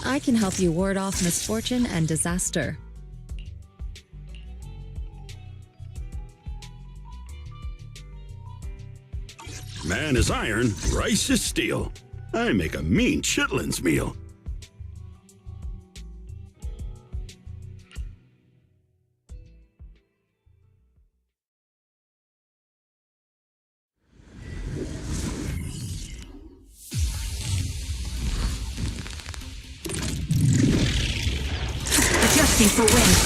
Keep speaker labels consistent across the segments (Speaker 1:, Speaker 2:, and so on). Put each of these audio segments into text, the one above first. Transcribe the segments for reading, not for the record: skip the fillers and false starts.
Speaker 1: I can help you ward off misfortune and disaster.
Speaker 2: Man is iron, rice is steel. I make a mean chitlins meal.
Speaker 3: Adjusting for wind.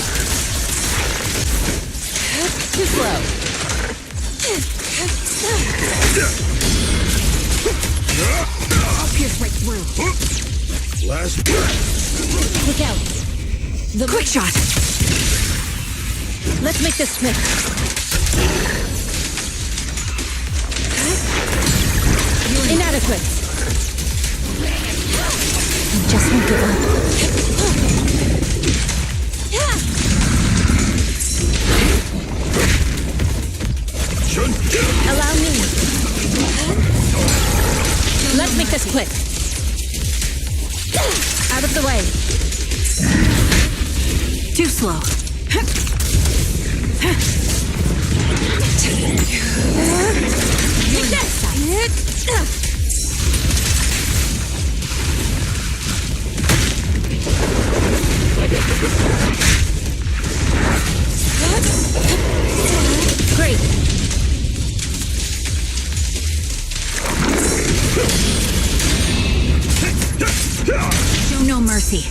Speaker 1: Too slow.
Speaker 3: I'll pierce right through.
Speaker 2: Last breath.
Speaker 1: Look out. The
Speaker 3: Quick shot.
Speaker 1: Let's make this quick. Inadequate.
Speaker 3: I just won't give up.
Speaker 1: Allow me. Let's make this quick. Out of the way.
Speaker 3: Too slow.
Speaker 1: Take this. Great.
Speaker 3: Show no mercy.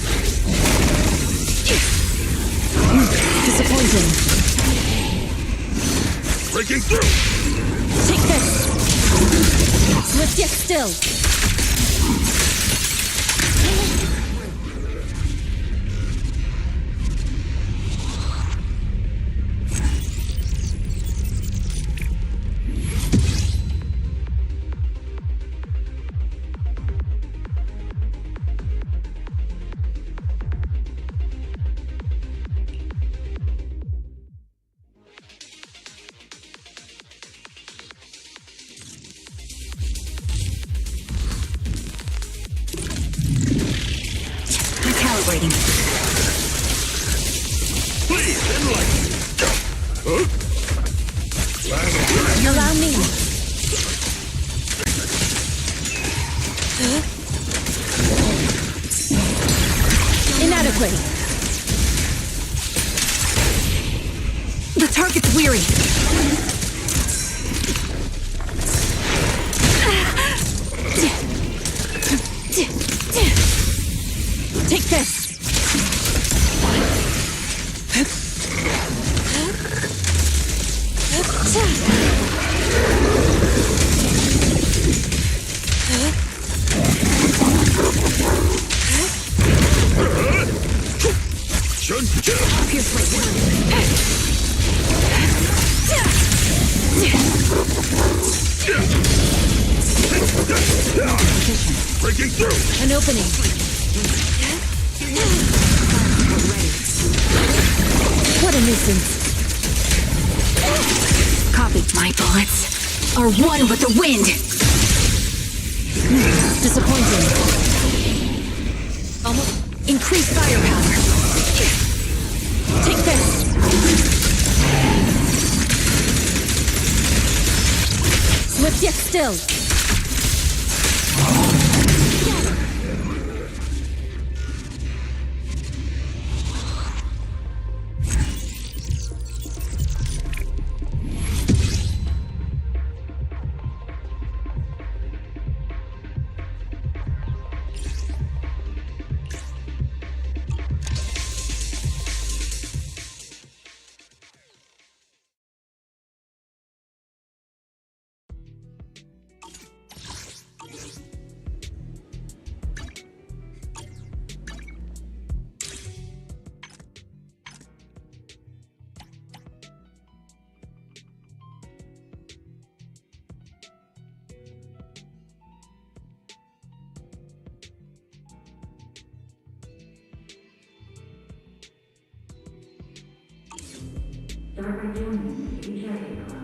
Speaker 1: Disappointing.
Speaker 2: Breaking through.
Speaker 1: Take this. Swift yet still.
Speaker 3: Recalibrating.
Speaker 2: Please, enlighten. Huh? Last breath.
Speaker 1: Allow me. Inadequate.
Speaker 3: The target's weary.
Speaker 1: Take this.
Speaker 3: Pierce right through.
Speaker 2: Breaking through.
Speaker 1: An opening. What a nuisance.
Speaker 3: Copy. My bullets are one with the wind.
Speaker 1: Disappointing. Almost.
Speaker 3: Increase firepower.
Speaker 1: Take this. Swift yet still.
Speaker 4: Start by joining the th.HopeHub.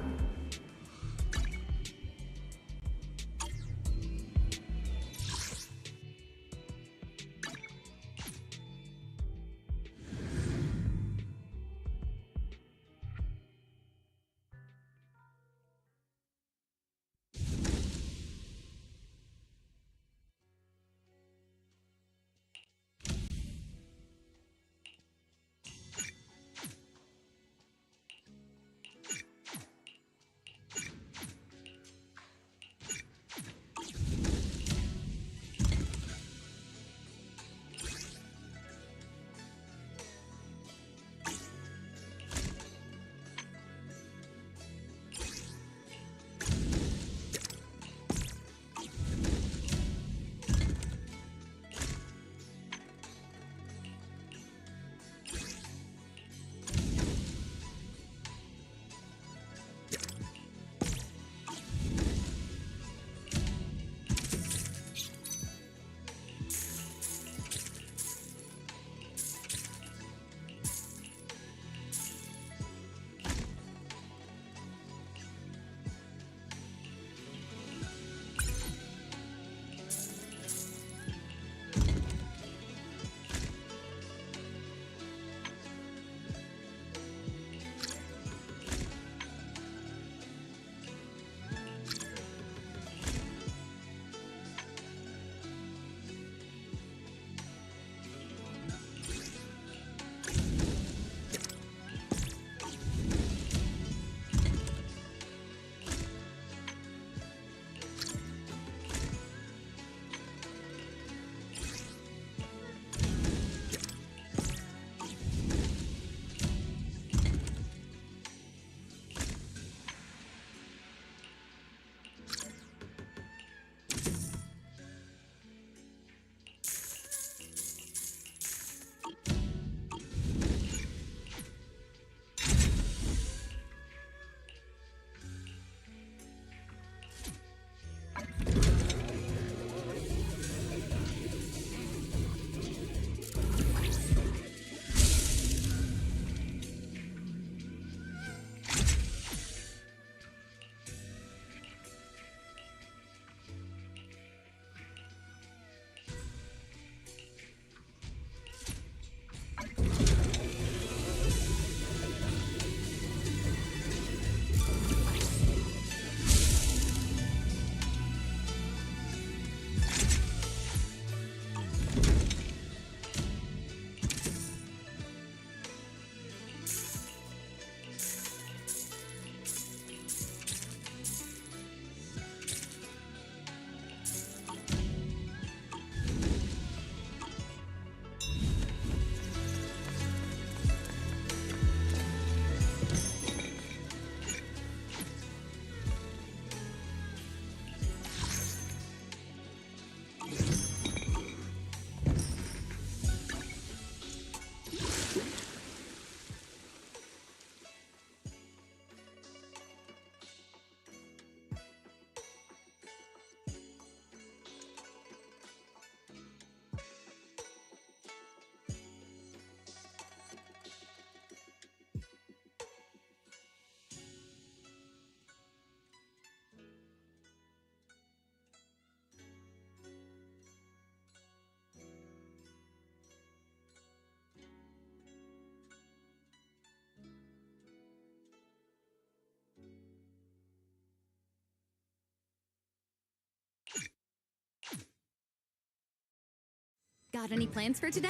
Speaker 1: Got any plans for today?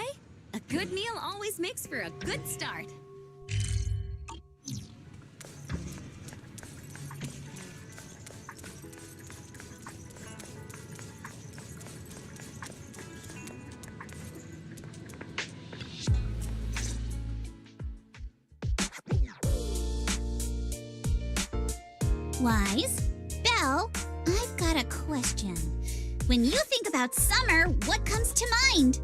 Speaker 1: A good meal always makes for a good start.
Speaker 5: Wise? Belle, I've got a question. When you think about summer, what comes to mind?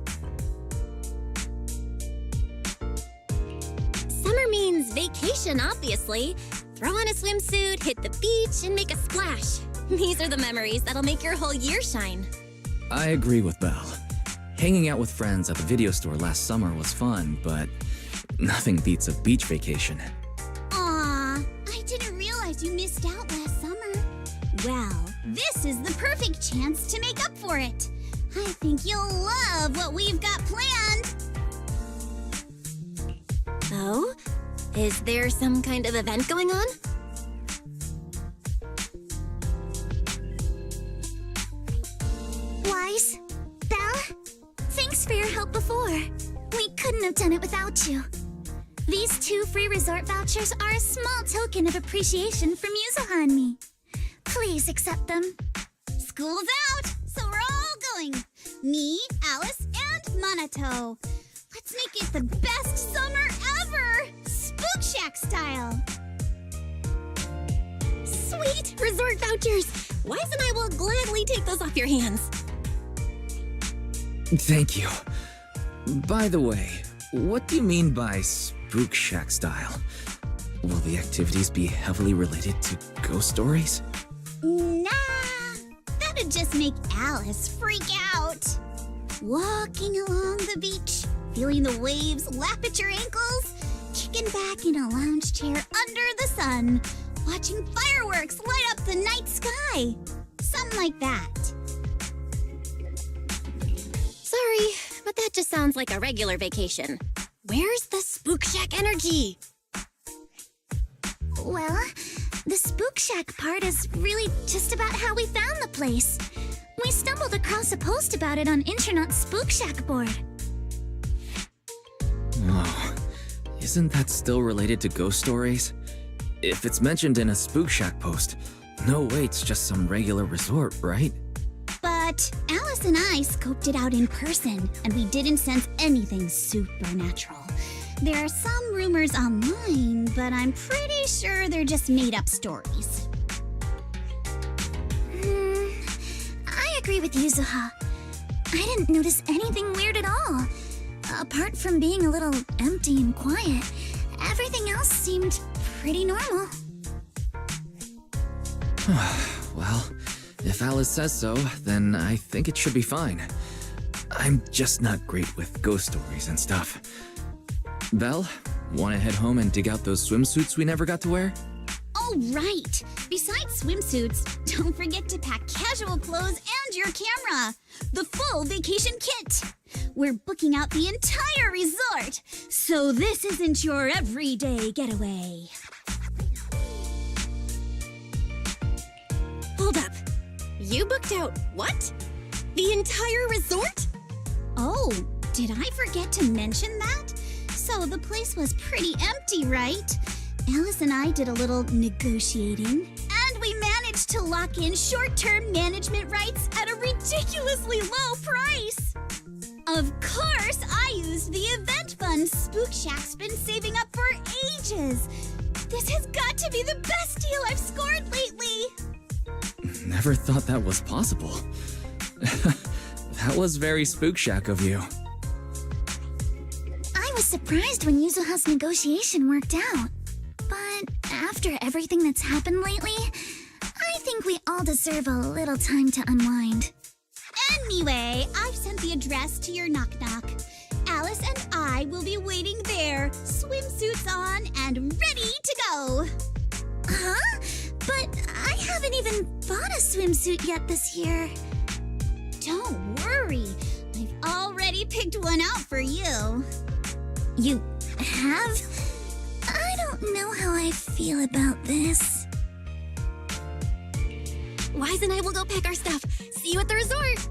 Speaker 6: Summer means vacation, obviously. Throw on a swimsuit, hit the beach, and make a splash. These are the memories that'll make your whole year shine.
Speaker 7: I agree with Belle. Hanging out with friends at the video store last summer was fun, but nothing beats a beach vacation.
Speaker 5: Aw, I didn't realize you missed out last summer. Well, this is the perfect chance to make up for it. I think you'll love what we've got planned.
Speaker 6: Oh? Is there some kind of event going on?
Speaker 5: Wise, Belle, thanks for your help before. We couldn't have done it without you. These 2 free resort vouchers are a small token of appreciation from Yuzuha and me. Please accept them. School's out, so we're all going. Me, Alice, and Minato. Let's make it the best summer ever! Spook Shack style.
Speaker 6: Sweet! Resort vouchers! Wise and I will gladly take those off your hands.
Speaker 7: Thank you. By the way, what do you mean by Spook Shack style? Will the activities be heavily related to ghost stories?
Speaker 5: Nah, that'd just make Alice freak out. Walking along the beach, feeling the waves lap at your ankles, kicking back in a lounge chair under the sun, watching fireworks light up the night sky. Something like that.
Speaker 6: Sorry, but that just sounds like a regular vacation. Where's the Spook Shack energy?
Speaker 5: Well, the Spook Shack part is really just about how we found the place. We stumbled across a post about it on Internet's Spook Shack board.
Speaker 7: Oh, isn't that still related to ghost stories? If it's mentioned in a Spook Shack post, no way it's just some regular resort, right?
Speaker 5: But Alice and I scoped it out in person, and we didn't sense anything supernatural. There are some rumors online, but I'm pretty sure they're just made-up stories. I agree with Yuzuha. I didn't notice anything weird at all. Apart from being a little empty and quiet, everything else seemed pretty normal.
Speaker 7: Well, if Alice says so, then I think it should be fine. I'm just not great with ghost stories and stuff. Belle, wanna head home and dig out those swimsuits we never got to wear?
Speaker 5: Oh, right! Besides swimsuits, don't forget to pack casual clothes and your camera! The full vacation kit! We're booking out the entire resort, so this isn't your everyday getaway.
Speaker 6: Hold up. You booked out what? The entire resort?
Speaker 5: Oh, did I forget to mention that? So the place was pretty empty, right? Alice and I did a little negotiating, and we managed to lock in short-term management rights at a ridiculously low price. Of course, I used the event fund Spook Shack's been saving up for ages. This has got to be the best deal I've scored lately.
Speaker 7: Never thought that was possible. That was very Spook Shack of you.
Speaker 5: I was surprised when Yuzuha's negotiation worked out. But after everything that's happened lately, I think we all deserve a little time to unwind. Anyway, I've sent the address to your knock-knock. Alice and I will be waiting there, swimsuits on and ready to go. Huh? But I haven't even bought a swimsuit yet this year. Don't worry, I've already picked one out for you. You have? I don't know how I feel about this.
Speaker 6: Wise and I will go pack our stuff. See you at the resort.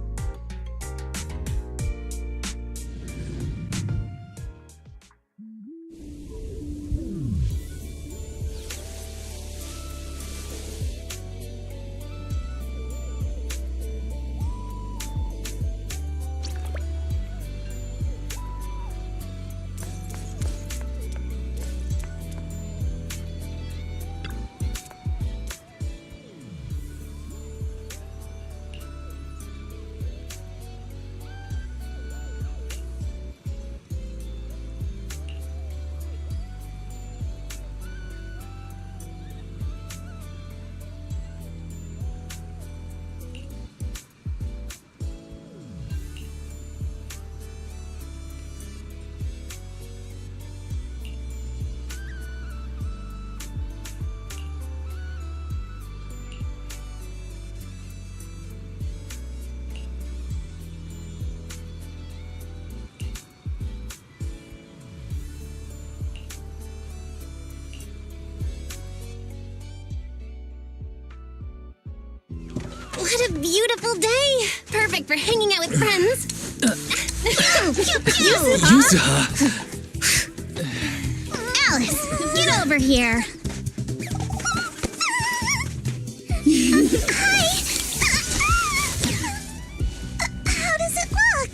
Speaker 6: What a beautiful day! Perfect for hanging out with friends.
Speaker 7: Yuzuha!
Speaker 5: Alice, get over here. Hi. How does it look?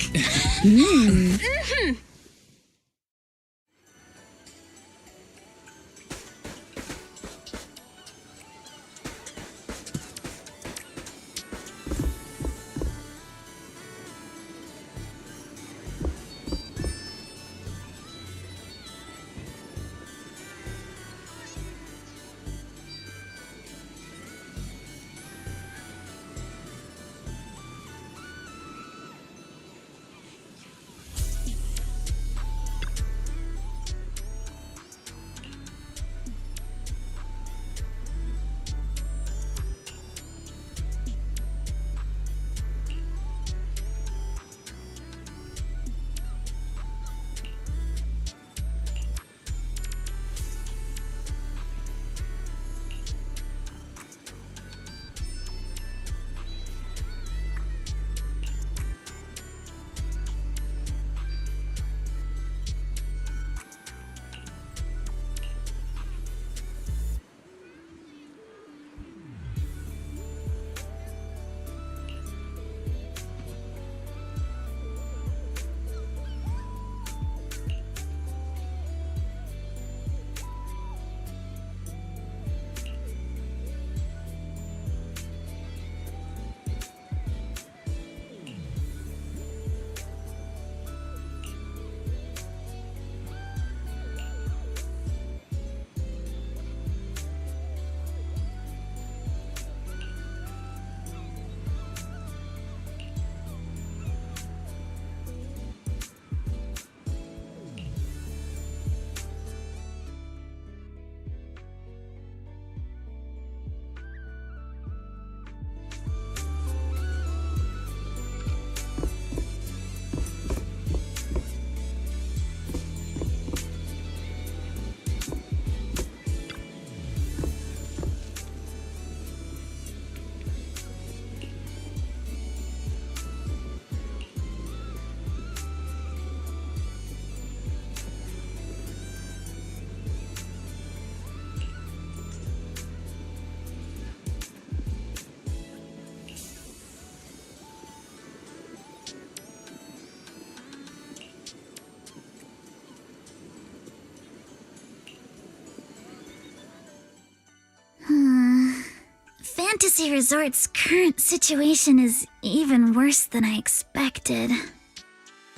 Speaker 5: Fantasy Resort's current situation is even worse than I expected.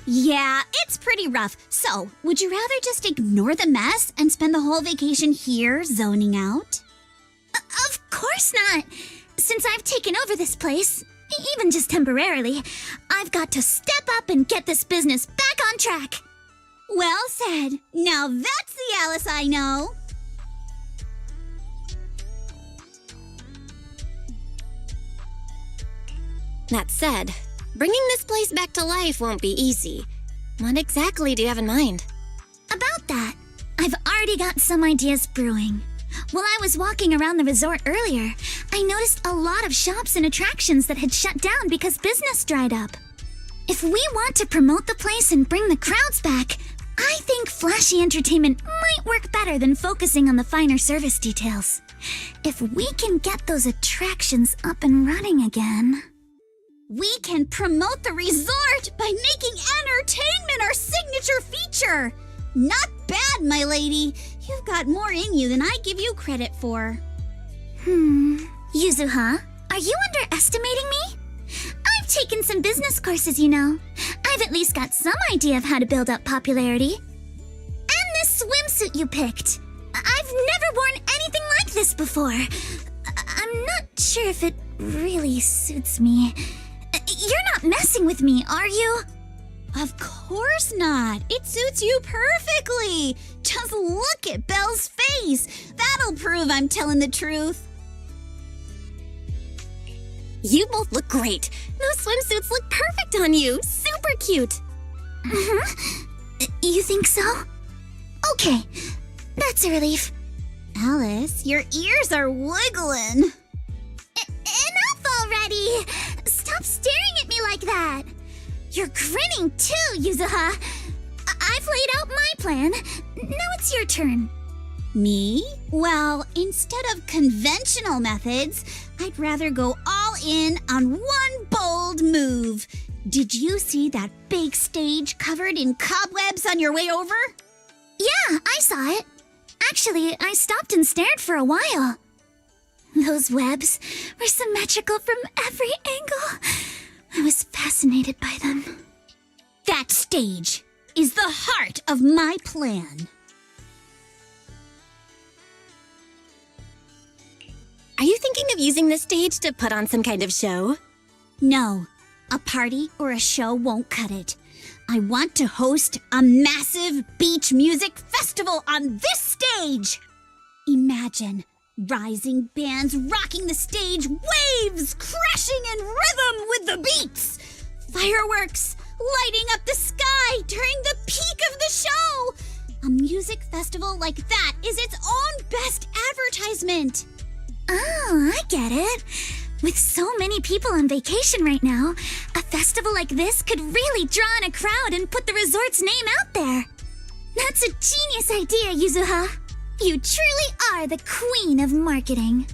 Speaker 1: Yeah, it's pretty rough. So, would you rather just ignore the mess and spend the whole vacation here zoning out?
Speaker 5: Of course not! Since I've taken over this place, even just temporarily, I've got to step up and get this business back on track.
Speaker 1: Well said. Now that's the Alice I know.
Speaker 6: That said, bringing this place back to life won't be easy. What exactly do you have in mind?
Speaker 5: About that, I've already got some ideas brewing. While I was walking around the resort earlier, I noticed a lot of shops and attractions that had shut down because business dried up. If we want to promote the place and bring the crowds back, I think flashy entertainment might work better than focusing on the finer service details. If we can get those attractions up and running again...
Speaker 1: We can promote the resort by making entertainment our signature feature. Not bad, my lady. You've got more in you than I give you credit for.
Speaker 5: Yuzuha, are you underestimating me? I've taken some business courses, you know. I've at least got some idea of how to build up popularity. And this swimsuit you picked. I've never worn anything like this before. I'm not sure if it really suits me. You're not messing with me, are you?
Speaker 1: Of course not. It suits you perfectly. Just look at Belle's face. That'll prove I'm telling the truth.
Speaker 6: You both look great. Those swimsuits look perfect on you. Super cute.
Speaker 5: You think so? Okay, that's a relief.
Speaker 1: Alice, your ears are wiggling.
Speaker 5: Enough already! Stop staring at me like that! You're grinning too, Yuzuha! I've laid out my plan. Now it's your turn.
Speaker 1: Me? Well, instead of conventional methods, I'd rather go all in on one bold move. Did you see that big stage covered in cobwebs on your way over?
Speaker 5: Yeah, I saw it. Actually, I stopped and stared for a while. Those webs were symmetrical from every angle. I was fascinated by them.
Speaker 1: That stage is the heart of my plan.
Speaker 6: Are you thinking of using this stage to put on some kind of show?
Speaker 1: No, a party or a show won't cut it. I want to host a massive beach music festival on this stage. Imagine rising bands rocking the stage, waves crashing in rhythm with the beats, fireworks lighting up the sky during the peak of the show. A music festival like that is its own best advertisement.
Speaker 5: Oh, I get it. With so many people on vacation right now, a festival like this could really draw in a crowd and put the resort's name out there. That's a genius idea, Yuzuha. You truly are the queen of marketing.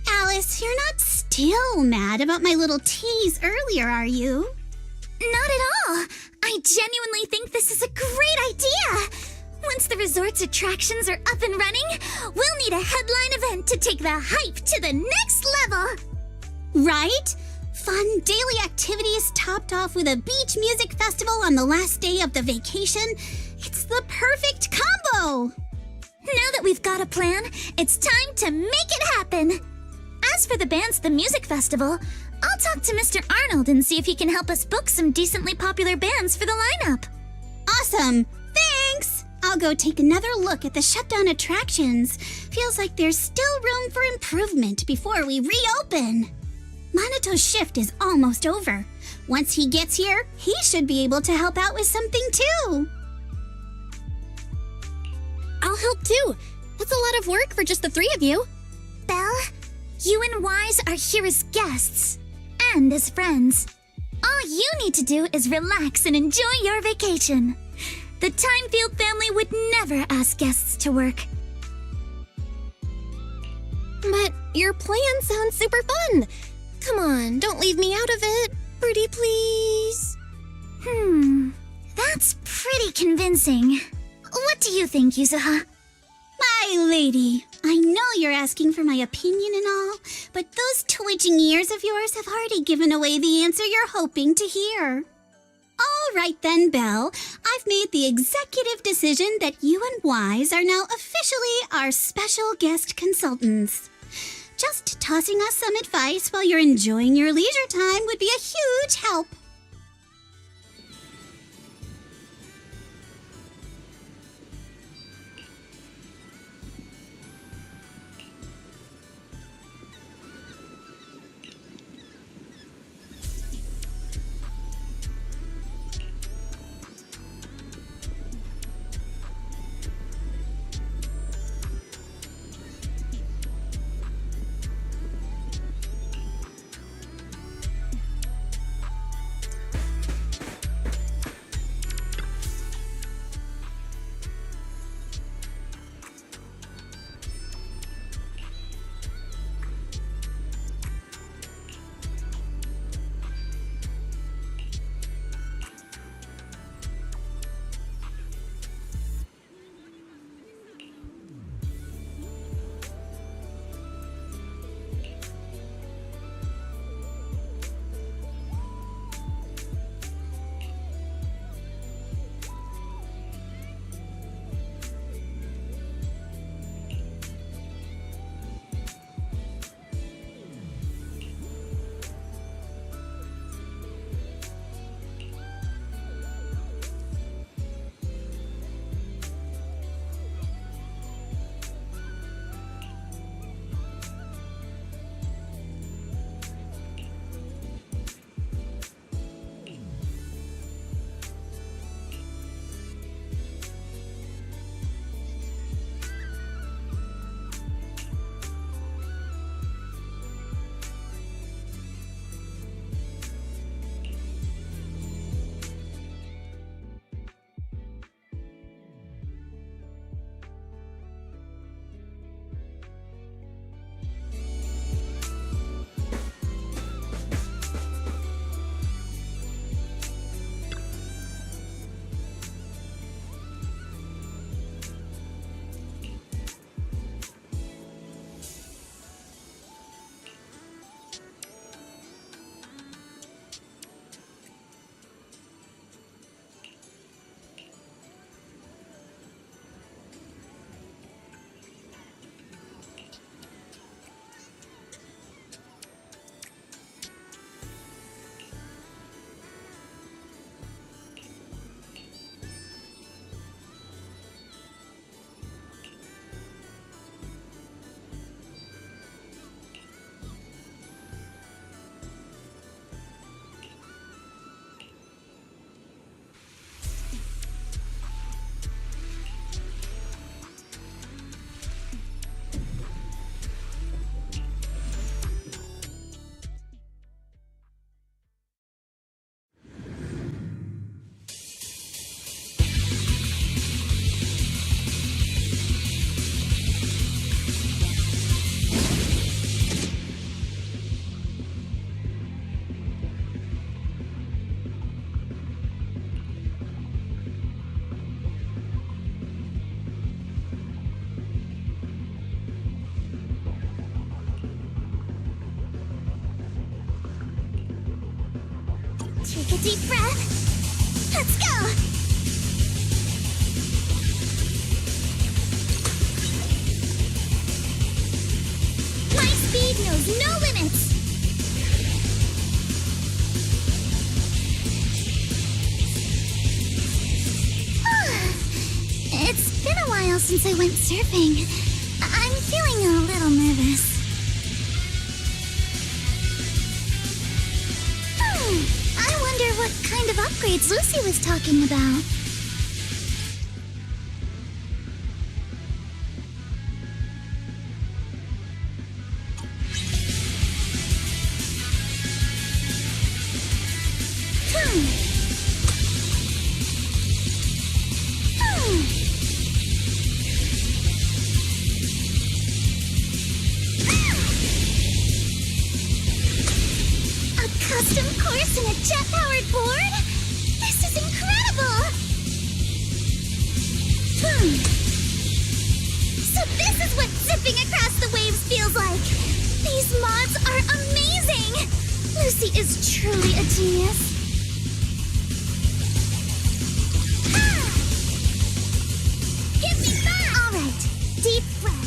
Speaker 1: Alice, you're not still mad about my little tease earlier, are you?
Speaker 5: Not at all. I genuinely think this is a great idea. Once the resort's attractions are up and running, we'll need a headline event to take the hype to the next level.
Speaker 1: Right? Fun daily activities topped off with a beach music festival on the last day of the vacation. It's the perfect combo.
Speaker 5: Now that we've got a plan, it's time to make it happen. As for the bands at the music festival, I'll talk to Mr. Arnold and see if he can help us book some decently popular bands for the lineup.
Speaker 1: Awesome. Thanks. I'll go take another look at the shutdown attractions. Feels like there's still room for improvement before we reopen. Manato's shift is almost over. Once he gets here, he should be able to help out with something too.
Speaker 6: I'll help too. That's a lot of work for just the three of you.
Speaker 5: Belle, you and Wise are here as guests and as friends. All you need to do is relax and enjoy your vacation. The Timefield family would never ask guests to work.
Speaker 6: But your plan sounds super fun. Come on, don't leave me out of it. Pretty please.
Speaker 5: That's pretty convincing. What do you think, Yuzuha?
Speaker 1: My lady, I know you're asking for my opinion and all, but those twitching ears of yours have already given away the answer you're hoping to hear. All right then, Belle. I've made the executive decision that you and Wise are now officially our special guest consultants. Just tossing us some advice while you're enjoying your leisure time would be a huge help.
Speaker 5: Take a deep breath. Let's go! My speed knows no limits! It's been a while since I went surfing. I'm feeling a little nervous. I wonder what kind of upgrades Lucy was talking about. Custom course and a jet-powered board? This is incredible! So this is what zipping across the waves feels like! These mods are amazing! Lucy is truly a genius. Give me that! Alright, deep breath.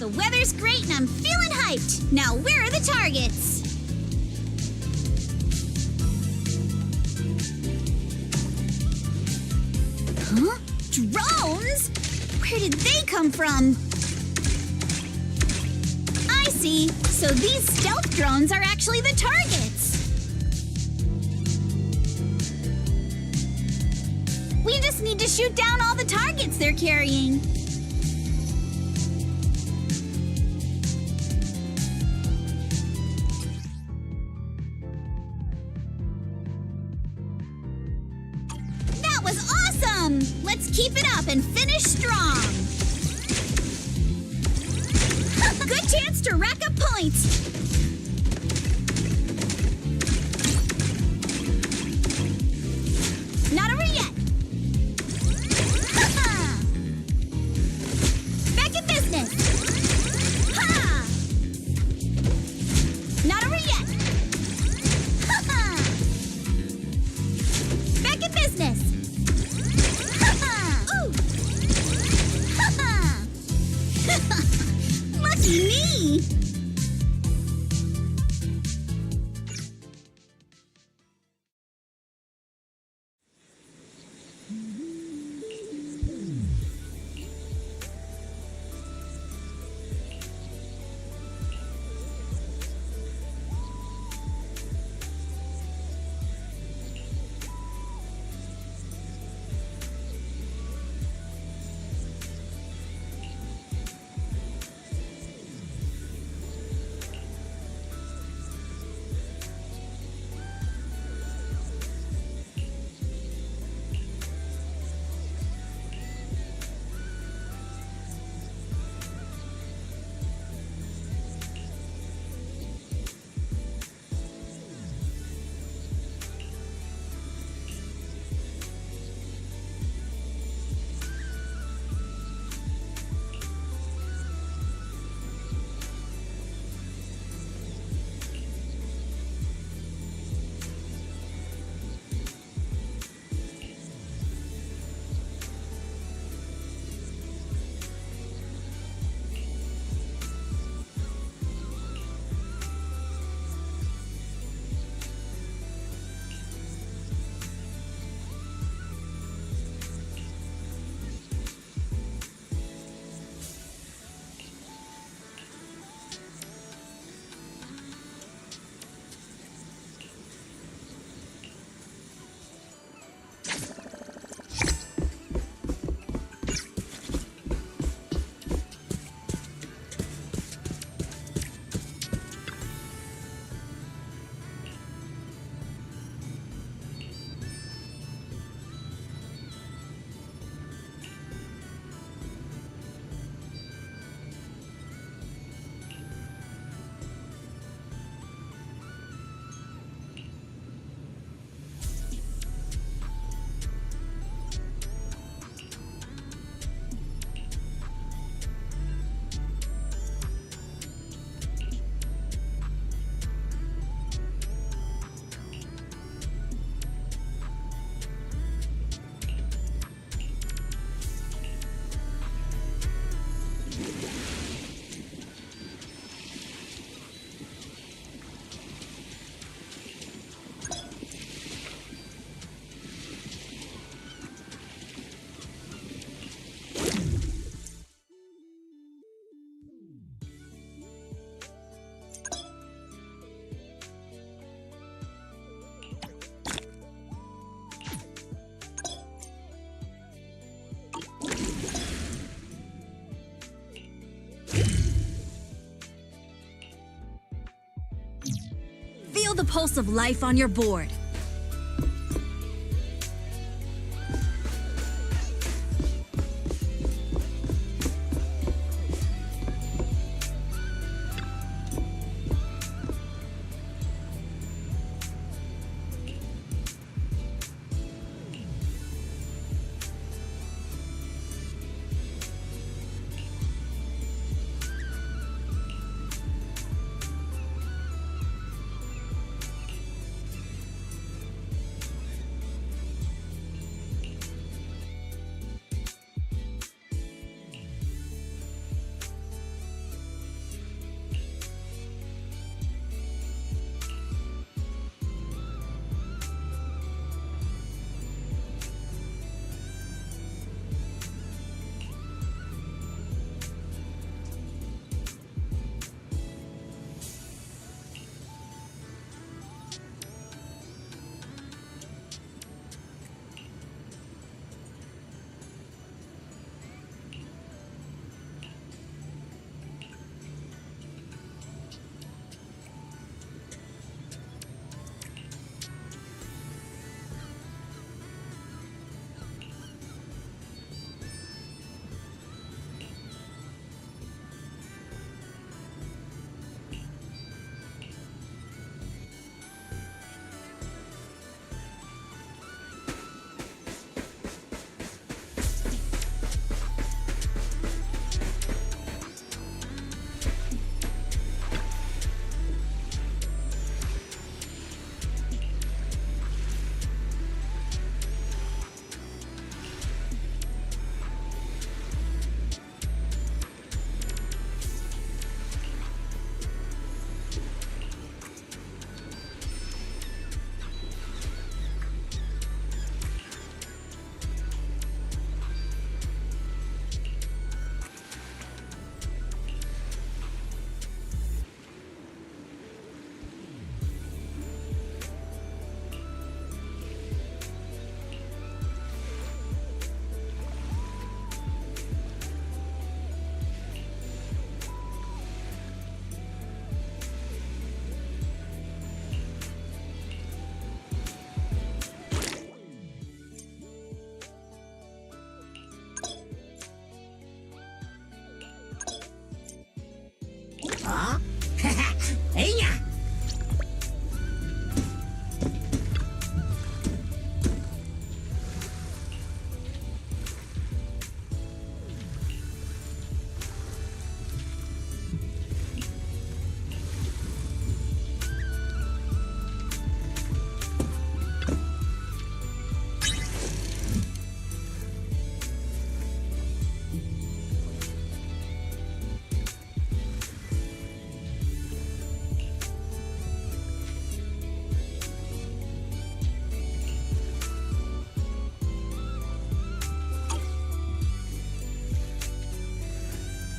Speaker 1: The weather's great and I'm feeling hyped. Now where are the targets? Huh? Drones? Where did they come from? I see. So these stealth drones are actually the targets. We just need to shoot down all the targets they're carrying. That was awesome! Let's keep it up and finish strong. Good chance to rack up points. Not over yet. Back in business. Ha! Not over yet. Back in business. Ooh. Lucky me.
Speaker 3: Feel the pulse of life on your board.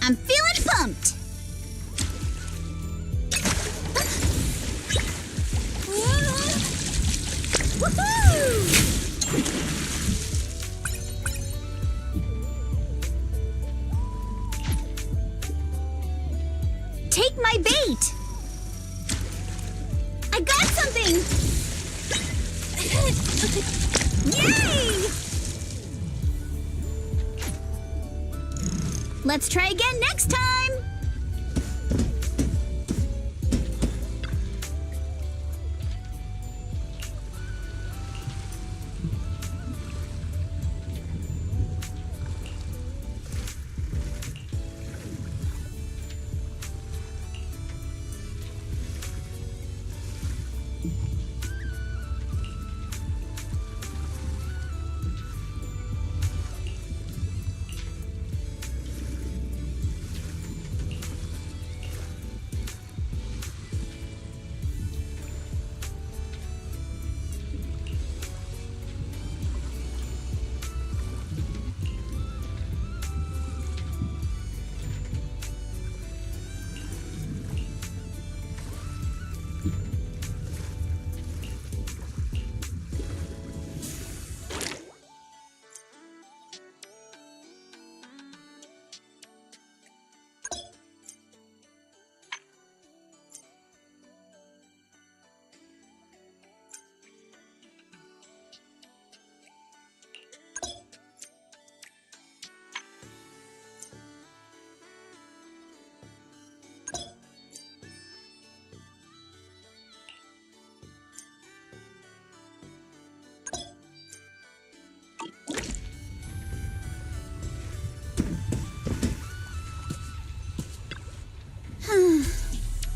Speaker 1: I'm feeling pumped! Woohoo! Take my bait! I got something! Yay! Let's try again next time!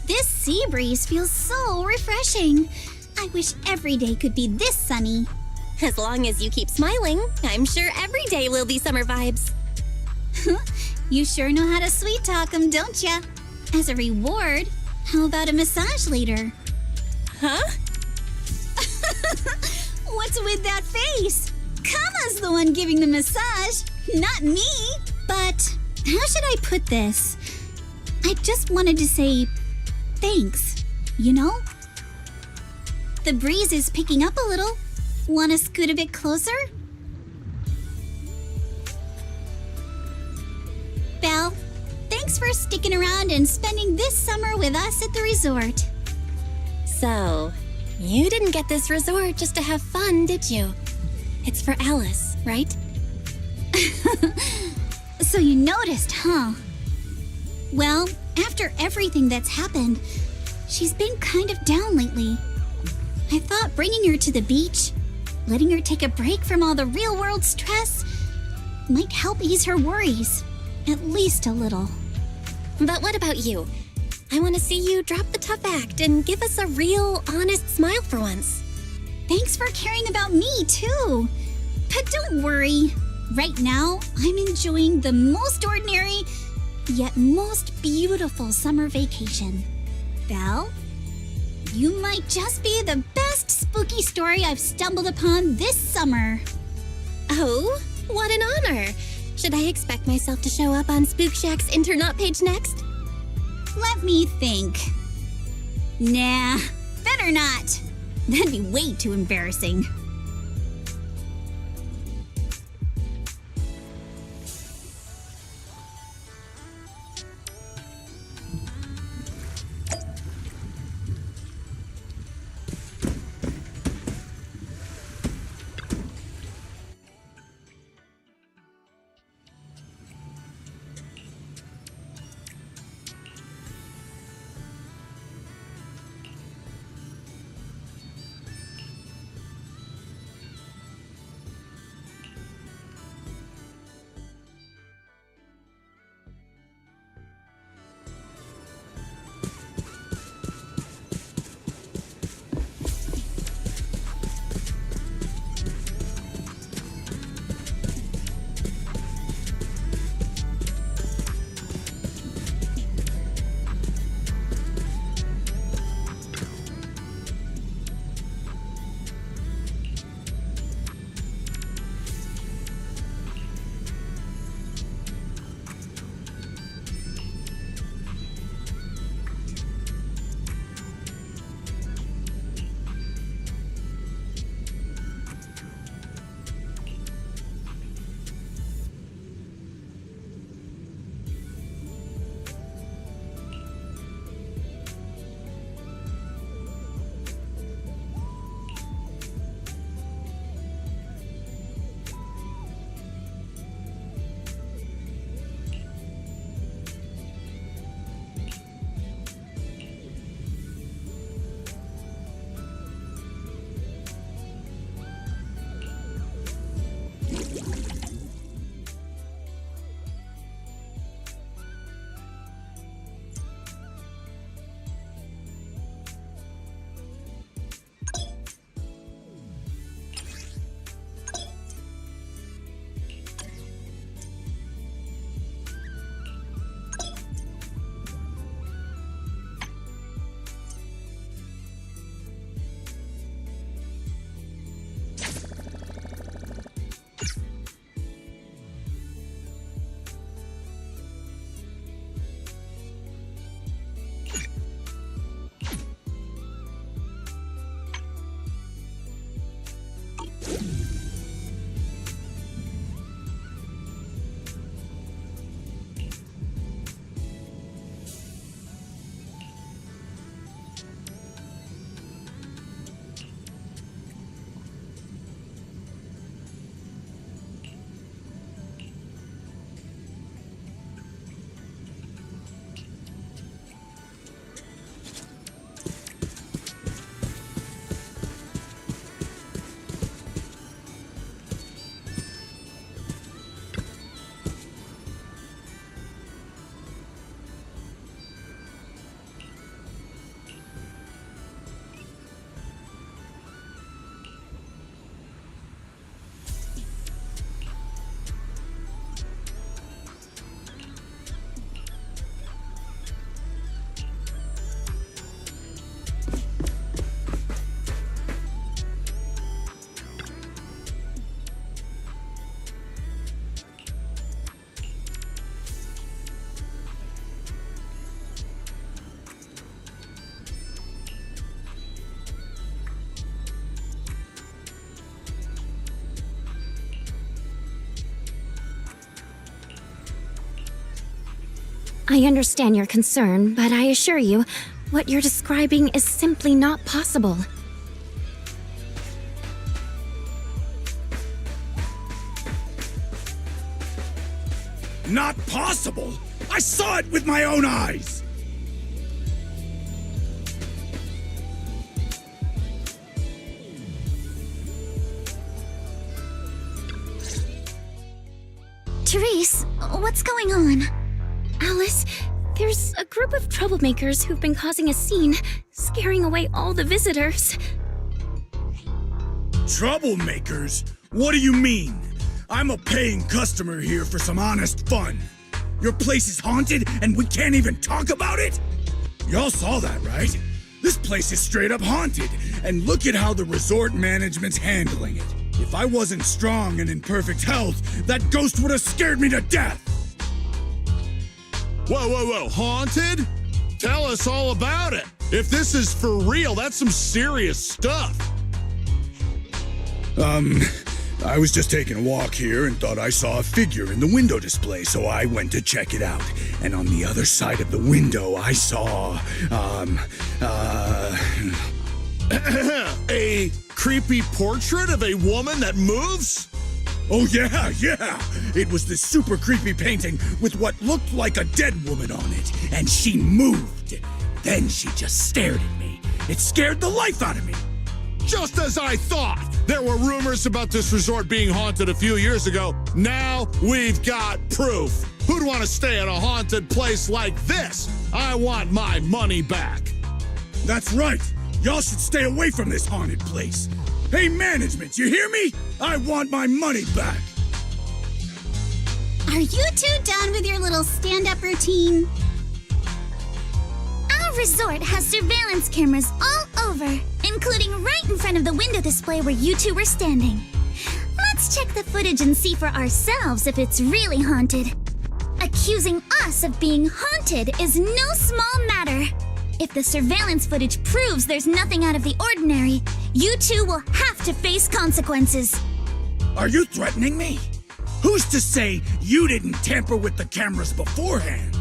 Speaker 1: This sea breeze feels so refreshing. I wish every day could be this sunny.
Speaker 6: As long as you keep smiling, I'm sure every day will be summer vibes.
Speaker 1: You sure know how to sweet talk 'em, don't ya? As a reward, how about a massage later?
Speaker 6: Huh?
Speaker 1: What's with that face? Kama's the one giving the massage, not me. But how should I put this? I just wanted to say thanks, you know? The breeze is picking up a little. Wanna scoot a bit closer? Belle, thanks for sticking around and spending this summer with us at the resort.
Speaker 6: So, you didn't get this resort just to have fun, did you? It's for Alice, right?
Speaker 1: So you noticed, huh? Well, after everything that's happened, she's been kind of down lately. I thought bringing her to the beach, letting her take a break from all the real-world stress, might help ease her worries, at least a little.
Speaker 6: But what about you? I want to see you drop the tough act and give us a real, honest smile for once.
Speaker 1: Thanks for caring about me, too. But don't worry. Right now, I'm enjoying the most ordinary, yet most beautiful summer vacation. Belle, you might just be the best spooky story I've stumbled upon this summer.
Speaker 6: Oh, what an honor. Should I expect myself to show up on Spook Shack's Internaut page next?
Speaker 1: Let me think. Nah, better not. That'd be way too embarrassing.
Speaker 6: I understand your concern, but I assure you, what you're describing is simply not possible.
Speaker 8: Not possible? I saw it with my own eyes!
Speaker 5: Therese, what's going on?
Speaker 6: Alice, there's a group of troublemakers who've been causing a scene, scaring away all the visitors.
Speaker 8: Troublemakers? What do you mean? I'm a paying customer here for some honest fun. Your place is haunted and we can't even talk about it? Y'all saw that, right? This place is straight up haunted, and look at how the resort management's handling it. If I wasn't strong and in perfect health, that ghost would have scared me to death!
Speaker 9: Whoa, haunted? Tell us all about it. If this is for real, that's some serious stuff.
Speaker 8: I was just taking a walk here and thought I saw a figure in the window display, so I went to check it out. And on the other side of the window, I saw,
Speaker 9: A creepy portrait of a woman that moves?
Speaker 8: Oh yeah! It was this super creepy painting with what looked like a dead woman on it, and she moved. Then she just stared at me. It scared the life out of me.
Speaker 9: Just as I thought. There were rumors about this resort being haunted a few years ago. Now we've got proof. Who'd want to stay at a haunted place like this? I want my money back.
Speaker 8: That's right. Y'all should stay away from this haunted place. Hey, management, you hear me? I want my money back.
Speaker 1: Are you two done with your little stand-up routine?
Speaker 5: Our resort has surveillance cameras all over, including right in front of the window display where you two were standing. Let's check the footage and see for ourselves if it's really haunted. Accusing us of being haunted is no small matter. If the surveillance footage proves there's nothing out of the ordinary, you two will have to face consequences.
Speaker 8: Are you threatening me? Who's to say you didn't tamper with the cameras beforehand?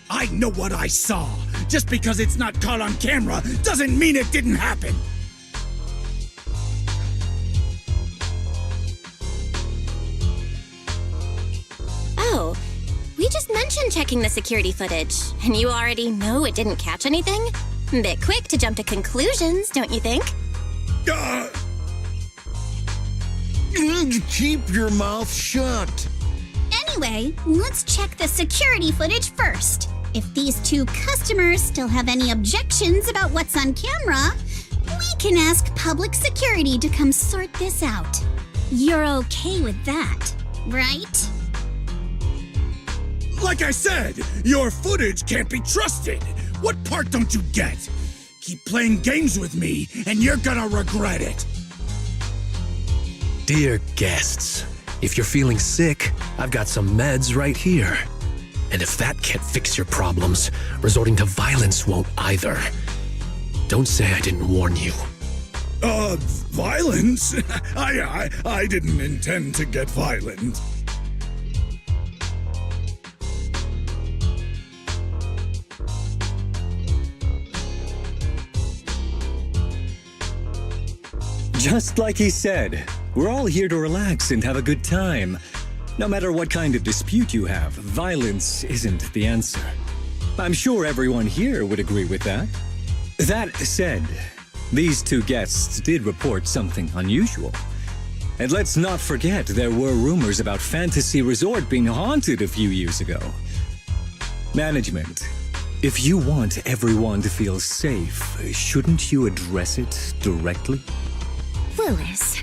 Speaker 8: I know what I saw. Just because it's not caught on camera doesn't mean it didn't happen.
Speaker 6: Oh, we just mentioned checking the security footage, and you already know it didn't catch anything? Bit quick to jump to conclusions, don't you think?
Speaker 9: Keep your mouth shut.
Speaker 1: Anyway, let's check the security footage first. If these two customers still have any objections about what's on camera, we can ask public security to come sort this out. You're okay with that, right?
Speaker 8: Like I said, your footage can't be trusted. What part don't you get? Keep playing games with me, and you're gonna regret it.
Speaker 10: Dear guests, if you're feeling sick, I've got some meds right here. And if that can't fix your problems, resorting to violence won't either. Don't say I didn't warn you.
Speaker 8: Violence? I didn't intend to get violent.
Speaker 11: Just like he said, we're all here to relax and have a good time. No matter what kind of dispute you have, violence isn't the answer. I'm sure everyone here would agree with that. That said, these two guests did report something unusual. And let's not forget there were rumors about Fantasy Resort being haunted a few years ago. Management, if you want everyone to feel safe, shouldn't you address it directly?
Speaker 6: Willis,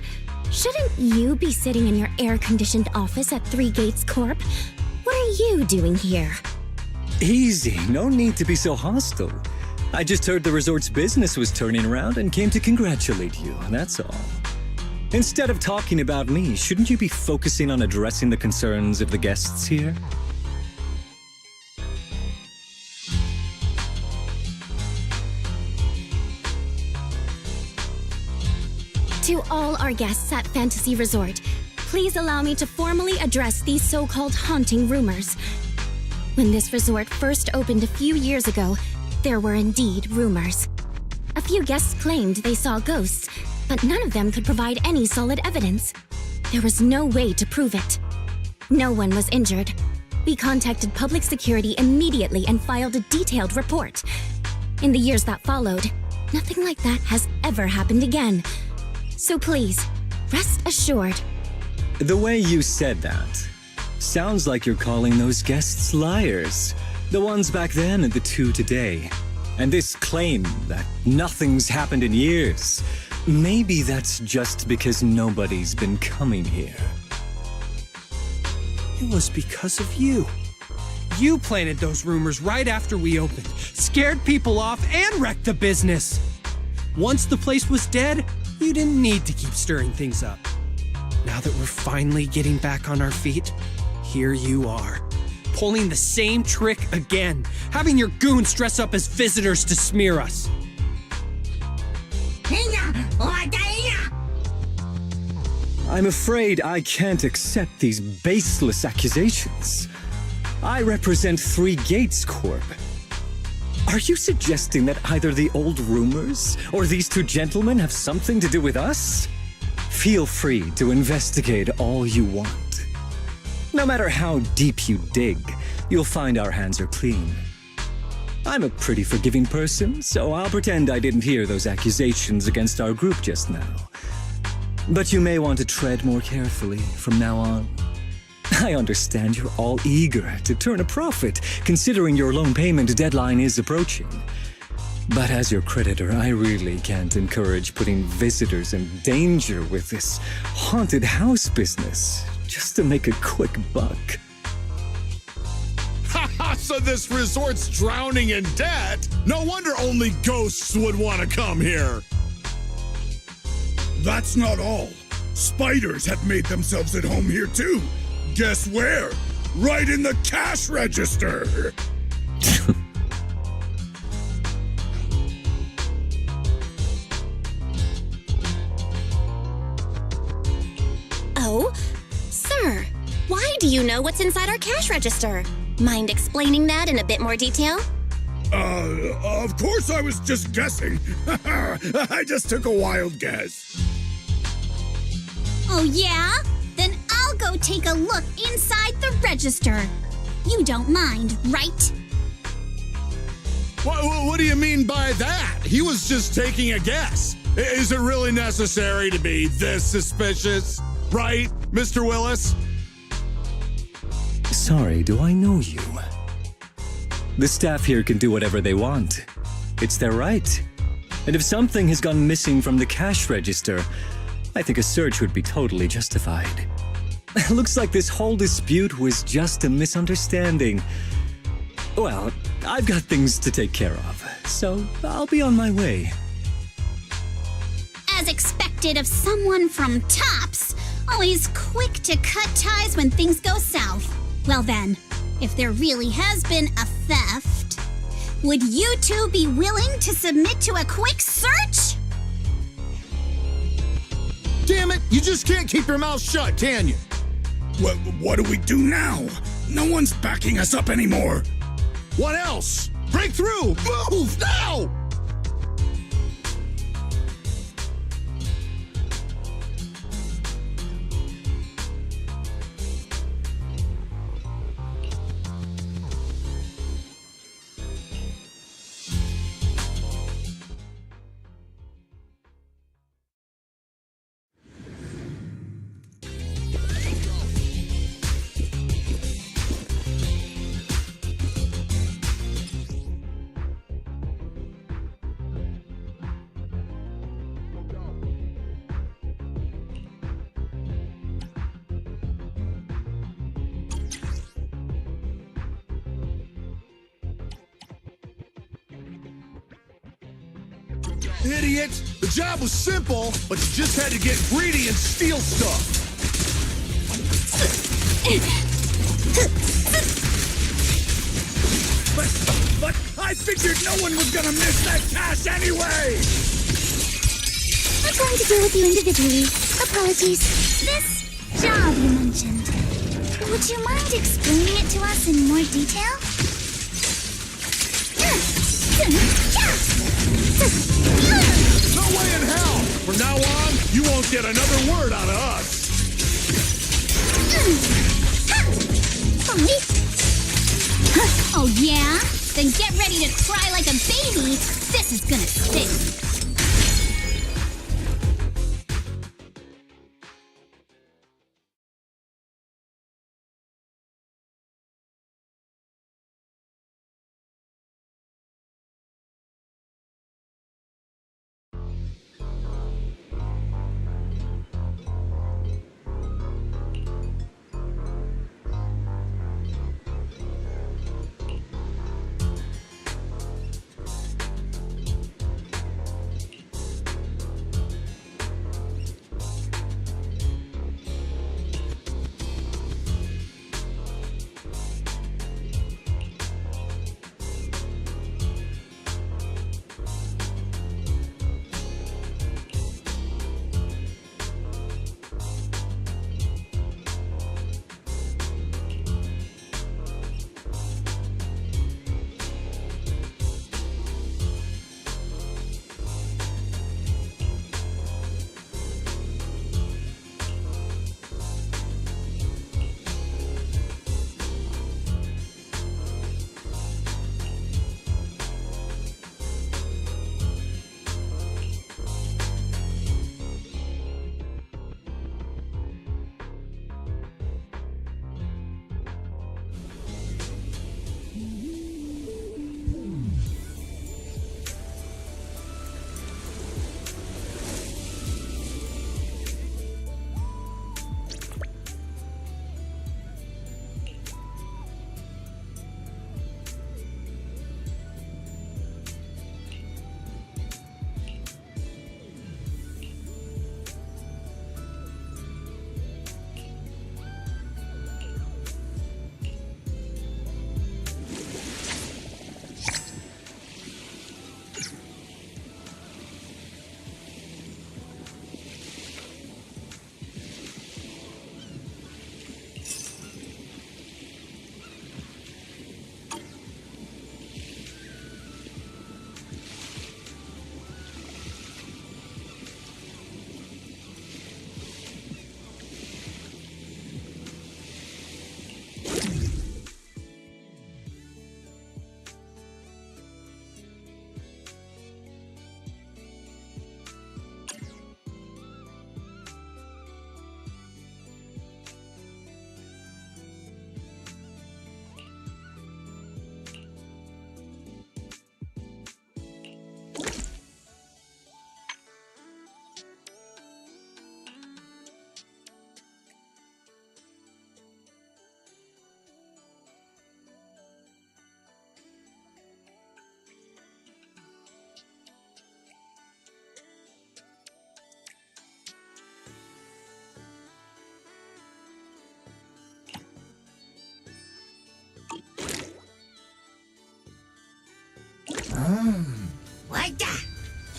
Speaker 6: shouldn't you be sitting in your air-conditioned office at Three Gates Corp? What are you doing here?
Speaker 11: Easy, no need to be so hostile. I just heard the resort's business was turning around and came to congratulate you, that's all. Instead of talking about me, shouldn't you be focusing on addressing the concerns of the guests here?
Speaker 6: To all our guests at Fantasy Resort, please allow me to formally address these so-called haunting rumors. When this resort first opened a few years ago, there were indeed rumors. A few guests claimed they saw ghosts, but none of them could provide any solid evidence. There was no way to prove it. No one was injured. We contacted public security immediately and filed a detailed report. In the years that followed, nothing like that has ever happened again. So please, rest assured.
Speaker 11: The way you said that sounds like you're calling those guests liars. The ones back then and the two today. And this claim that nothing's happened in years, maybe that's just because nobody's been coming here.
Speaker 12: It was because of you. You planted those rumors right after we opened, scared people off, and wrecked the business. Once the place was dead, you didn't need to keep stirring things up. Now that we're finally getting back on our feet, here you are, pulling the same trick again, having your goons dress up as visitors to smear us.
Speaker 11: I'm afraid I can't accept these baseless accusations. I represent Three Gates Corp. Are you suggesting that either the old rumors or these two gentlemen have something to do with us? Feel free to investigate all you want. No matter how deep you dig, you'll find our hands are clean. I'm a pretty forgiving person, so I'll pretend I didn't hear those accusations against our group just now. But you may want to tread more carefully from now on. I understand you're all eager to turn a profit, considering your loan payment deadline is approaching. But as your creditor, I really can't encourage putting visitors in danger with this haunted house business, just to make a quick buck.
Speaker 9: So this resort's drowning in debt? No wonder only ghosts would want to come here.
Speaker 8: That's not all. Spiders have made themselves at home here too. Guess where? Right in the cash register.
Speaker 6: Oh, sir, why do you know what's inside our cash register? Mind explaining that in a bit more detail?
Speaker 8: Of course I was just guessing. I just took a wild guess.
Speaker 1: Oh, yeah? Then I'll go take a look inside the register. You don't mind, right?
Speaker 9: What do you mean by that? He was just taking a guess. Is it really necessary to be this suspicious? Right, Mr. Willis?
Speaker 11: Sorry, do I know you? The staff here can do whatever they want. It's their right. And if something has gone missing from the cash register, I think a search would be totally justified. Looks like this whole dispute was just a misunderstanding. Well, I've got things to take care of, so I'll be on my way.
Speaker 1: As expected of someone from Tops, always quick to cut ties when things go south. Well then, if there really has been a theft, would you two be willing to submit to a quick search?
Speaker 9: Damn it, you just can't keep your mouth shut, can you?
Speaker 8: What do we do now? No one's backing us up anymore.
Speaker 9: What else? Break through! Move now! Idiot! The job was simple, but you just had to get greedy and steal stuff.
Speaker 8: But I figured no one was gonna miss that cash anyway!
Speaker 5: I'm going to deal with you individually. Apologies. This job you mentioned. Would you mind explaining it to us in more detail?
Speaker 9: No way in hell! From now on, you won't get another word out of us.
Speaker 1: Oh yeah? Then get ready to cry like a baby. This is gonna sting.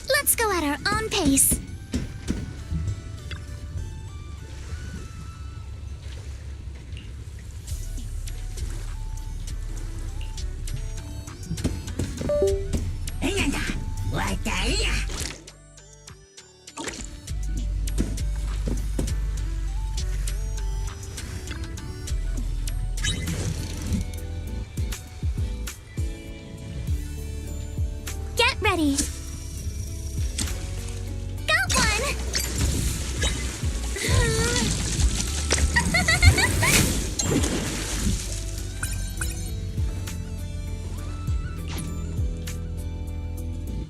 Speaker 5: Let's go at our own pace. Get ready. Got one.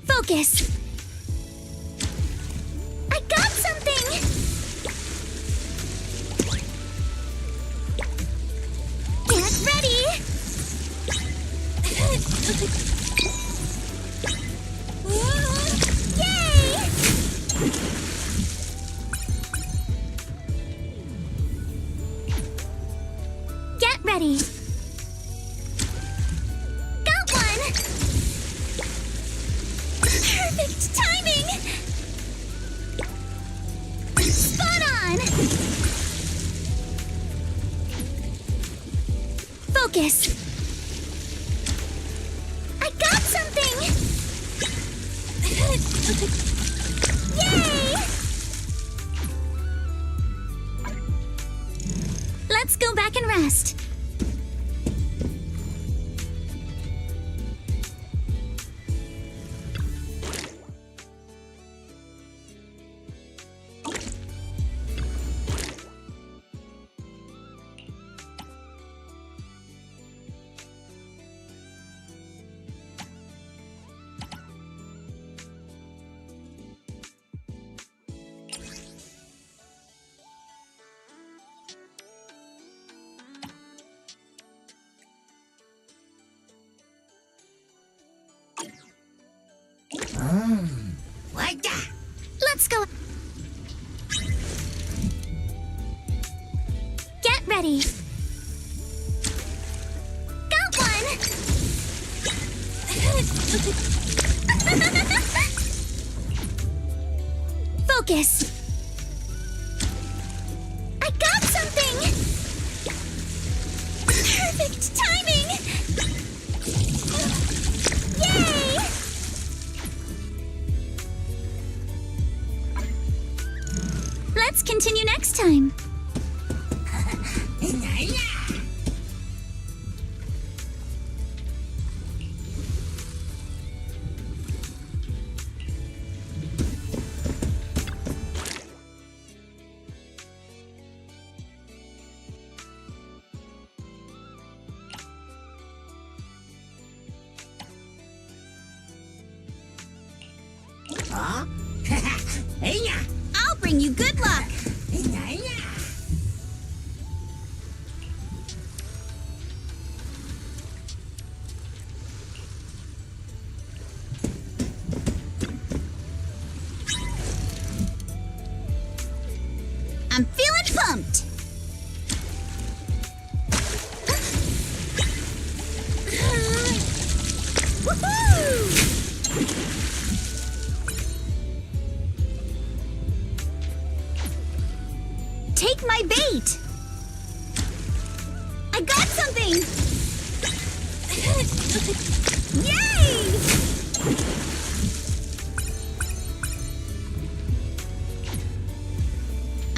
Speaker 5: Focus. I got something. Get ready. Yay! Get ready. Got one. Perfect timing. Spot on. Focus. I got something. Yay! Let's go back and rest. Let's go. Get ready. Got one. Focus. I got something. Perfect timing. Yay! Let's continue next time.
Speaker 1: I'll bring you good luck. I'm feeling pumped. Woohoo! Take my bait! I got something! Yay!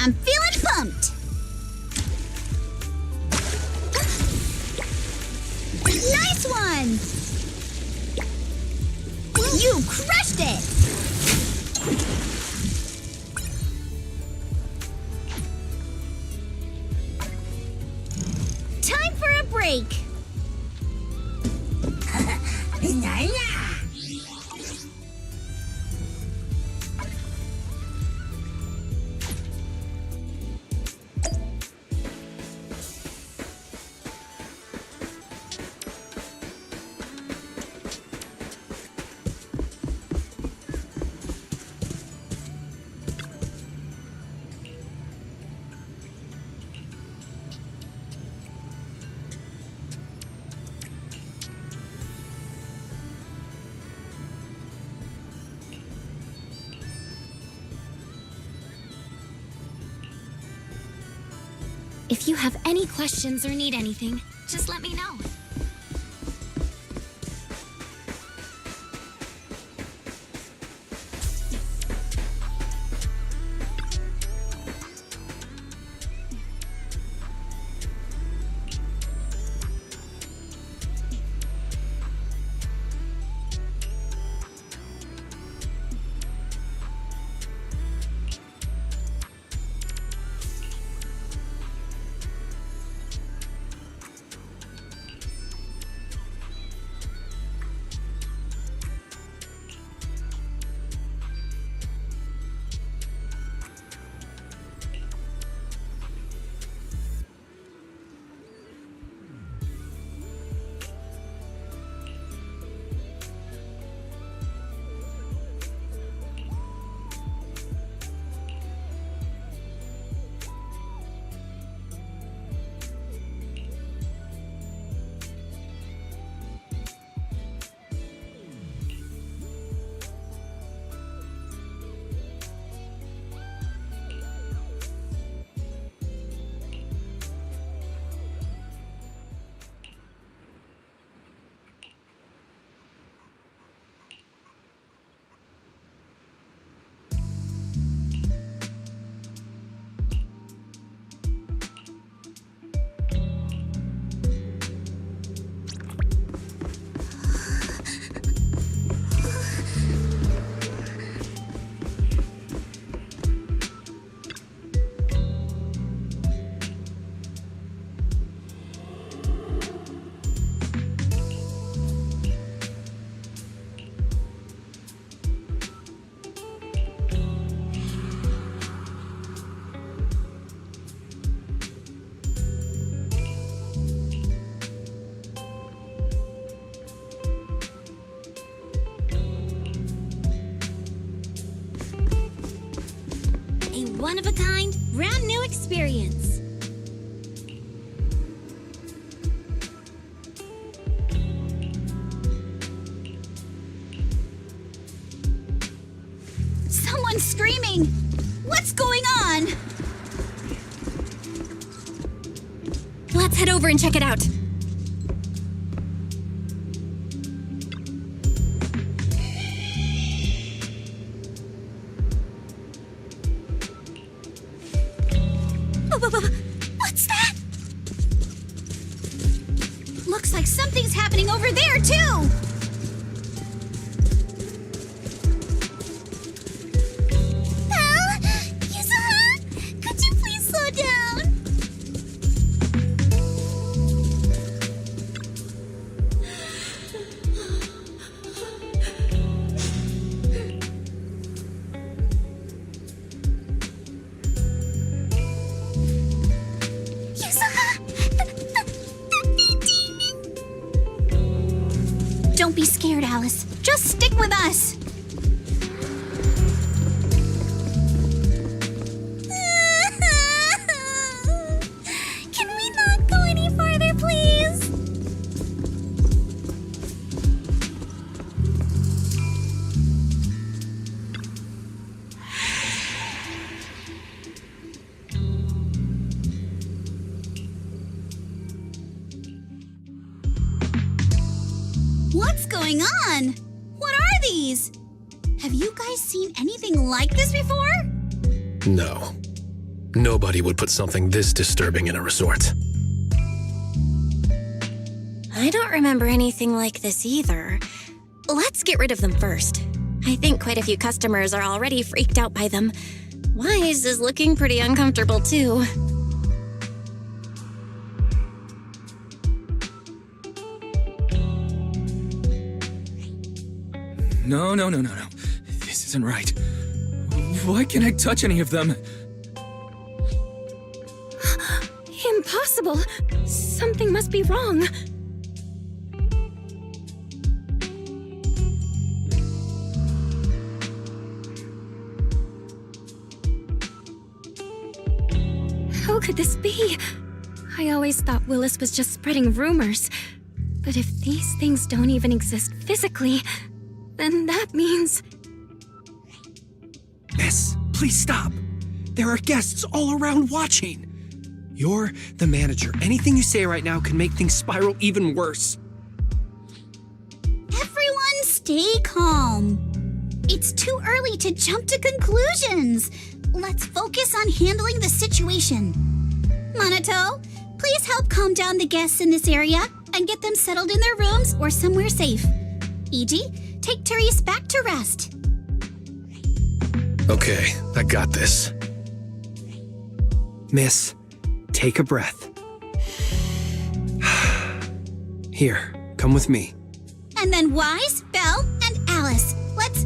Speaker 1: I'm feeling pumped! Nice one! You crushed it! Time for a break.
Speaker 6: If you have any questions or need anything, just let me know. one of a kind, brand new experience.
Speaker 1: Someone's screaming! What's going on?
Speaker 6: Let's head over and check it out.
Speaker 1: What's that? Looks like something's happening over there, too!
Speaker 5: Yuzuha, could you please slow down?
Speaker 1: Don't be scared, Alice. Just stick with us.
Speaker 5: Can we not go any farther, please?
Speaker 1: What's going on? What are these? Have you guys seen anything like this before?
Speaker 10: No. Nobody would put something this disturbing in a resort.
Speaker 6: I don't remember anything like this either. Let's get rid of them first. I think quite a few customers are already freaked out by them. Wise is looking pretty uncomfortable too.
Speaker 7: No. This isn't right. Why can't I touch any of them?
Speaker 6: Impossible! Something must be wrong. How could this be? I always thought Willis was just spreading rumors. But if these things don't even exist physically, then that means...
Speaker 12: Miss, please stop. There are guests all around watching. You're the manager. Anything you say right now can make things spiral even worse.
Speaker 1: Everyone stay calm. It's too early to jump to conclusions. Let's focus on handling the situation. Monato, please help calm down the guests in this area and get them settled in their rooms or somewhere safe. Iji, take Therese back to rest.
Speaker 10: Okay, I got this.
Speaker 12: Miss, take a breath. Here, come with me.
Speaker 1: And then Wise, Belle, and Alice. Let's...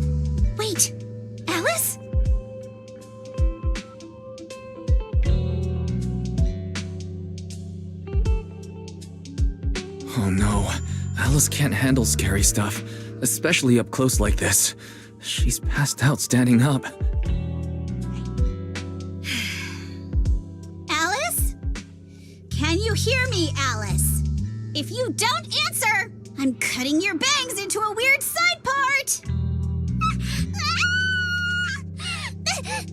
Speaker 1: Wait. Alice?
Speaker 7: Oh no. Alice can't handle scary stuff, especially up close like this. She's passed out standing up.
Speaker 1: Alice? Can you hear me, Alice? If you don't answer, I'm cutting your bangs into a weird side part!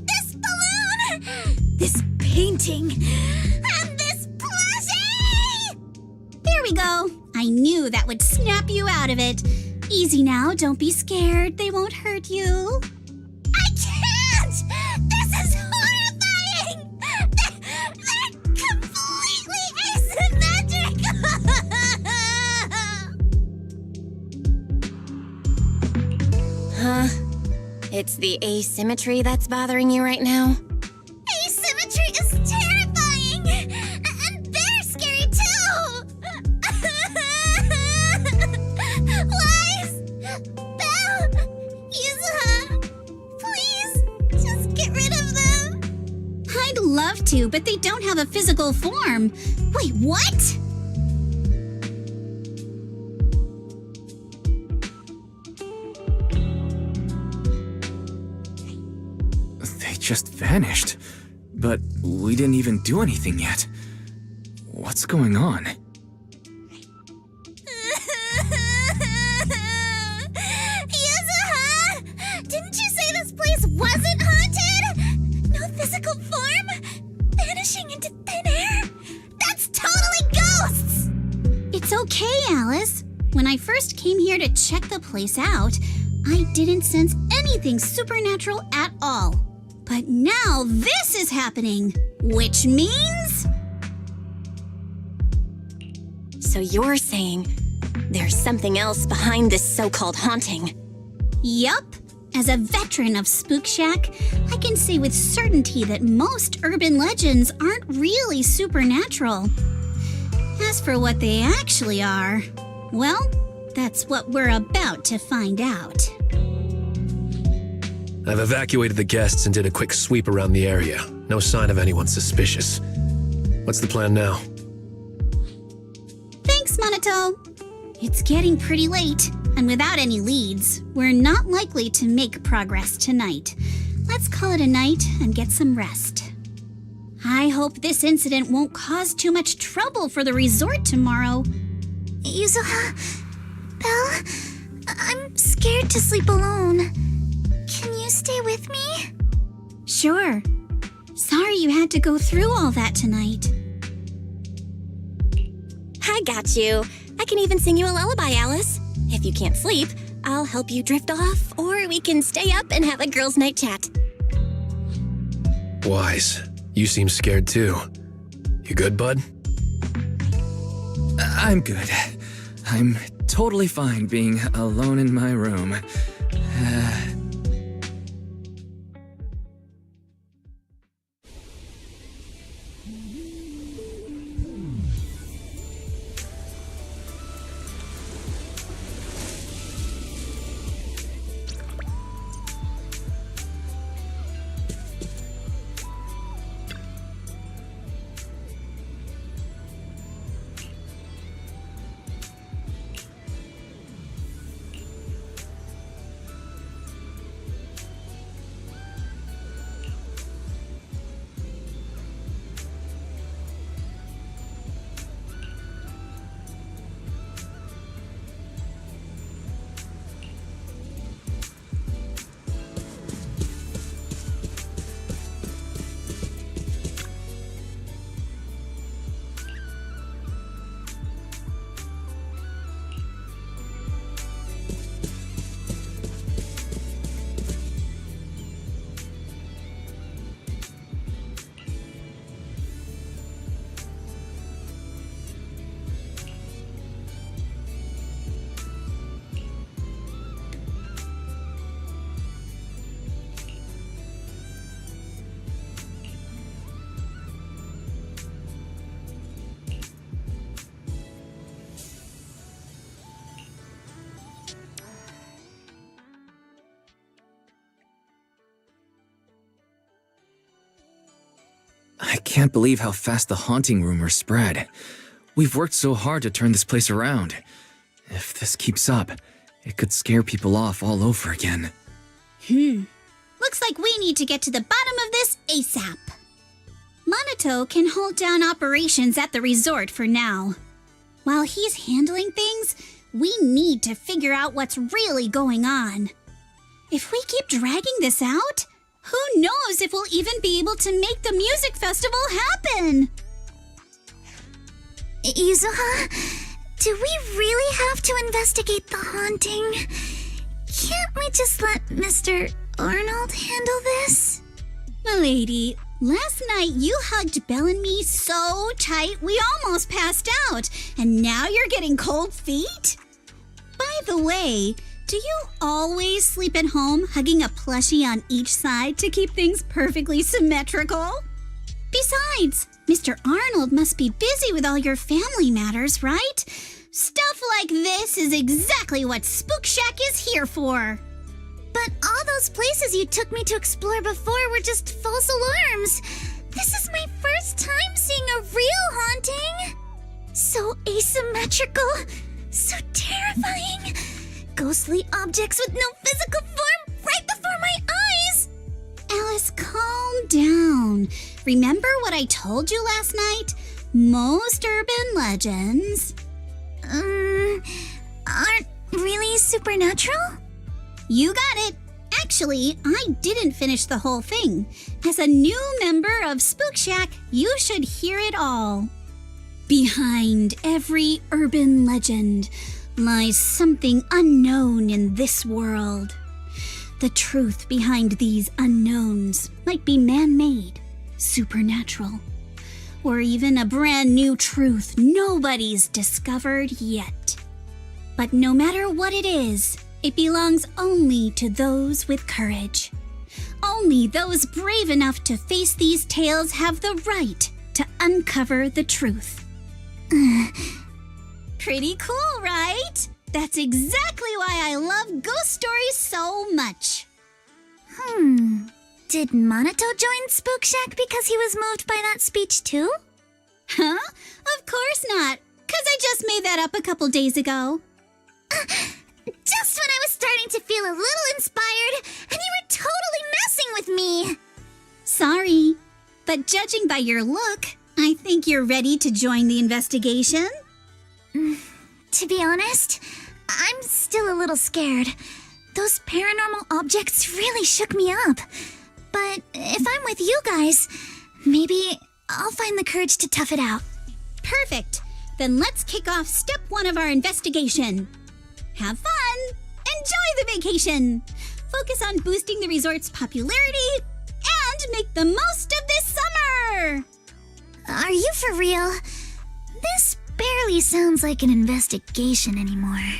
Speaker 5: This balloon! This painting! And this plushie!
Speaker 1: There we go. I knew that would snap you out of it. Easy now, don't be scared. They won't hurt you.
Speaker 5: I can't! This is horrifying! They're completely asymmetrical!
Speaker 6: Huh? It's the asymmetry that's bothering you right now?
Speaker 5: Asymmetry is terrifying! And they're scary too! Wise! Belle! Yuzuha! Please, just get rid of them!
Speaker 1: I'd love to, but they don't have a physical form. Wait, what?
Speaker 7: just vanished. But we didn't even do anything yet. What's going on?
Speaker 5: Yuzuha! Didn't you say this place wasn't haunted? No physical form? Vanishing into thin air? That's totally ghosts!
Speaker 1: It's okay, Alice. When I first came here to check the place out, I didn't sense anything supernatural at all. But now this is happening, which means...
Speaker 6: So you're saying there's something else behind this so-called haunting?
Speaker 1: Yup. As a veteran of Spook Shack, I can say with certainty that most urban legends aren't really supernatural. As for what they actually are, well, that's what we're about to find out.
Speaker 10: I've evacuated the guests and did a quick sweep around the area. No sign of anyone suspicious. What's the plan now?
Speaker 1: Thanks, Monato. It's getting pretty late, and without any leads, we're not likely to make progress tonight. Let's call it a night and get some rest. I hope this incident won't cause too much trouble for the resort tomorrow.
Speaker 5: Yuzuha, Belle, I'm scared to sleep alone. Can you stay with me?
Speaker 1: Sure. Sorry you had to go through all that tonight.
Speaker 6: I got you. I can even sing you a lullaby, Alice. If you can't sleep, I'll help you drift off, or we can stay up and have a girls' night chat.
Speaker 10: Wise, you seem scared too. You good, bud?
Speaker 7: I'm good. I'm totally fine being alone in my room. I can't believe how fast the haunting rumors spread. We've worked so hard to turn this place around. If this keeps up, it could scare people off all over again.
Speaker 1: Looks like we need to get to the bottom of this ASAP. Monato can hold down operations at the resort for now. While he's handling things, we need to figure out what's really going on. If we keep dragging this out, who knows if we'll even be able to make the music festival happen?
Speaker 5: Yuzuha, do we really have to investigate the haunting? Can't we just let Mr. Arnold handle this?
Speaker 1: Milady, last night you hugged Belle and me so tight we almost passed out, and now you're getting cold feet? By the way, do you always sleep at home hugging a plushie on each side to keep things perfectly symmetrical? Besides, Mr. Arnold must be busy with all your family matters, right? Stuff like this is exactly what Spook Shack is here for.
Speaker 5: But all those places you took me to explore before were just false alarms. This is my first time seeing a real haunting. So asymmetrical, so terrifying. Ghostly objects with no physical form right before my eyes.
Speaker 1: Alice, calm down. Remember what I told you last night? Most urban legends
Speaker 5: aren't really supernatural?
Speaker 1: You got it. Actually, I didn't finish the whole thing. As a new member of Spook Shack, you should hear it all. Behind every urban legend lies something unknown in this world. The truth behind these unknowns might be man-made, supernatural, or even a brand new truth nobody's discovered yet. But no matter what it is, it belongs only to those with courage. Only those brave enough to face these tales have the right to uncover the truth. Pretty cool, right? That's exactly why I love ghost stories so much.
Speaker 5: Did Monato join Spook Shack because he was moved by that speech too?
Speaker 1: Huh? Of course not. 'Cause I just made that up a couple days ago.
Speaker 5: Just when I was starting to feel a little inspired, and you were totally messing with me.
Speaker 1: Sorry, but judging by your look, I think you're ready to join the investigation.
Speaker 5: To be honest, I'm still a little scared. Those paranormal objects really shook me up. But if I'm with you guys, maybe I'll find the courage to tough it out.
Speaker 1: Perfect. Then let's kick off step 1 of our investigation. Have fun! Enjoy the vacation! Focus on boosting the resort's popularity and make the most of this summer!
Speaker 5: Are you for real? This barely sounds like an investigation anymore.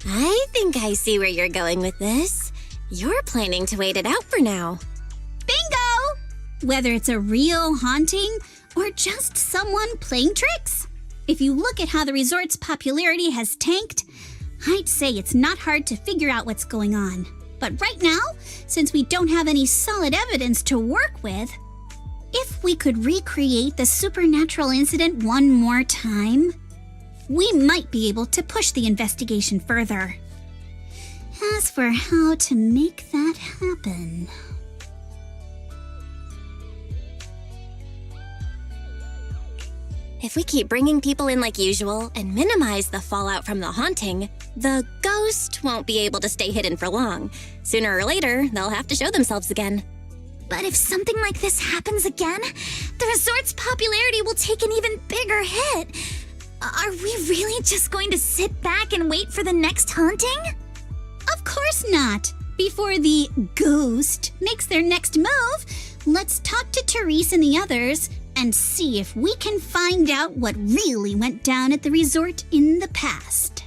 Speaker 6: I think I see where you're going with this. You're planning to wait it out for now.
Speaker 1: Bingo! Whether it's a real haunting or just someone playing tricks. If you look at how the resort's popularity has tanked, I'd say it's not hard to figure out what's going on. But right now, since we don't have any solid evidence to work with, if we could recreate the supernatural incident one more time, we might be able to push the investigation further. As for how to make that happen...
Speaker 6: If we keep bringing people in like usual and minimize the fallout from the haunting, the ghost won't be able to stay hidden for long. Sooner or later, they'll have to show themselves again.
Speaker 5: But if something like this happens again, the resort's popularity will take an even bigger hit. Are we really just going to sit back and wait for the next haunting?
Speaker 1: Of course not. Before the ghost makes their next move, let's talk to Therese and the others and see if we can find out what really went down at the resort in the past.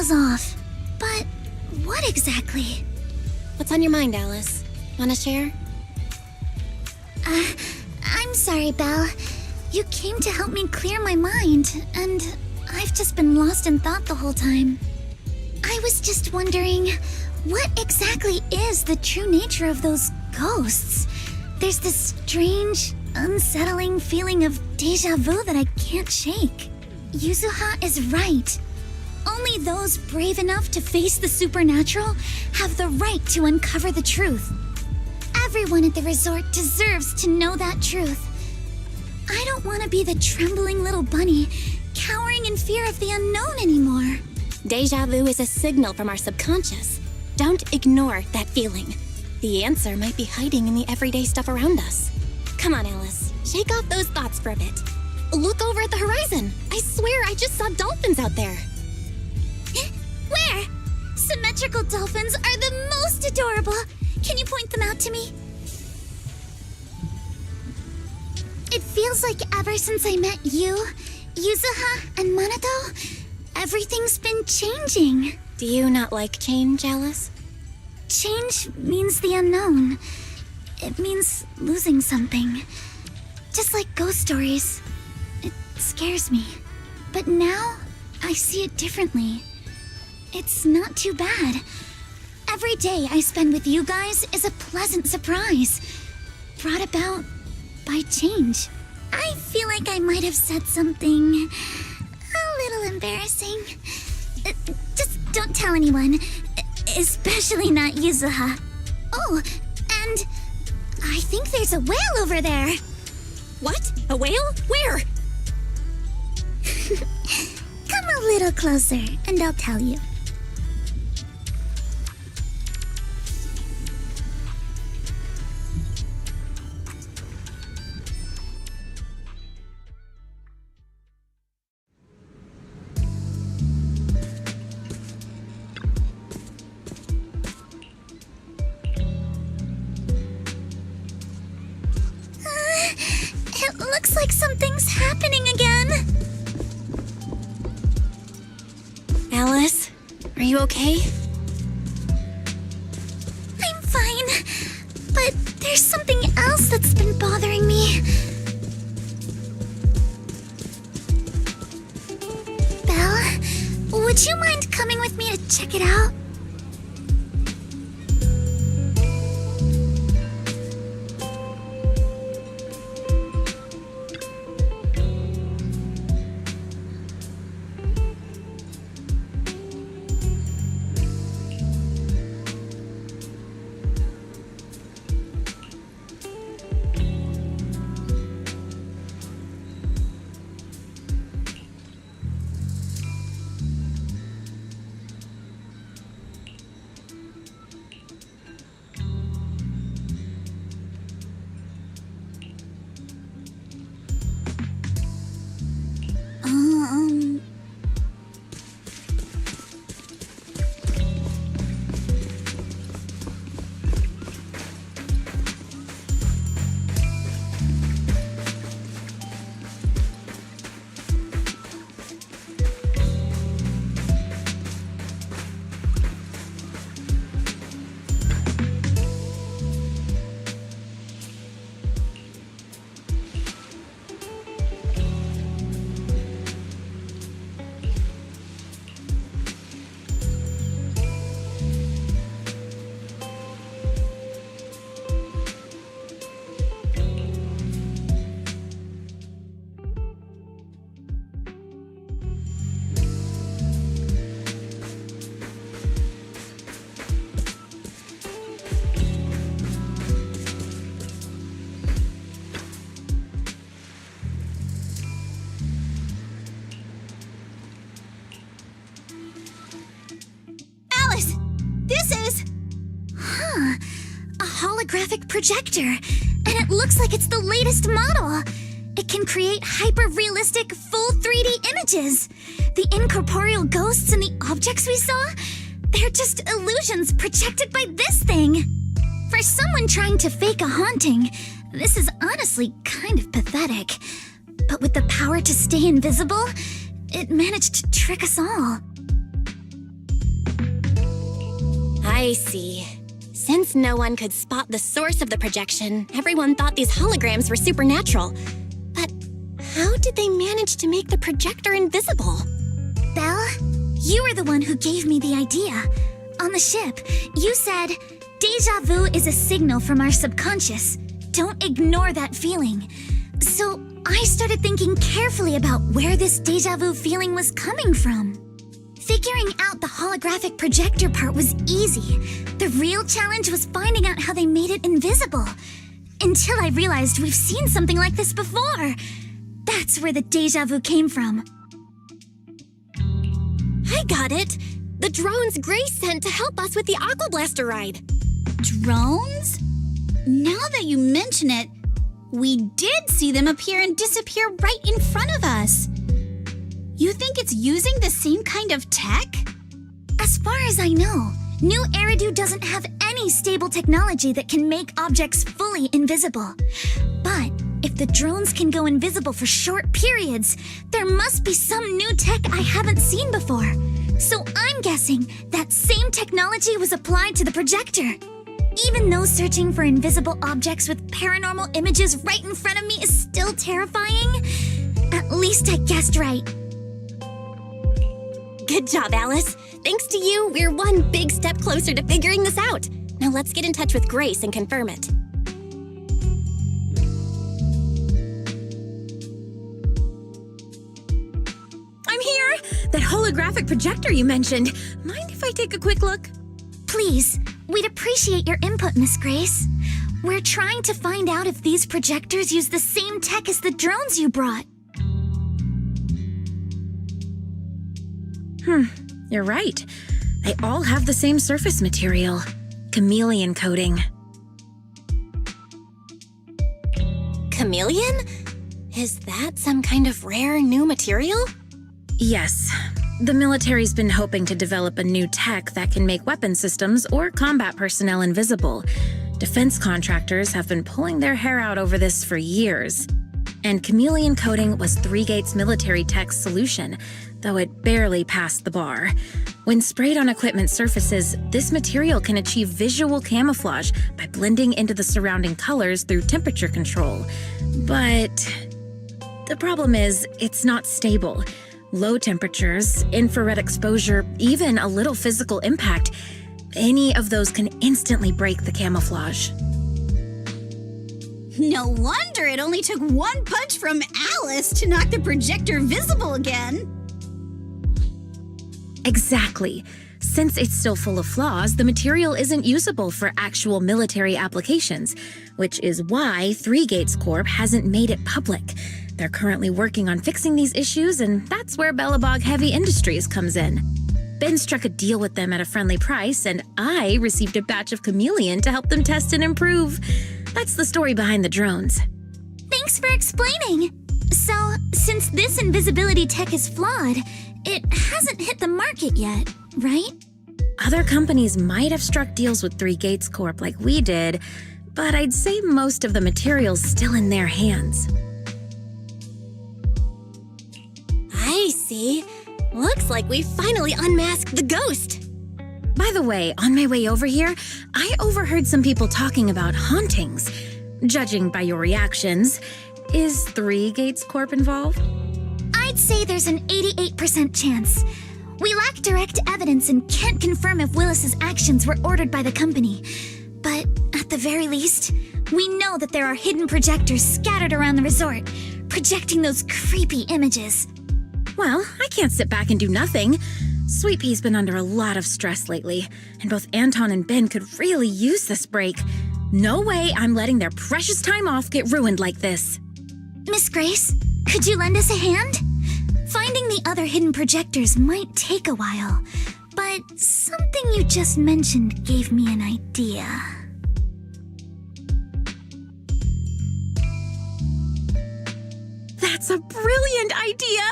Speaker 5: feels off. But what exactly?
Speaker 6: What's on your mind, Alice? Wanna share?
Speaker 5: I'm sorry, Belle. You came to help me clear my mind, and I've just been lost in thought the whole time. I was just wondering, what exactly is the true nature of those ghosts? There's this strange, unsettling feeling of déjà vu that I can't shake. Yuzuha is right. Only those brave enough to face the supernatural have the right to uncover the truth. Everyone at the resort deserves to know that truth. I don't want to be the trembling little bunny, cowering in fear of the unknown anymore.
Speaker 6: Deja vu is a signal from our subconscious. Don't ignore that feeling. The answer might be hiding in the everyday stuff around us. Come on, Alice. Shake off those thoughts for a bit. Look over at the horizon. I swear I just saw dolphins out there.
Speaker 5: Where? Symmetrical dolphins are the most adorable. Can you point them out to me? It feels like ever since I met you, Yuzuha, and Minato, everything's been changing.
Speaker 6: Do you not like change, Alice?
Speaker 5: Change means the unknown. It means losing something. Just like ghost stories. It scares me. But now, I see it differently. It's not too bad. Every day I spend with you guys is a pleasant surprise, brought about by change. I feel like I might have said something a little embarrassing. Just don't tell anyone, especially not Yuzuha. Oh, and I think there's a whale over there.
Speaker 6: What? A whale? Where?
Speaker 5: Come a little closer, and I'll tell you. It looks like something's happening again.
Speaker 6: Alice, are you okay?
Speaker 5: I'm fine, but there's something else that's been bothering me. Belle, would you mind coming with me to check it out? Holographic projector, and it looks like it's the latest model. It can create hyper-realistic, full 3D images. The incorporeal ghosts and the objects we saw, they're just illusions projected by this thing. For someone trying to fake a haunting, this is honestly kind of pathetic. But with the power to stay invisible, it managed to trick us all.
Speaker 6: I see. Since no one could spot the source of the projection, everyone thought these holograms were supernatural. But how did they manage to make the projector invisible?
Speaker 5: Belle, you were the one who gave me the idea. On the ship, you said, "Deja vu is a signal from our subconscious. Don't ignore that feeling." So I started thinking carefully about where this deja vu feeling was coming from. Figuring out the holographic projector part was easy. The real challenge was finding out how they made it invisible. Until I realized we've seen something like this before. That's where the deja vu came from.
Speaker 6: I got it! The drones Grace sent to help us with the Aqua Blaster ride.
Speaker 1: Drones? Now that you mention it, we did see them appear and disappear right in front of us. You think it's using the same kind of tech?
Speaker 5: As far as I know, New Eridu doesn't have any stable technology that can make objects fully invisible. But if the drones can go invisible for short periods, there must be some new tech I haven't seen before. So I'm guessing that same technology was applied to the projector. Even though searching for invisible objects with paranormal images right in front of me is still terrifying, at least I guessed right.
Speaker 6: Good job, Alice. Thanks to you, we're one big step closer to figuring this out. Now let's get in touch with Grace and confirm it.
Speaker 3: I'm here! That holographic projector you mentioned. Mind if I take a quick look?
Speaker 5: Please, we'd appreciate your input, Miss Grace. We're trying to find out if these projectors use the same tech as the drones you brought.
Speaker 3: You're right. They all have the same surface material. Chameleon coating.
Speaker 6: Chameleon? Is that some kind of rare new material?
Speaker 3: Yes. The military's been hoping to develop a new tech that can make weapon systems or combat personnel invisible. Defense contractors have been pulling their hair out over this for years. And chameleon coating was 3-Gate's military tech's solution, though it barely passed the bar. When sprayed on equipment surfaces, this material can achieve visual camouflage by blending into the surrounding colors through temperature control. But the problem is, it's not stable. Low temperatures, infrared exposure, even a little physical impact, any of those can instantly break the camouflage.
Speaker 1: No wonder it only took one punch from Alice to knock the projector visible again.
Speaker 3: Exactly. Since it's still full of flaws, the material isn't usable for actual military applications, which is why 3-Gates Corp hasn't made it public. They're currently working on fixing these issues, and that's where Bellabog Heavy Industries comes in. Ben struck a deal with them at a friendly price, and I received a batch of chameleon to help them test and improve. That's the story behind the drones.
Speaker 5: Thanks for explaining. So, since this invisibility tech is flawed, it hasn't hit the market yet, right?
Speaker 3: Other companies might have struck deals with 3-Gates Corp like we did, but I'd say most of the material's still in their hands.
Speaker 6: I see. Looks like we finally unmasked the ghost.
Speaker 3: By the way, on my way over here, I overheard some people talking about hauntings. Judging by your reactions, is 3-Gates Corp involved?
Speaker 5: I'd say there's an 88% chance. We lack direct evidence and can't confirm if Willis's actions were ordered by the company. But at the very least, we know that there are hidden projectors scattered around the resort, projecting those creepy images.
Speaker 3: Well, I can't sit back and do nothing. Sweet Pea's been under a lot of stress lately, and both Anton and Ben could really use this break. No way I'm letting their precious time off get ruined like this.
Speaker 5: Miss Grace, could you lend us a hand? Finding the other hidden projectors might take a while, but something you just mentioned gave me an idea.
Speaker 3: That's a brilliant idea!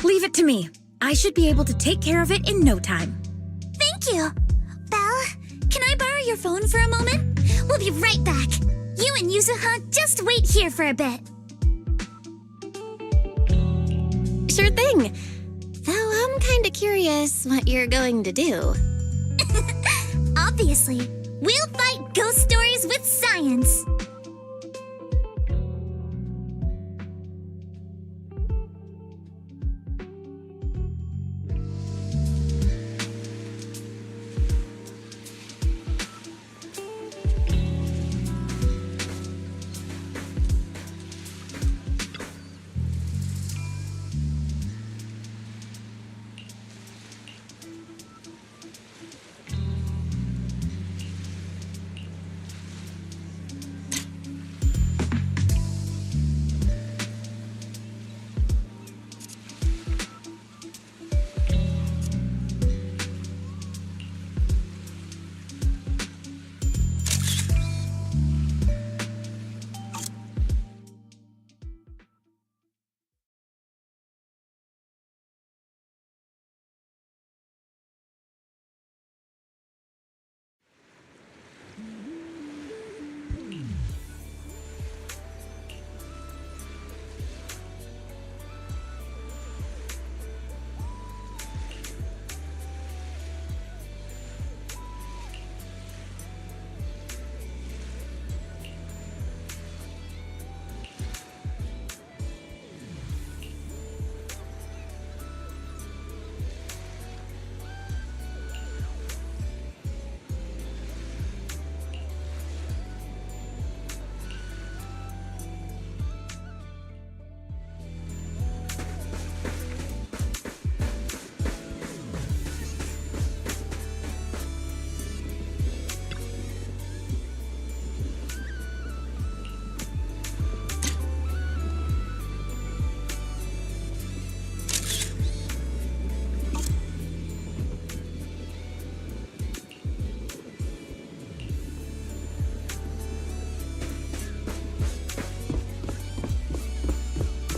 Speaker 3: Leave it to me. I should be able to take care of it in no time.
Speaker 5: Thank you. Belle, can I borrow your phone for a moment? We'll be right back. You and Yuzuha just wait here for a bit.
Speaker 6: Sure thing. Though I'm kinda curious what you're going to do.
Speaker 5: I'll Obviously, we'll fight ghost stories with science.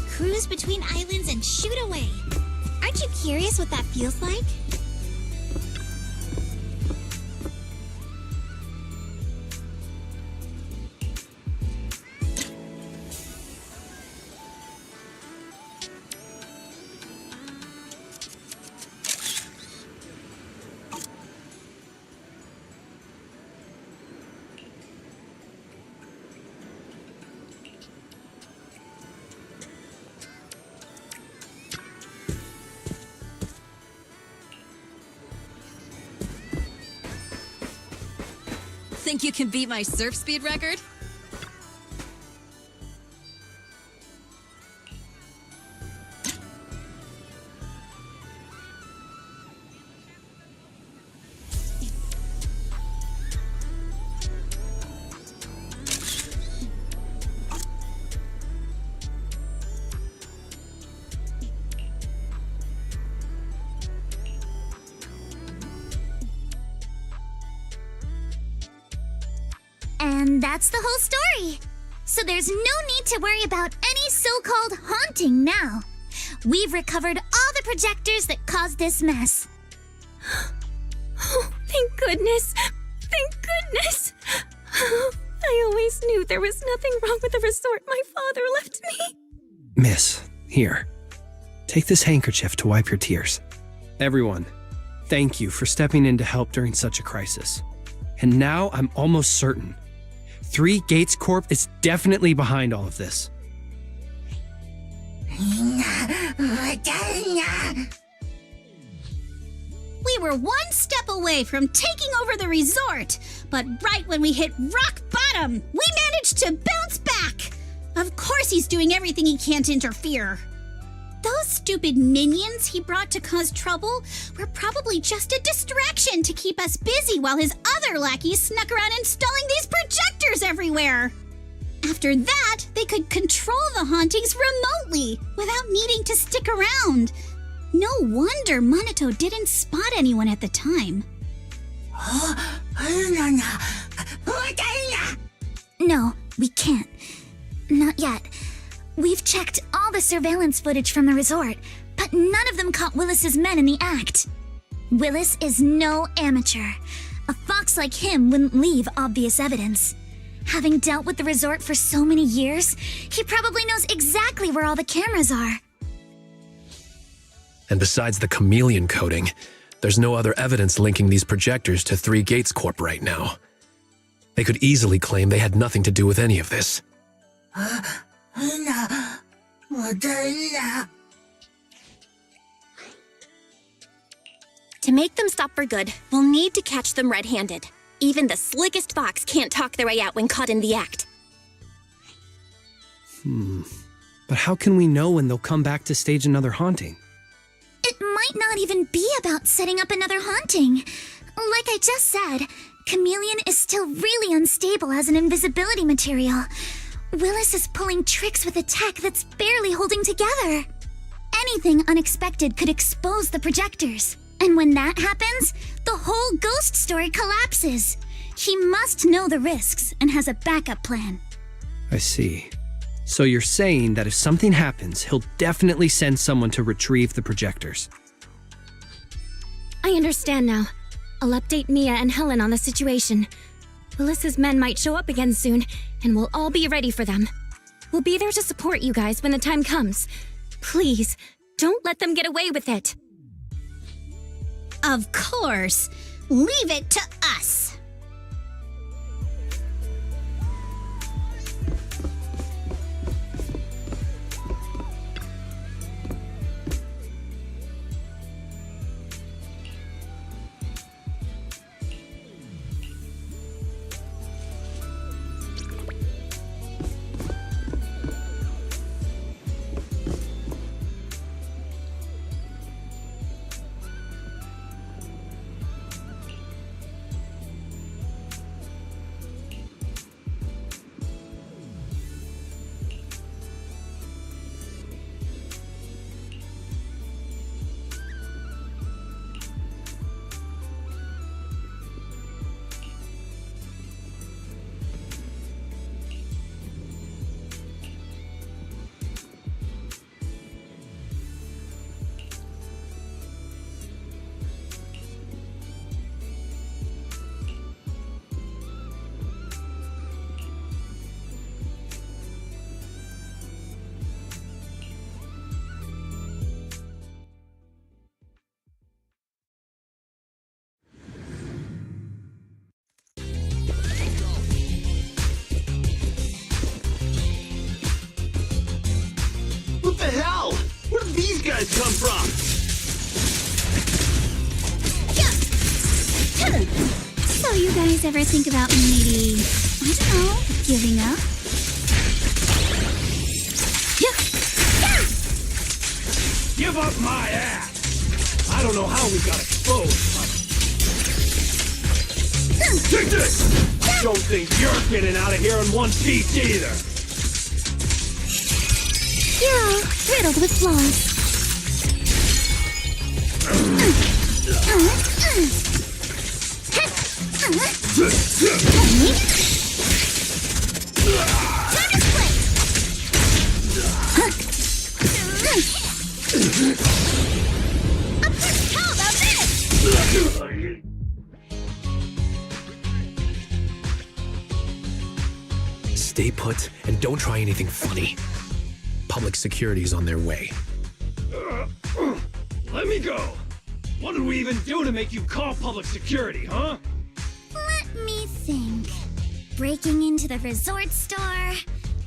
Speaker 1: Cruise between islands and shoot away. Aren't you curious what that feels like?
Speaker 13: Think you can beat my surf speed record?
Speaker 5: And that's the whole story. So there's no need to worry about any so-called haunting now. We've recovered all the projectors that caused this mess.
Speaker 6: Oh, thank goodness. Thank goodness. I always knew there was nothing wrong with the resort my father left me.
Speaker 10: Miss, here. Take this handkerchief to wipe your tears.
Speaker 12: Everyone, thank you for stepping in to help during such a crisis. And now I'm almost certain. 3 Gates Corp is definitely behind all of this.
Speaker 1: We were one step away from taking over the resort, but right when we hit rock bottom, we managed to bounce back. Of course he's doing everything he can to interfere. Those stupid minions he brought to cause trouble were probably just a distraction to keep us busy while his other lackeys snuck around installing these projectors everywhere. After that, they could control the hauntings remotely without needing to stick around. No wonder Monato didn't spot anyone at the time.
Speaker 5: No, we can't. Not yet. We've checked all the surveillance footage from the resort, but none of them caught Willis's men in the act. Willis is no amateur. A fox like him wouldn't leave obvious evidence. Having dealt with the resort for so many years, he probably knows exactly where all the cameras are.
Speaker 10: And besides the chameleon coating, There's no other evidence linking these projectors to Three Gates Corp right now. They could easily claim they had nothing to do with any of this.
Speaker 6: To make them stop for good, we'll need to catch them red-handed. Even the slickest fox can't talk their way out when caught in the act.
Speaker 12: But how can we know when they'll come back to stage another haunting?
Speaker 5: It might not even be about setting up another haunting. Like I just said, Chameleon is still really unstable as an invisibility material. Willis is pulling tricks with a tech that's barely holding together. Anything unexpected could expose the projectors. And when that happens, the whole ghost story collapses. He must know the risks and has a backup plan.
Speaker 12: I see. So you're saying that if something happens, he'll definitely send someone to retrieve the projectors.
Speaker 6: I understand now. I'll update Mia and Helen on the situation. Willis's men might show up again soon, and we'll all be ready for them. We'll be there to support you guys when the time comes. Please, don't let them get away with it.
Speaker 1: Of course. Leave it to us.
Speaker 2: What the hell? Where did these guys come from?
Speaker 1: So you guys ever think about maybe, I don't know, giving up?
Speaker 8: Give up my ass! I don't know how we got exposed, but... Take this! Don't think you're getting out of here in one piece either!
Speaker 5: You're all riddled with flaws.
Speaker 1: How about this?
Speaker 10: Stay put and don't try anything funny. Public security is on their way.
Speaker 8: Let me go! What did we even do to make you call public security, huh?
Speaker 5: Let me think. Breaking into the resort store,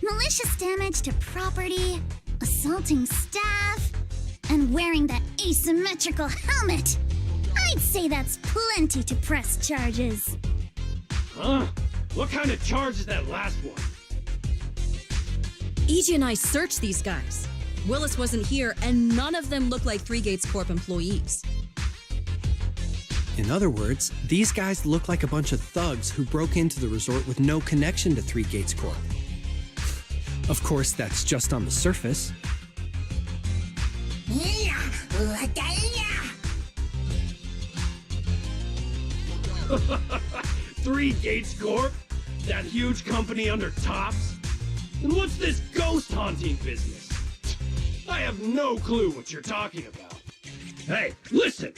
Speaker 5: malicious damage to property, assaulting staff, and wearing that asymmetrical helmet. I'd say that's plenty to press charges.
Speaker 8: Huh? What kind of charge is that last one?
Speaker 13: EJ and I searched these guys. Willis wasn't here, and none of them look like Three Gates Corp employees.
Speaker 12: In other words, these guys look like a bunch of thugs who broke into the resort with no connection to Three Gates Corp. Of course, that's just on the surface.
Speaker 8: Three Gates Corp? That huge company under Tops? And what's this ghost haunting business? I have no clue what you're talking about. Hey, listen!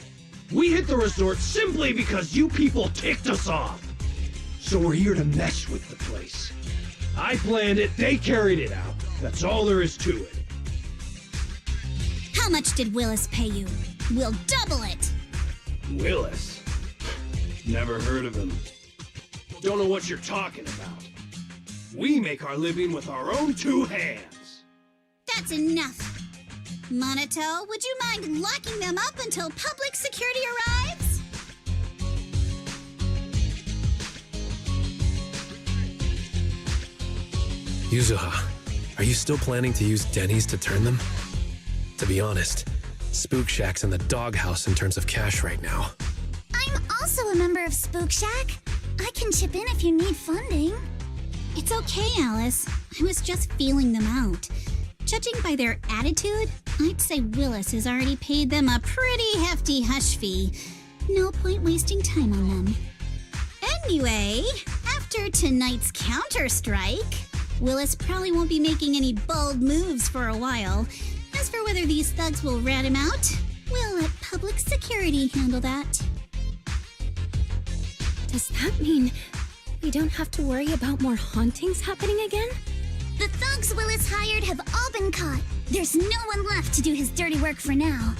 Speaker 8: We hit the resort simply because you people ticked us off. So we're here to mess with the place. I planned it, they carried it out. That's all there is to it.
Speaker 1: How much did Willis pay you? We'll double it.
Speaker 14: Willis? Never heard of him. Don't know what you're talking about. We make our living with our own two hands.
Speaker 1: That's enough. Monato, would you mind locking them up until public security arrives?
Speaker 10: Yuzuha, are you still planning to use Denny's to turn them? To be honest, Spook Shack's in the doghouse in terms of cash right now.
Speaker 5: I'm also a member of Spook Shack. I can chip in if you need funding.
Speaker 1: It's okay, Alice. I was just feeling them out. Judging by their attitude, I'd say Willis has already paid them a pretty hefty hush fee. No point wasting time on them. Anyway, after tonight's counter-strike, Willis probably won't be making any bold moves for a while. As for whether these thugs will rat him out, we'll let public security handle that.
Speaker 6: Does that mean we don't have to worry about more hauntings happening again?
Speaker 5: The thugs Willis hired have all been caught. There's no one left to do his dirty work for now.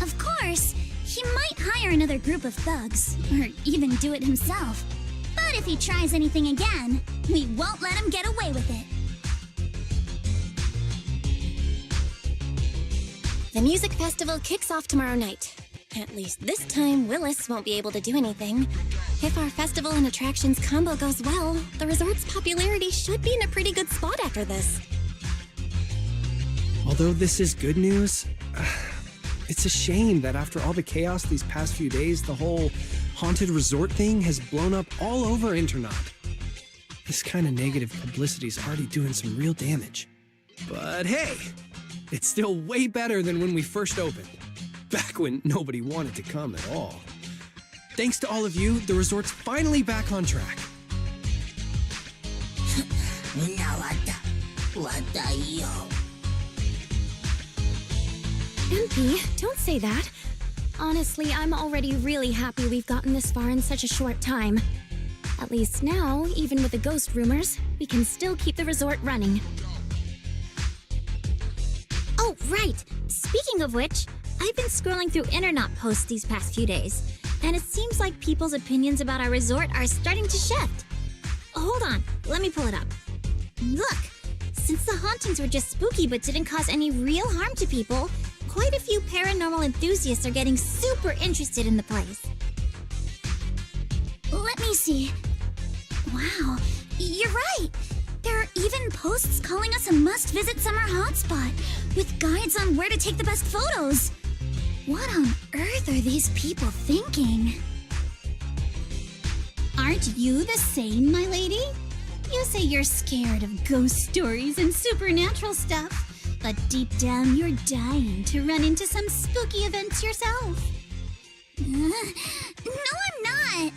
Speaker 5: Of course, he might hire another group of thugs, or even do it himself. But if he tries anything again, we won't let him get away with it.
Speaker 6: The music festival kicks off tomorrow night. At least this time, Willis won't be able to do anything. If our festival and attractions combo goes well, the resort's popularity should be in a pretty good spot after this.
Speaker 12: Although this is good news, it's a shame that after all the chaos these past few days, the whole haunted resort thing has blown up all over Internet. This kind of negative publicity is already doing some real damage. But hey, it's still way better than when we first opened. Back when nobody wanted to come at all. Thanks to all of you, the resort's finally back on track.
Speaker 6: MP, don't say that. Honestly, I'm already really happy we've gotten this far in such a short time. At least now, even with the ghost rumors, we can still keep the resort running.
Speaker 5: Oh, right! Speaking of which, I've been scrolling through internet posts these past few days, and it seems like people's opinions about our resort are starting to shift. Hold on, let me pull it up. Look, since the hauntings were just spooky but didn't cause any real harm to people, quite a few paranormal enthusiasts are getting super interested in the place. Let me see. Wow, you're right! There are even posts calling us a must-visit summer hotspot, with guides on where to take the best photos. What on earth are these people thinking?
Speaker 1: Aren't you the same, my lady? You say you're scared of ghost stories and supernatural stuff, but deep down you're dying to run into some spooky events yourself.
Speaker 5: No, I'm not.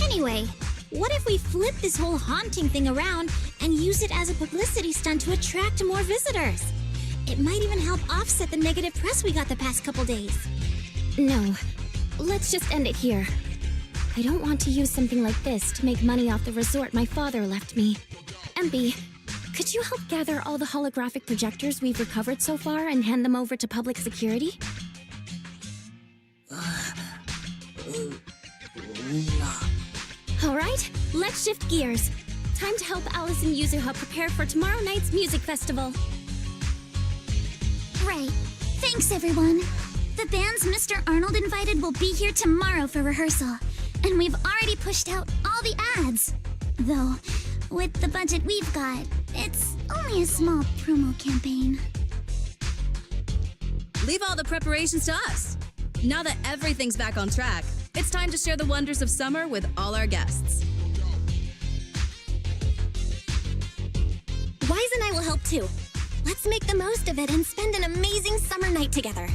Speaker 1: Anyway, what if we flip this whole haunting thing around and use it as a publicity stunt to attract more visitors? It might even help offset the negative press we got the past couple days.
Speaker 6: No, let's just end it here. I don't want to use something like this to make money off the resort my father left me. MB, could you help gather all the holographic projectors we've recovered so far and hand them over to public security? All right, let's shift gears. Time to help Alice and Yuzuha prepare for tomorrow night's music festival.
Speaker 5: Right. Thanks, everyone. The bands Mr. Arnold invited will be here tomorrow for rehearsal, and we've already pushed out all the ads. Though, with the budget we've got, it's only a small promo campaign.
Speaker 13: Leave all the preparations to us. Now that everything's back on track, it's time to share the wonders of summer with all our guests.
Speaker 6: Wise and I will help too. Let's make the most of it and spend an amazing summer night together.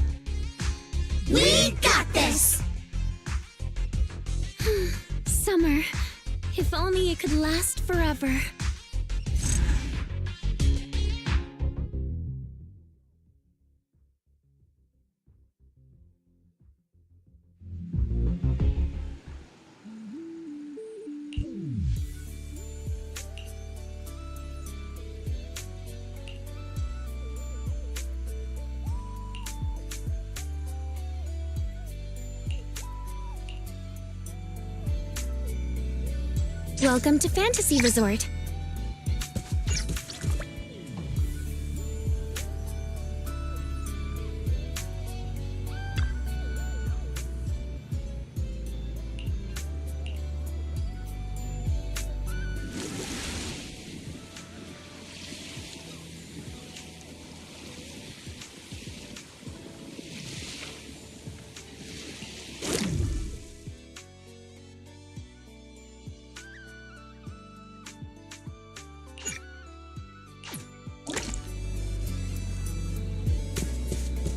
Speaker 5: We got this!
Speaker 6: Summer. If only it could last forever. Welcome to Fantasy Resort.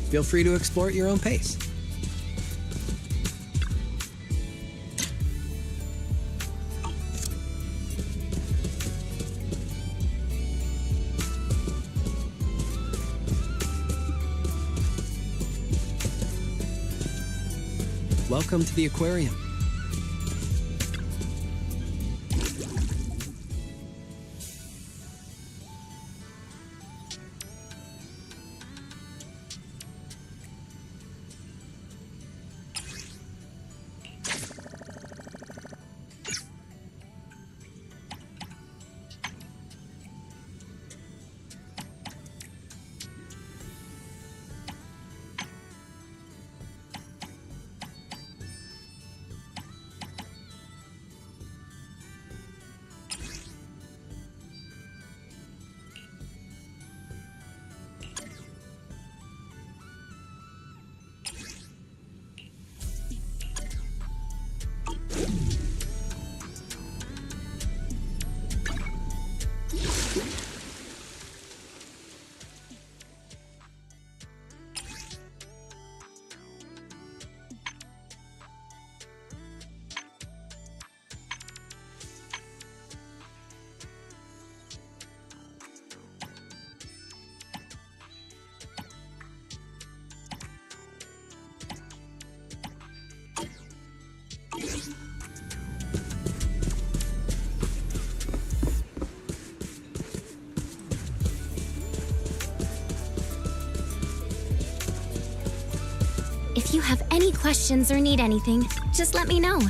Speaker 15: Feel free to explore at your own pace. Welcome to the aquarium.
Speaker 6: If you have any questions or need anything, just let me know.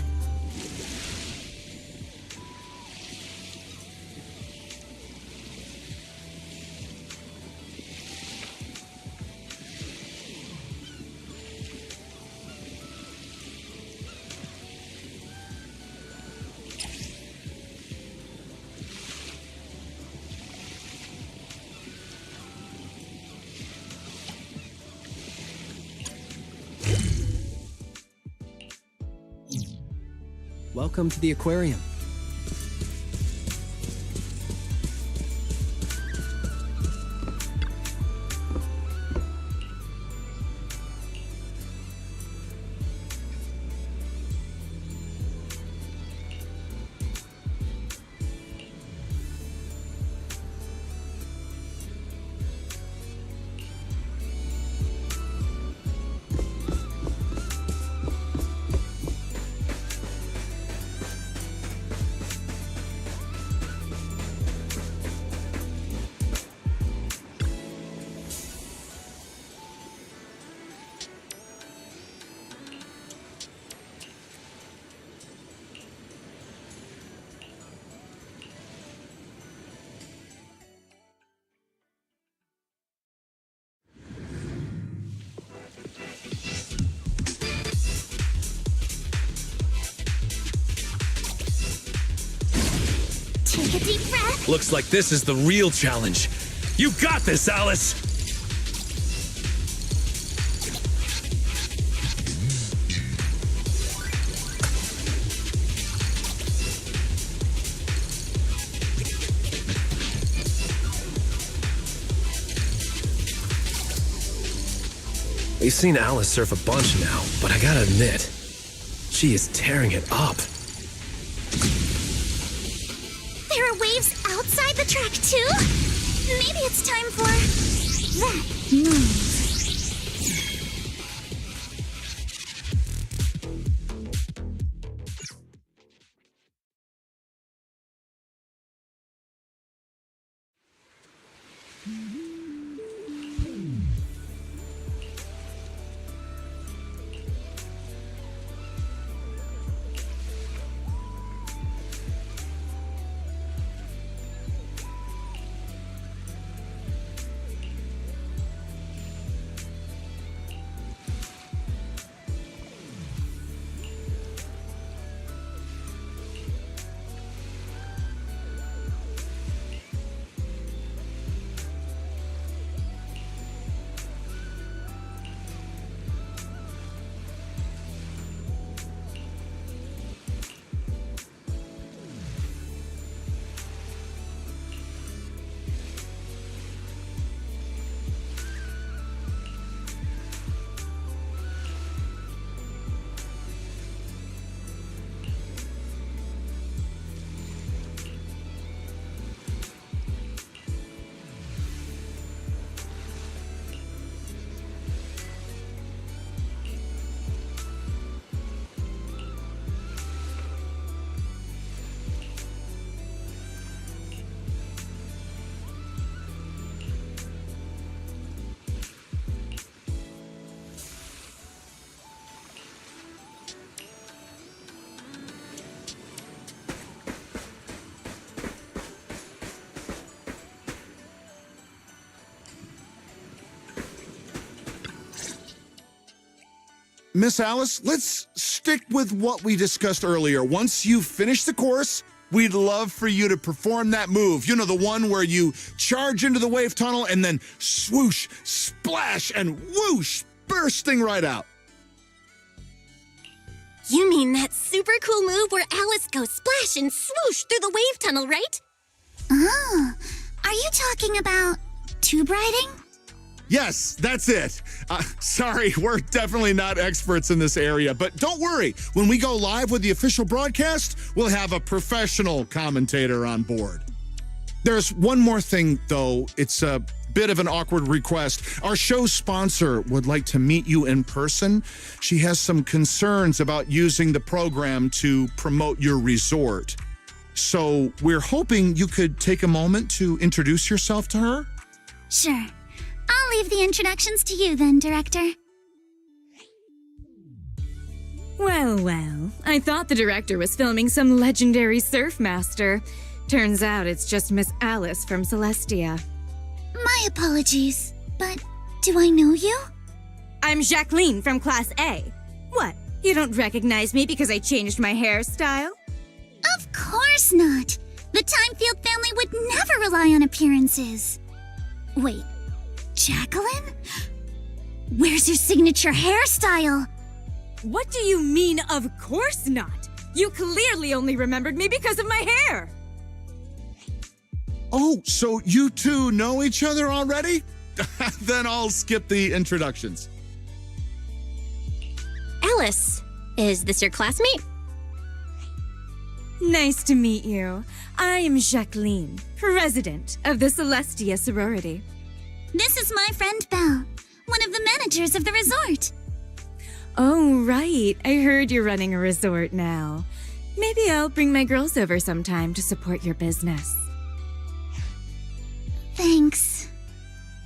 Speaker 15: Welcome to the aquarium.
Speaker 5: Take a deep breath.
Speaker 10: Looks like this is the real challenge. You got this, Alice! We've seen Alice surf a bunch now, but I gotta admit, she is tearing it up.
Speaker 5: There are waves outside the track, too? Maybe it's time for that move.
Speaker 9: Miss Alice, let's stick with what we discussed earlier. Once you finish the course, we'd love for you to perform that move. You know, the one where you charge into the wave tunnel and then swoosh, splash, and whoosh, bursting right out.
Speaker 6: You mean that super cool move where Alice goes splash and swoosh through the wave tunnel, right?
Speaker 5: Oh, are you talking about tube riding?
Speaker 9: Yes, that's it. Sorry, we're definitely not experts in this area, but don't worry. When we go live with the official broadcast, we'll have a professional commentator on board. There's one more thing, though. It's a bit of an awkward request. Our show's sponsor would like to meet you in person. She has some concerns about using the program to promote your resort. So we're hoping you could take a moment to introduce yourself to her.
Speaker 5: Sure. I'll leave the introductions to you then, Director.
Speaker 16: Well, I thought the director was filming some legendary surf master. Turns out it's just Miss Alice from Celestia.
Speaker 5: My apologies, but do I know you?
Speaker 16: I'm Jacqueline from Class A. What, you don't recognize me because I changed my hairstyle?
Speaker 5: Of course not. The Timefield family would never rely on appearances. Wait, Jacqueline? Where's your signature hairstyle?
Speaker 16: What do you mean, of course not? You clearly only remembered me because of my hair.
Speaker 9: Oh, so you two know each other already? Then I'll skip the introductions.
Speaker 6: Alice, is this your classmate?
Speaker 16: Nice to meet you. I am Jacqueline, president of the Celestia sorority.
Speaker 5: This is my friend Belle, one of the managers of the resort.
Speaker 16: Oh, right. I heard you're running a resort now. Maybe I'll bring my girls over sometime to support your business.
Speaker 5: Thanks.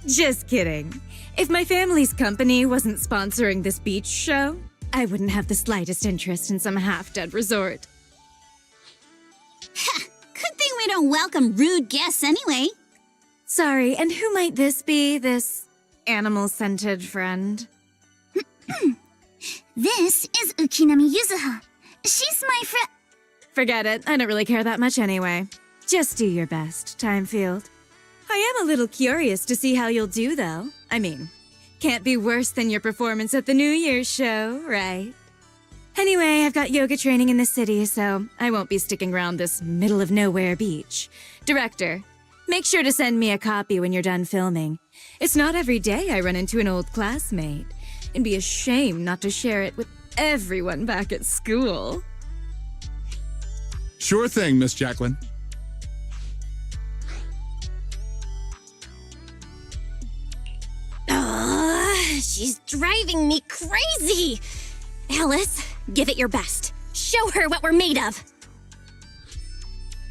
Speaker 16: Just kidding. If my family's company wasn't sponsoring this beach show, I wouldn't have the slightest interest in some half-dead resort.
Speaker 1: Good thing we don't welcome rude guests anyway.
Speaker 16: Sorry, and who might this be, this animal-scented friend?
Speaker 5: This is Ukinami Yuzuha. She's my friend.
Speaker 16: Forget it. I don't really care that much anyway. Just do your best, Timefield. I am a little curious to see how you'll do, though. I mean, can't be worse than your performance at the New Year's show, right? Anyway, I've got yoga training in the city, so I won't be sticking around this middle-of-nowhere beach. Director, make sure to send me a copy when you're done filming. It's not every day I run into an old classmate. It'd be a shame not to share it with everyone back at school.
Speaker 9: Sure thing, Miss Jacqueline.
Speaker 6: She's driving me crazy. Alice, give it your best. Show her what we're made of.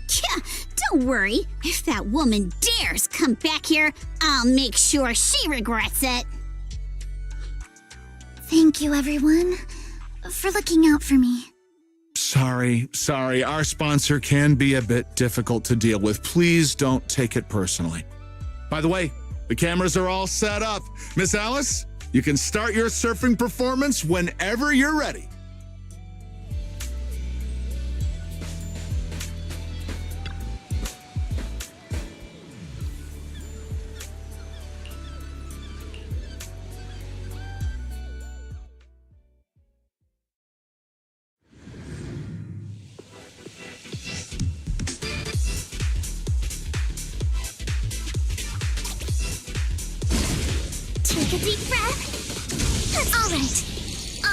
Speaker 1: Yeah, don't worry. If that woman dares come back here, I'll make sure she regrets it.
Speaker 5: Thank you, everyone, for looking out for me.
Speaker 9: Sorry. Our sponsor can be a bit difficult to deal with. Please don't take it personally. By the way, the cameras are all set up. Miss Alice, you can start your surfing performance whenever you're ready.
Speaker 5: Take a deep breath. All right.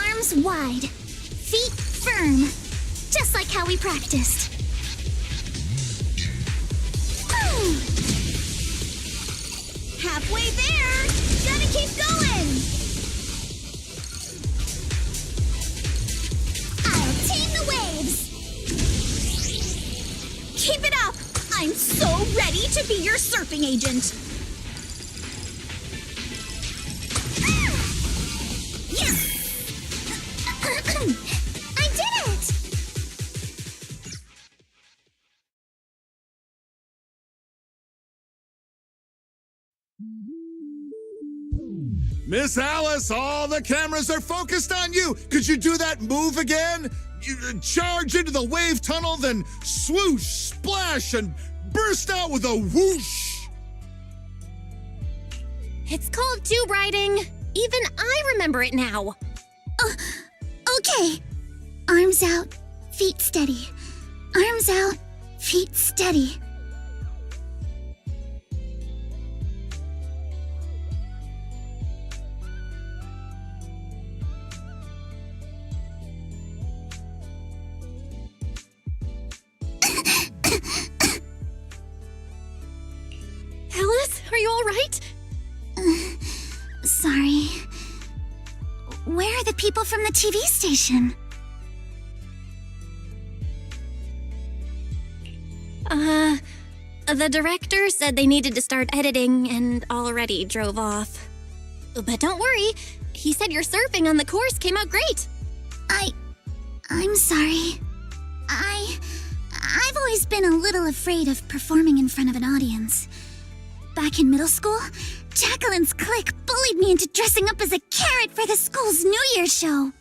Speaker 5: Arms wide. Feet firm. Just like how we practiced.
Speaker 1: Halfway there. Gotta keep going. I'll tame the waves. Keep it up. I'm so ready to be your surfing agent.
Speaker 5: I did it!
Speaker 9: Miss Alice, all the cameras are focused on you. Could you do that move again? You charge into the wave tunnel, then swoosh, splash, and burst out with a whoosh.
Speaker 6: It's called tube riding. Even I remember it now.
Speaker 5: Okay. Arms out, feet steady. Arms out, feet steady.
Speaker 6: Alice, are you all right?
Speaker 5: Sorry. Where are the people from the TV station?
Speaker 6: The director said they needed to start editing and already drove off. But don't worry, he said your surfing on the course came out great.
Speaker 5: I'm sorry. I've always been a little afraid of performing in front of an audience. Back in middle school, Jacqueline's clique bullied me into dressing up as a carrot for the school's New Year's show.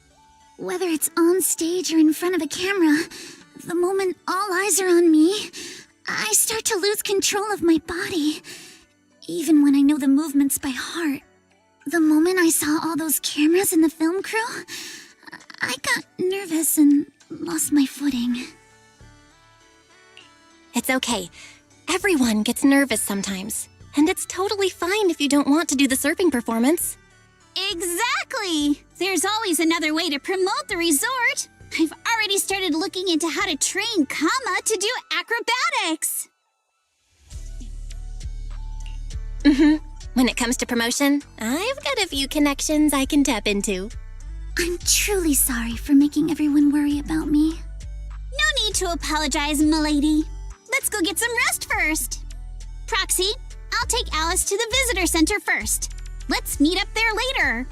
Speaker 5: Whether it's on stage or in front of a camera, the moment all eyes are on me, I start to lose control of my body, even when I know the movements by heart. The moment I saw all those cameras in the film crew, I got nervous and lost my footing.
Speaker 6: It's okay. Everyone gets nervous sometimes. And it's totally fine if you don't want to do the surfing performance.
Speaker 1: Exactly! There's always another way to promote the resort. I've already started looking into how to train Kama to do acrobatics.
Speaker 6: When it comes to promotion, I've got a few connections I can tap into.
Speaker 5: I'm truly sorry for making everyone worry about me.
Speaker 1: No need to apologize, milady. Let's go get some rest first. Proxy, I'll take Alice to the visitor center first. Let's meet up there later.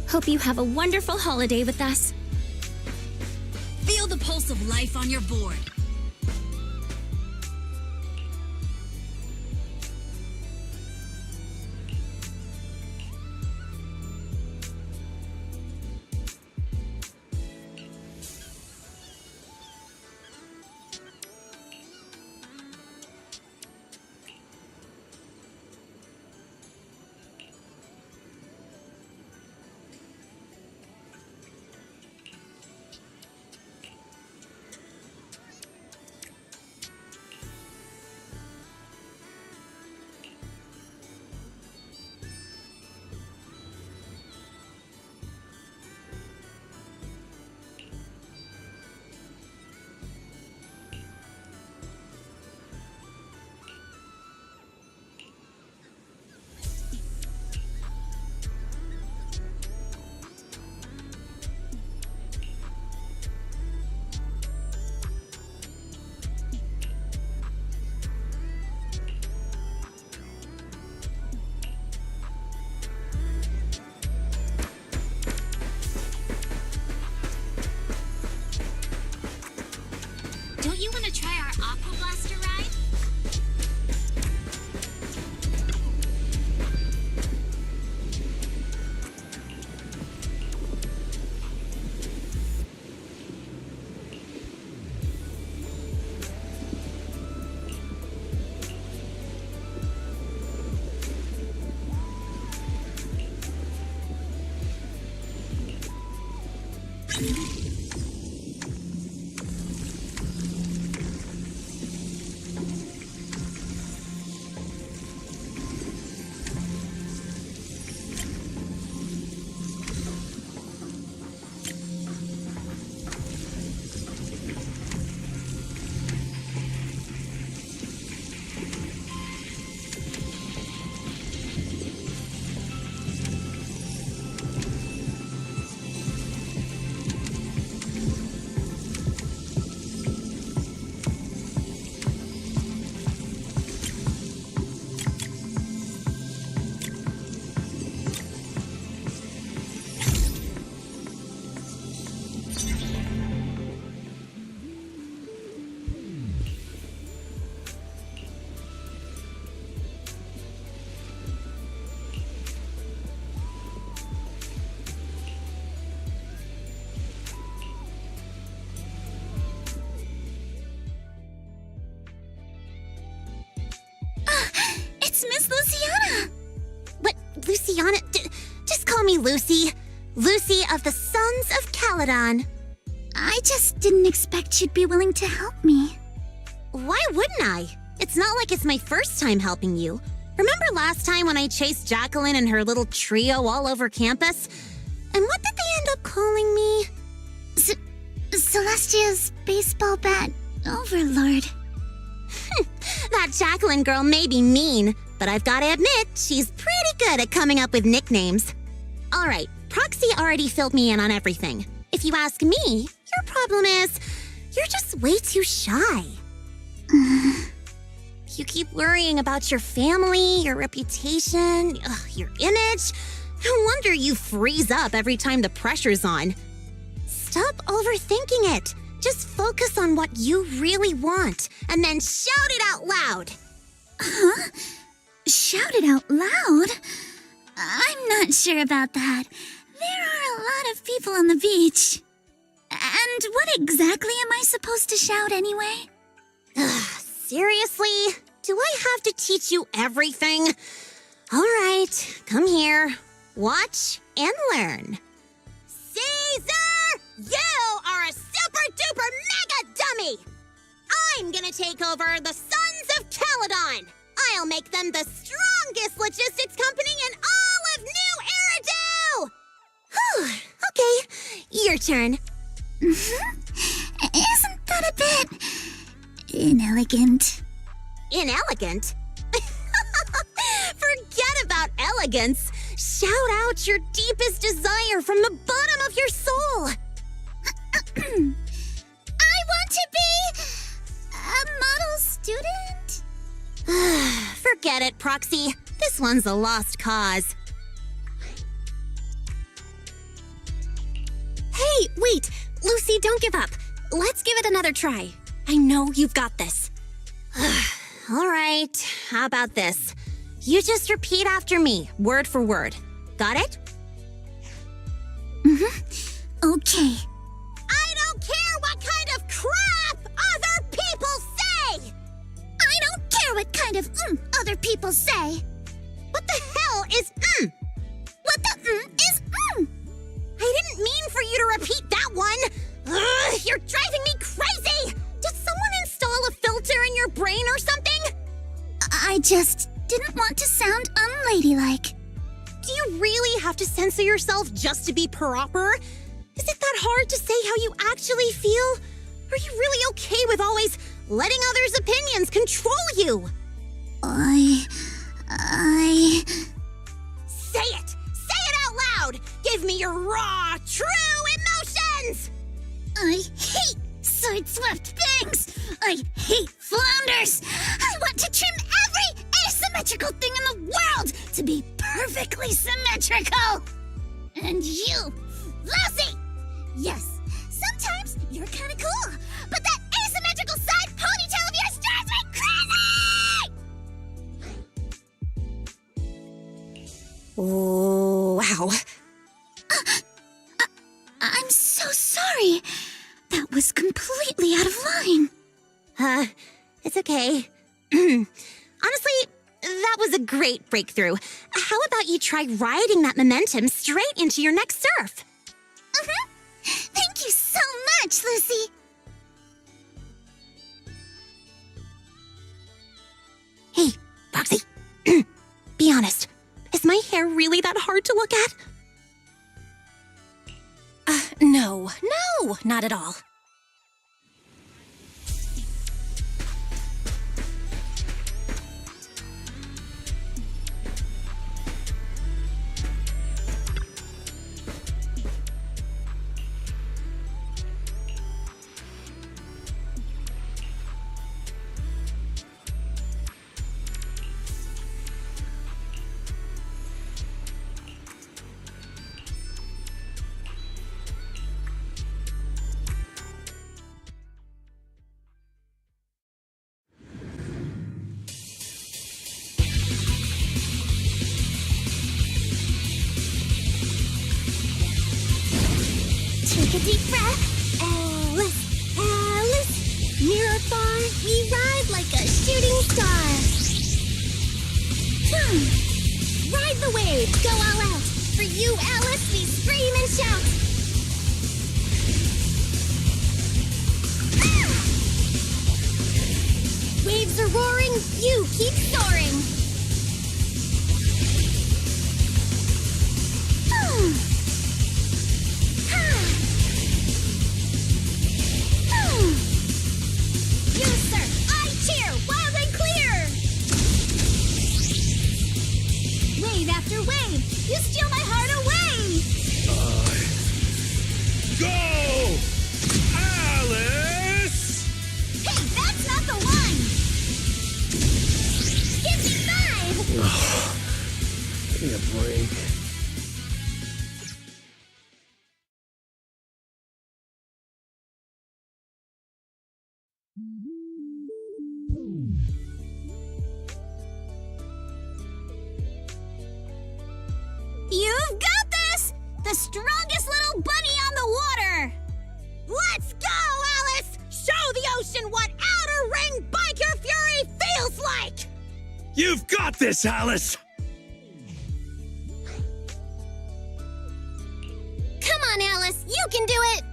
Speaker 6: Hope you have a wonderful holiday with us.
Speaker 13: Feel the pulse of life on your board.
Speaker 6: Don't you want to try our Aqua Blaster ride?
Speaker 5: เ It's Miss Luciana.
Speaker 17: What, Luciana? Just call me Lucy. Lucy of the Sons of Caledon.
Speaker 5: I just didn't expect you'd be willing to help me.
Speaker 17: Why wouldn't I? It's not like it's my first time helping you. Remember last time when I chased Jacqueline and her little trio all over campus? And what did they end up calling me?
Speaker 5: Celestia's baseball bat overlord.
Speaker 17: That Jacqueline girl may be mean, but I've got to admit, she's pretty good at coming up with nicknames. All right, Proxy already filled me in on everything. If you ask me, your problem is you're just way too shy. You keep worrying about your family, your reputation, your image. No wonder you freeze up every time the pressure's on. Stop overthinking it. Just focus on what you really want, and then shout it out loud.
Speaker 5: Huh? Shout it out loud? I'm not sure about that. There are a lot of people on the beach. And what exactly am I supposed to shout anyway?
Speaker 17: Seriously? Do I have to teach you everything? All right, come here. Watch and learn. Caesar! You are a super-duper mega dummy! I'm gonna take over the Sons of Caledon! I'll make them the strongest logistics company in all of New Eridu! Whew, okay, your turn.
Speaker 5: Isn't that a bit inelegant?
Speaker 17: Inelegant? Forget about elegance. Shout out your deepest desire from the bottom of your soul.
Speaker 5: I want to be a model student?
Speaker 17: Forget it, Proxy. This one's a lost cause.
Speaker 6: Hey, wait! Lucy, don't give up. Let's give it another try. I know you've got this.
Speaker 17: All right, how about this? You just repeat after me, word for word. Got it?
Speaker 5: Okay.
Speaker 17: I don't care what kind of crap other people say!
Speaker 5: I don't care what kind of other people say.
Speaker 17: What the hell is
Speaker 5: What the is
Speaker 17: I didn't mean for you to repeat that one! Ugh, you're driving me crazy! Did someone install a filter in your brain or something?
Speaker 5: I just didn't want to sound unladylike.
Speaker 17: Do you really have to censor yourself just to be proper? Is it that hard to say how you actually feel? Are you really okay with always letting others' opinions control you?
Speaker 5: I...
Speaker 17: Say it! Say it out loud! Give me your raw, true emotions!
Speaker 5: I hate side-swept things! I hate flounders! I want to trim every asymmetrical thing in the world to be perfectly symmetrical! And you, Lucy! Yes, sometimes you're kinda cool, but that asymmetrical side ponytail of yours drives me crazy!
Speaker 17: Wow.
Speaker 5: I'm so sorry. That was completely out of line.
Speaker 17: It's okay. Honestly, that was a great breakthrough. How about you try riding that momentum straight into your next surf?
Speaker 5: Thank you so much, Lucy.
Speaker 17: Hey, Roxy. Be honest. Is my hair really that hard to look at?
Speaker 6: No, not at all.
Speaker 5: Take a deep breath. Alice, Alice. Near or far, we ride like a shooting star.
Speaker 6: Ride the wave, go all out. For you, Alice, we scream and shout. Waves are roaring, you keep soaring. You, sir, I cheer, wild and clear. Wave after wave, you steal my heart away.
Speaker 8: Go! Alice!
Speaker 6: Hey, that's not the one. Give me 5.
Speaker 10: Give me a break.
Speaker 1: You've got this! The strongest little bunny on the water!
Speaker 17: Let's go, Alice! Show the ocean what outer ring biker fury feels like!
Speaker 8: You've got this, Alice!
Speaker 6: Come on, Alice, you can do it.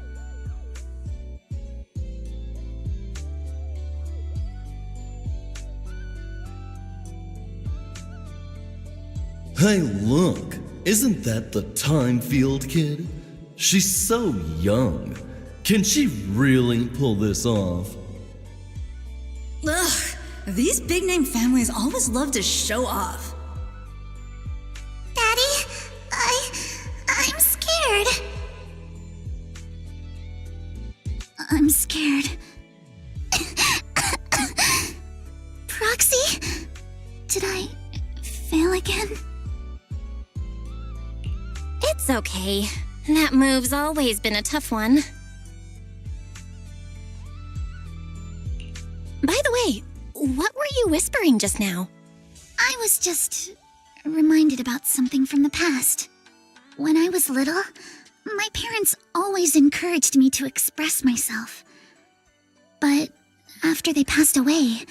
Speaker 18: Hey, look! Isn't that the Time Field kid? She's so young. Can she really pull this off?
Speaker 19: Ugh, these big-name families always love to show off.
Speaker 5: Daddy, I'm scared. I'm scared. Proxy? Did I fail again?
Speaker 6: It's okay. That move's always been a tough one. By the way, what were you whispering just now?
Speaker 5: I was just reminded about something from the past. When I was little, my parents always encouraged me to express myself. But after they passed away,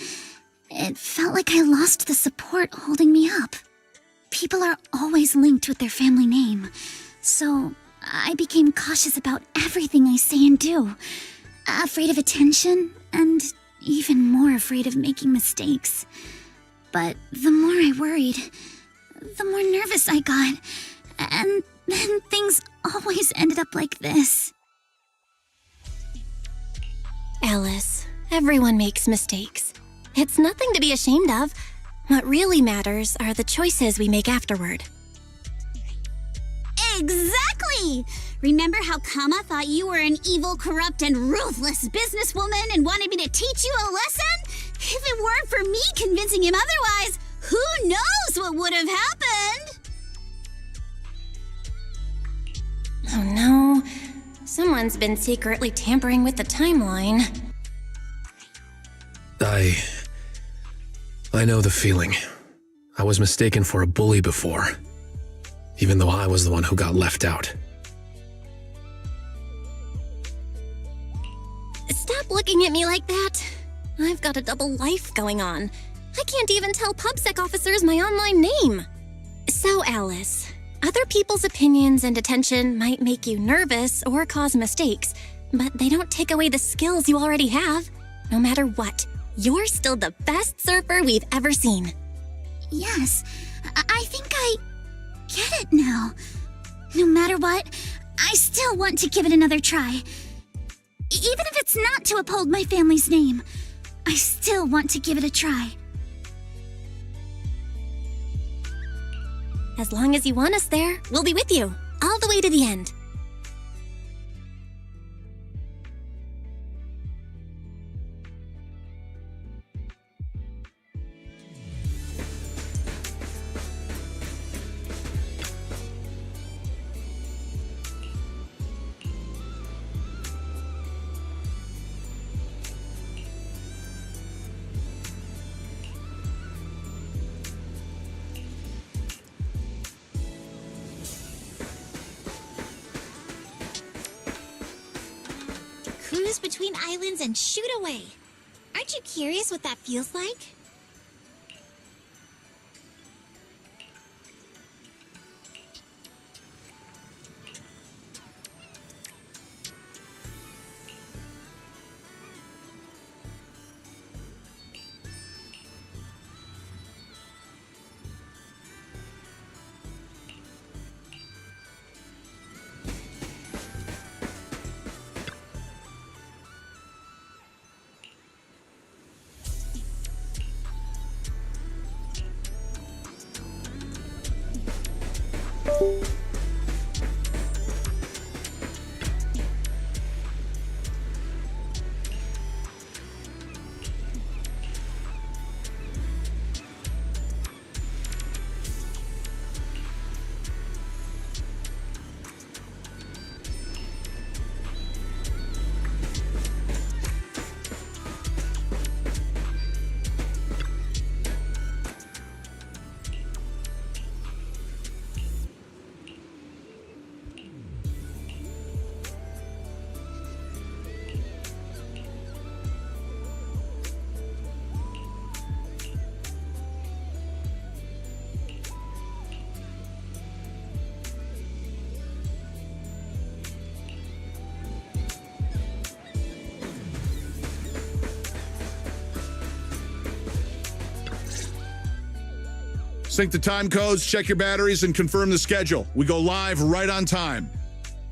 Speaker 5: it felt like I lost the support holding me up. People are always linked with their family name, so I became cautious about everything I say and do. Afraid of attention, and even more afraid of making mistakes. But the more I worried, the more nervous I got, and then things always ended up like this.
Speaker 6: Alice, everyone makes mistakes. It's nothing to be ashamed of. What really matters are the choices we make afterward.
Speaker 1: Exactly! Remember how Kama thought you were an evil, corrupt, and ruthless businesswoman and wanted me to teach you a lesson? If it weren't for me convincing him otherwise, who knows what would have happened?
Speaker 6: Oh no. Someone's been secretly tampering with the timeline.
Speaker 10: I know the feeling. I was mistaken for a bully before, even though I was the one who got left out.
Speaker 6: Stop looking at me like that. I've got a double life going on. I can't even tell PubSec officers my online name. So, Alice, other people's opinions and attention might make you nervous or cause mistakes, but they don't take away the skills you already have. No matter what, you're still the best surfer we've ever seen.
Speaker 5: Yes, I think I get it now. No matter what, I still want to give it another try. Even if it's not to uphold my family's name, I still want to give it a try.
Speaker 6: As long as you want us there, we'll be with you, all the way to the end.
Speaker 17: Cruise between islands and shoot away. Aren't you curious what that feels like?
Speaker 9: Sync the time codes, check your batteries, and confirm the schedule. We go live right on time.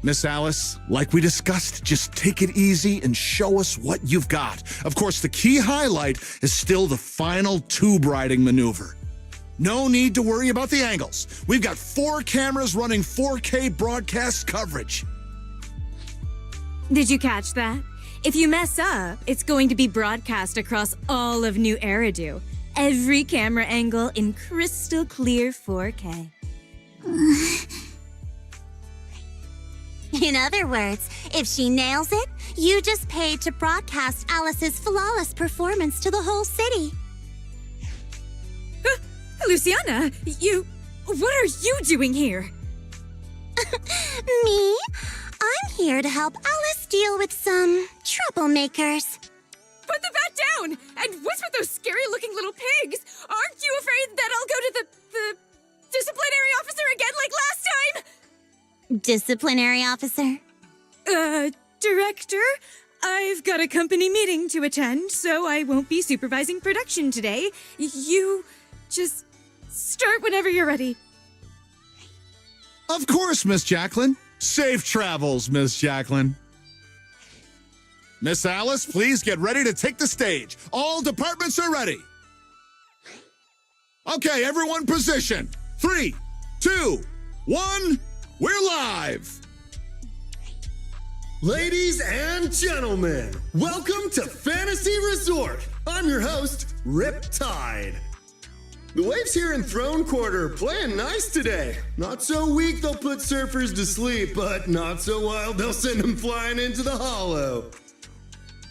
Speaker 9: Miss Alice, like we discussed, just take it easy and show us what you've got. Of course, the key highlight is still the final tube riding maneuver. No need to worry about the angles. We've got 4 cameras running 4K broadcast coverage.
Speaker 16: Did you catch that? If you mess up, it's going to be broadcast across all of New Eridu. Every camera angle in crystal clear 4K.
Speaker 17: In other words, if she nails it, you just paid to broadcast Alice's flawless performance to the whole city.
Speaker 16: Luciana, what are you doing here?
Speaker 17: Me? I'm here to help Alice deal with some troublemakers.
Speaker 16: Put the bat down! And what's with those scary-looking little pigs? Aren't you afraid that I'll go to the disciplinary officer again like last time?
Speaker 17: Disciplinary officer?
Speaker 16: Director? I've got a company meeting to attend, so I won't be supervising production today. You just start whenever you're ready.
Speaker 9: Of course, Miss Jacqueline. Safe travels, Miss Jacqueline. Miss Alice, please get ready to take the stage. All departments are ready. Okay, everyone position. 3, 2, 1, we're live.
Speaker 18: Ladies and gentlemen, welcome to Fantasy Resort. I'm your host, Riptide. The waves here in Throne Quarter are playing nice today. Not so weak they'll put surfers to sleep, but not so wild they'll send them flying into the hollow.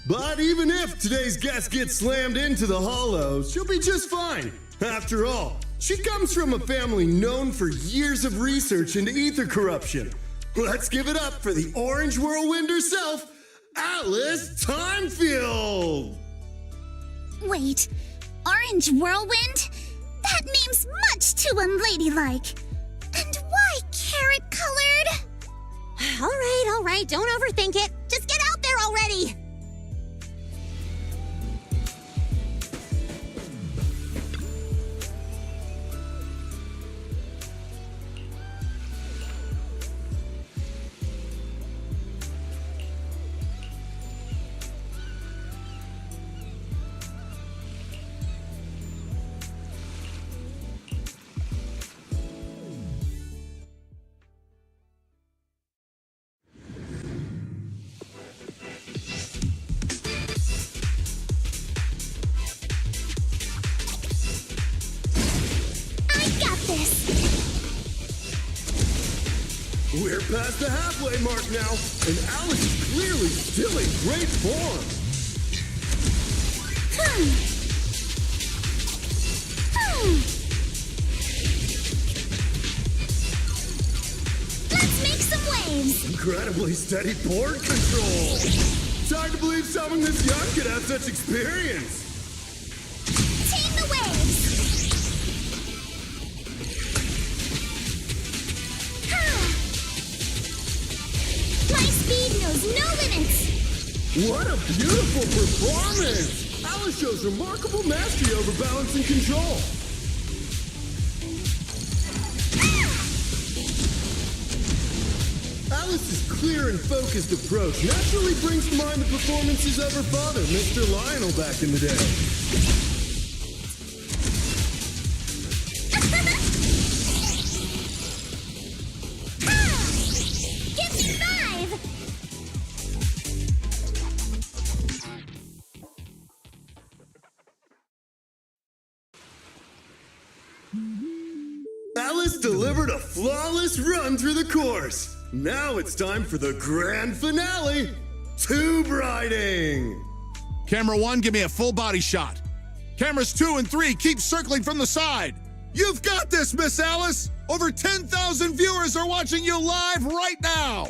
Speaker 18: But even if today's guest gets slammed into the hollow, she'll be just fine. After all, she comes from a family known for years of research into ether corruption. Let's give it up for the Orange Whirlwind herself, Alice Timefield!
Speaker 5: Wait, Orange Whirlwind? That name's much too unladylike. And why carrot-colored?
Speaker 17: All right, don't overthink it. Just get out there already!
Speaker 18: We're past the halfway mark now, and Alice is clearly still in great form.
Speaker 5: Let's make some waves!
Speaker 18: Incredibly steady board control. It's hard to believe someone this young could have such experience.
Speaker 5: Tame the waves! My speed knows no limits!
Speaker 18: What a beautiful performance! Alice shows remarkable mastery over balance and control. Alice's clear and focused approach naturally brings to mind the performances of her father, Mr. Lionel, back in the day. Alice delivered a flawless run through the course. Now it's time for the grand finale, tube riding.
Speaker 9: Camera 1, give me a full body shot. Cameras 2 and 3, keep circling from the side. You've got this, Miss Alice. Over 10,000 viewers are watching you live right now.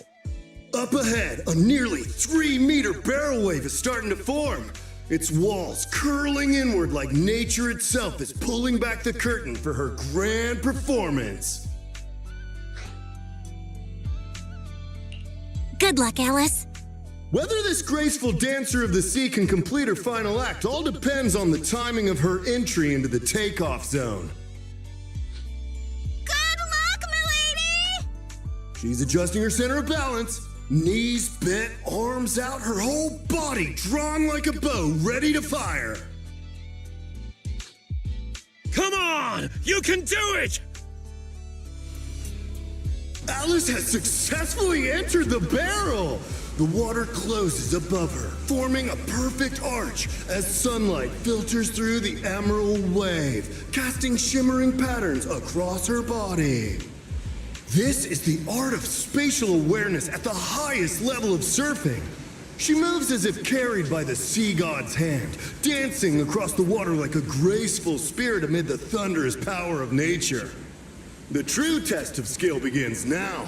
Speaker 18: Up ahead, a nearly 3-meter barrel wave is starting to form. Its walls curling inward like nature itself is pulling back the curtain for her grand performance.
Speaker 17: Good luck, Alice.
Speaker 18: Whether this graceful dancer of the sea can complete her final act all depends on the timing of her entry into the takeoff zone.
Speaker 1: Good luck, milady!
Speaker 18: She's adjusting her center of balance. Knees bent, arms out, her whole body drawn like a bow, ready to fire.
Speaker 14: Come on! You can do it!
Speaker 18: Alice has successfully entered the barrel. The water closes above her, forming a perfect arch as sunlight filters through the emerald wave, casting shimmering patterns across her body. This is the art of spatial awareness at the highest level of surfing. She moves as if carried by the sea god's hand, dancing across the water like a graceful spirit amid the thunderous power of nature. The true test of skill begins now.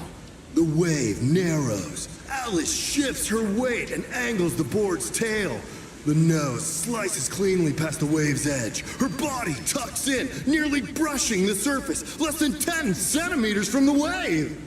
Speaker 18: The wave narrows. Alice shifts her weight and angles the board's tail. The nose slices cleanly past the wave's edge. Her body tucks in, nearly brushing the surface, less than 10 centimeters from the wave.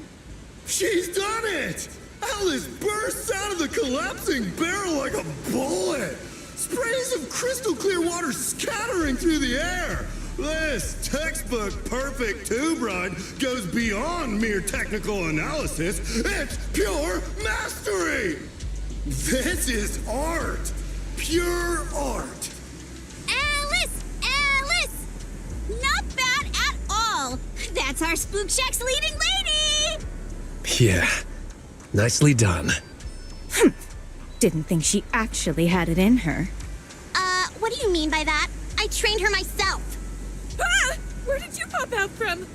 Speaker 18: She's done it! Alice bursts out of the collapsing barrel like a bullet. Sprays of crystal clear water scattering through the air. This textbook perfect tube ride goes beyond mere technical analysis. It's pure mastery! This is art. Pure art.
Speaker 1: Alice! Alice! Not bad at all. That's our Spook Shack's leading lady!
Speaker 10: Yeah, nicely done.
Speaker 16: Didn't think she actually had it in her.
Speaker 17: What do you mean by that? I trained her myself.
Speaker 16: Ah! Where did you pop out from?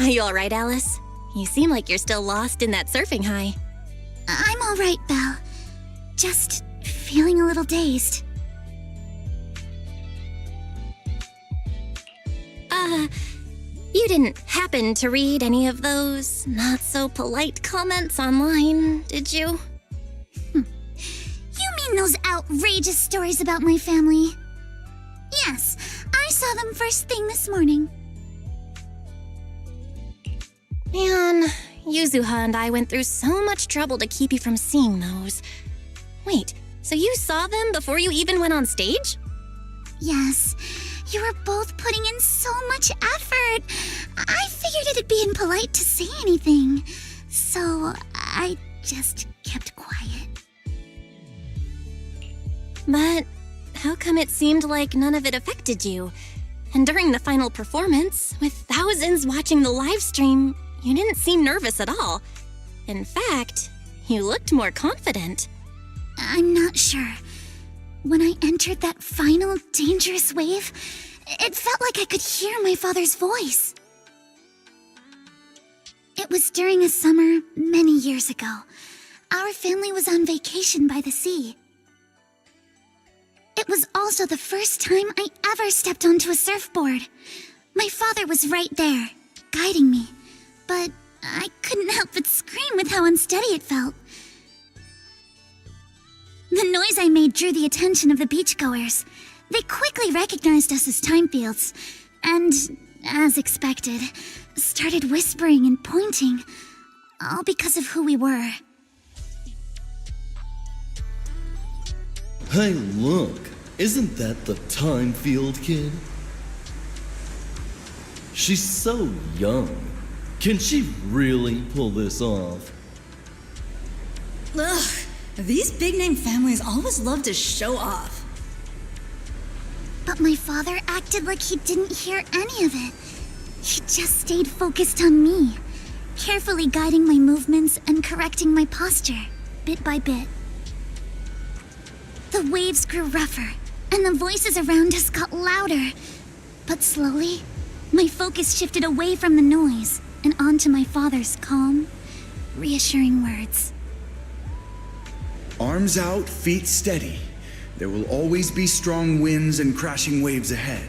Speaker 17: Are you alright, Alice? You seem like you're still lost in that surfing high.
Speaker 5: I'm alright, Belle. Just feeling a little dazed.
Speaker 17: You didn't happen to read any of those not-so-polite comments online, did you?
Speaker 5: You mean those outrageous stories about my family? Yes, I saw them first thing this morning.
Speaker 17: Man, Yuzuha and I went through so much trouble to keep you from seeing those. Wait, so you saw them before you even went on stage?
Speaker 5: Yes, you were both putting in so much effort. I figured it'd be impolite to say anything, so I just kept quiet.
Speaker 17: But how come it seemed like none of it affected you? And during the final performance, with thousands watching the live stream, you didn't seem nervous at all. In fact, you looked more confident.
Speaker 5: I'm not sure. When I entered that final dangerous wave, it felt like I could hear my father's voice. It was during a summer many years ago. Our family was on vacation by the sea. It was also the first time I ever stepped onto a surfboard. My father was right there, guiding me, but I couldn't help but scream with how unsteady it felt. The noise I made drew the attention of the beachgoers. They quickly recognized us as Timefields, and, as expected, started whispering and pointing, all because of who we were.
Speaker 20: Hey, look, isn't that the Timefield kid? She's so young. Can she really pull this off?
Speaker 19: Ugh, these big-name families always love to show off.
Speaker 5: But my father acted like he didn't hear any of it. He just stayed focused on me, carefully guiding my movements and correcting my posture, bit by bit. The waves grew rougher, and the voices around us got louder. But slowly, my focus shifted away from the noise and onto my father's calm, reassuring words.
Speaker 8: Arms out, feet steady. There will always be strong winds and crashing waves ahead,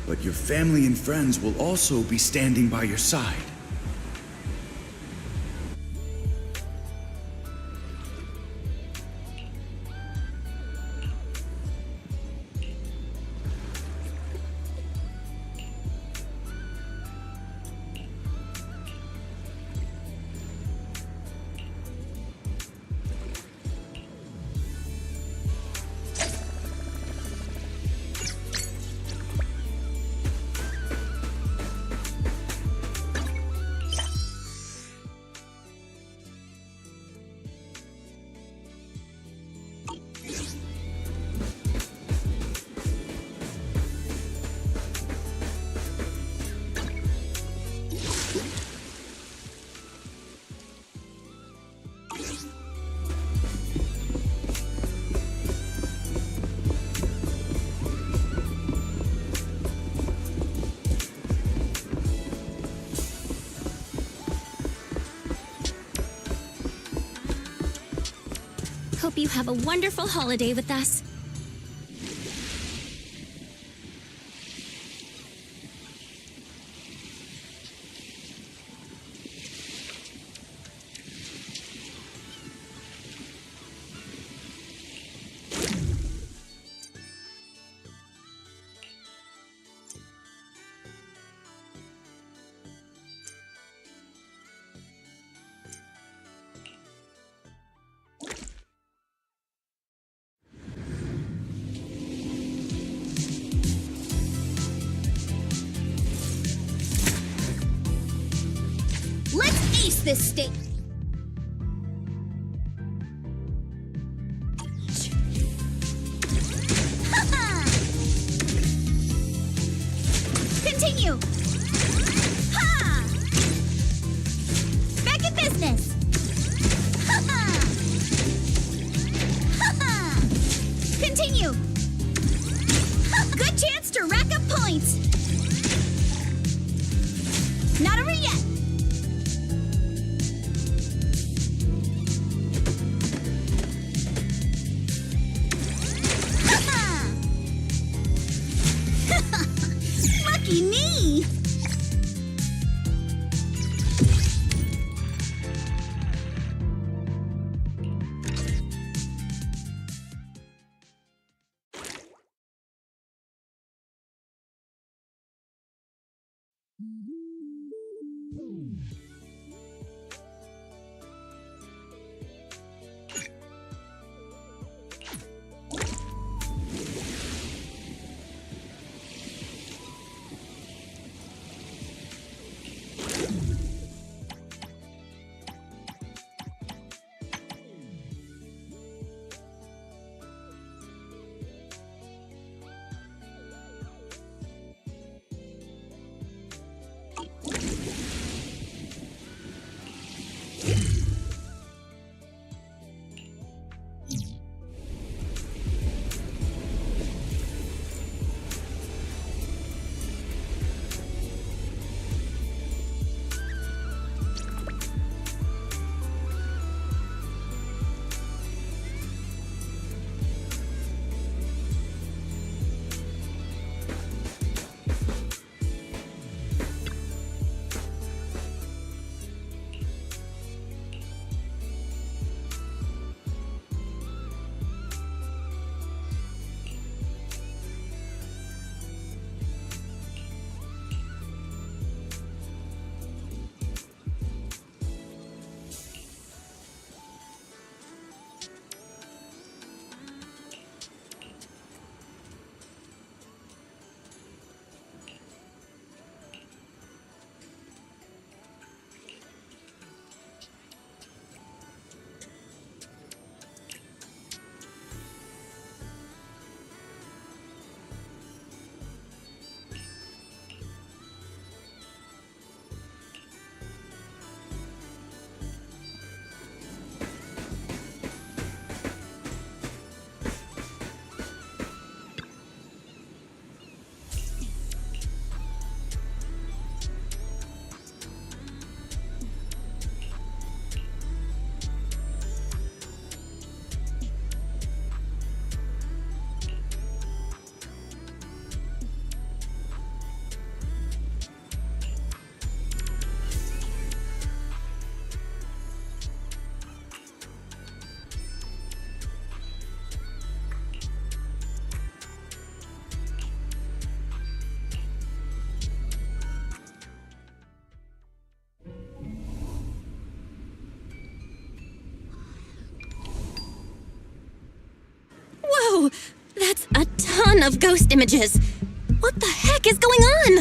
Speaker 8: but your family and friends will also be standing by your side.
Speaker 6: Hope you have a wonderful holiday with us.
Speaker 1: Let's ace this stage. Continue. Ha! Back in business. Ha! Continue. Good chance to rack up points. Not over yet.
Speaker 6: Whoa! That's a ton of ghost images! What the heck is going on?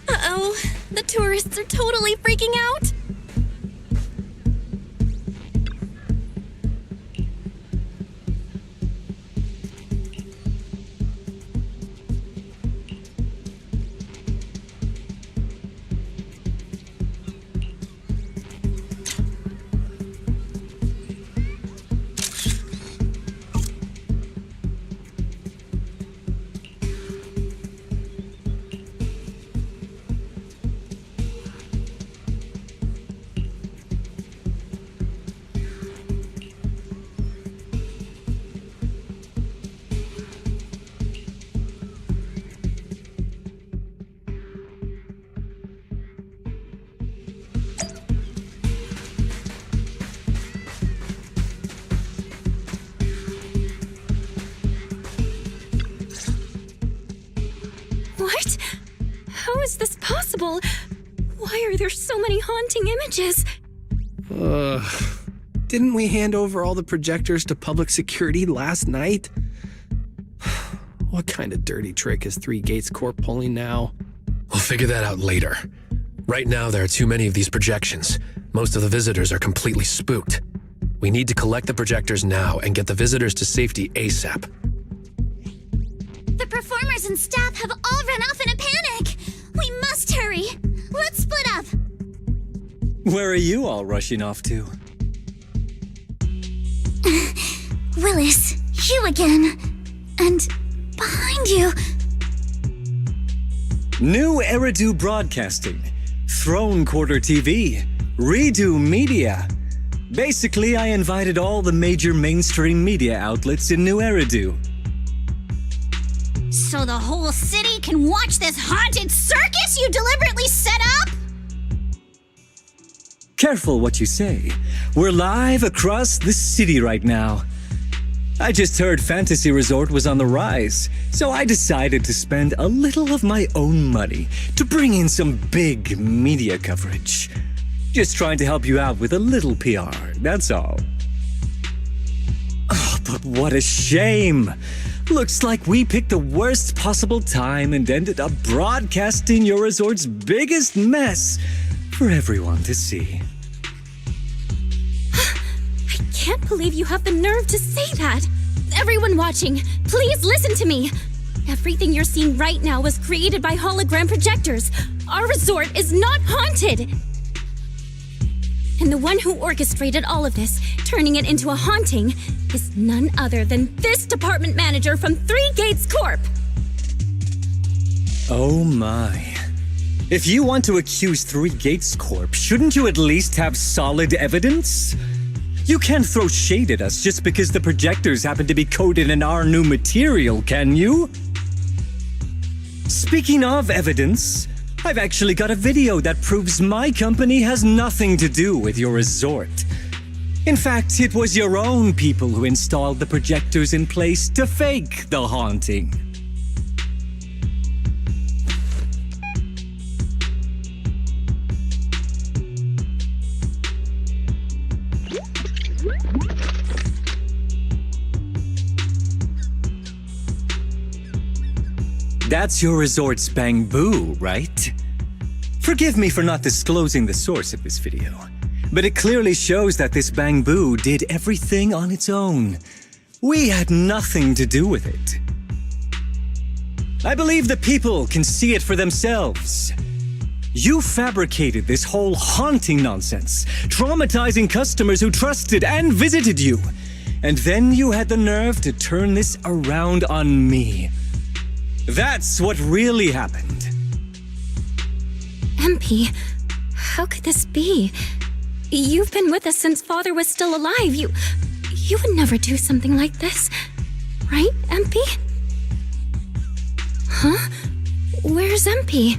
Speaker 6: Uh-oh, the tourists are totally freaking out! What? How is this possible? Why are there so many haunting images?
Speaker 15: Didn't we hand over all the projectors to public security last night? What kind of dirty trick is Three Gates Corp pulling now?
Speaker 10: We'll figure that out later. Right now, there are too many of these projections. Most of the visitors are completely spooked. We need to collect the projectors now and get the visitors to safety ASAP.
Speaker 5: The performers and staff have all run off in a panic. We must hurry. Let's split up.
Speaker 11: Where are you all rushing off to?
Speaker 5: Willis, you again. And behind you.
Speaker 11: New Eridu Broadcasting, Throne Quarter TV, Redo Media. Basically, I invited all the major mainstream media outlets in New Eridu.
Speaker 1: So the whole city can watch this haunted circus you deliberately set up?
Speaker 11: Careful what you say. We're live across the city right now. I just heard Fantasy Resort was on the rise, so I decided to spend a little of my own money to bring in some big media coverage. Just trying to help you out with a little PR, that's all. Oh, but what a shame! Looks like we picked the worst possible time and ended up broadcasting your resort's biggest mess for everyone to see.
Speaker 6: I can't believe you have the nerve to say that. Everyone watching, please listen to me. Everything you're seeing right now was created by hologram projectors. Our resort is not haunted. And the one who orchestrated all of this, turning it into a haunting, is none other than this department manager from Three Gates Corp.
Speaker 11: Oh my. If you want to accuse Three Gates Corp, shouldn't you at least have solid evidence? You can't throw shade at us just because the projectors happen to be coated in our new material, can you? Speaking of evidence, I've actually got a video that proves my company has nothing to do with your resort. In fact, it was your own people who installed the projectors in place to fake the haunting. That's your resort's bamboo, right? Forgive me for not disclosing the source of this video, but it clearly shows that this bamboo did everything on its own. We had nothing to do with it. I believe the people can see it for themselves. You fabricated this whole haunting nonsense, traumatizing customers who trusted and visited you. And then you had the nerve to turn this around on me. That's what really happened.
Speaker 6: MP, how could this be? You've been with us since Father was still alive. You would never do something like this, right, MP? Huh? Where's MP?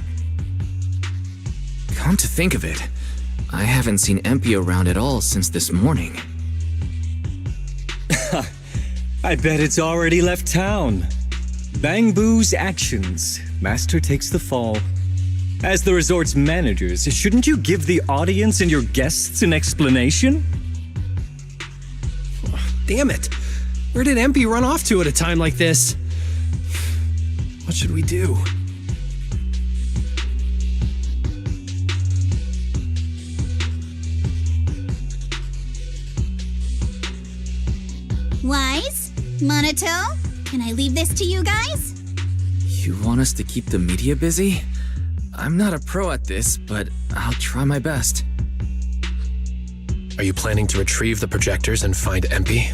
Speaker 7: Come to think of it, I haven't seen MP around at all since this morning.
Speaker 11: I bet it's already left town. Bamboo's actions, Master takes the fall. As the resort's managers, shouldn't you give the audience and your guests an explanation?
Speaker 12: Oh, damn it! Where did MP run off to at a time like this? What should we do?
Speaker 1: Wise? Monato? Can I leave this to you guys?
Speaker 7: You want us to keep the media busy? I'm not a pro at this, but I'll try my best.
Speaker 10: Are you planning to retrieve the projectors and find MP?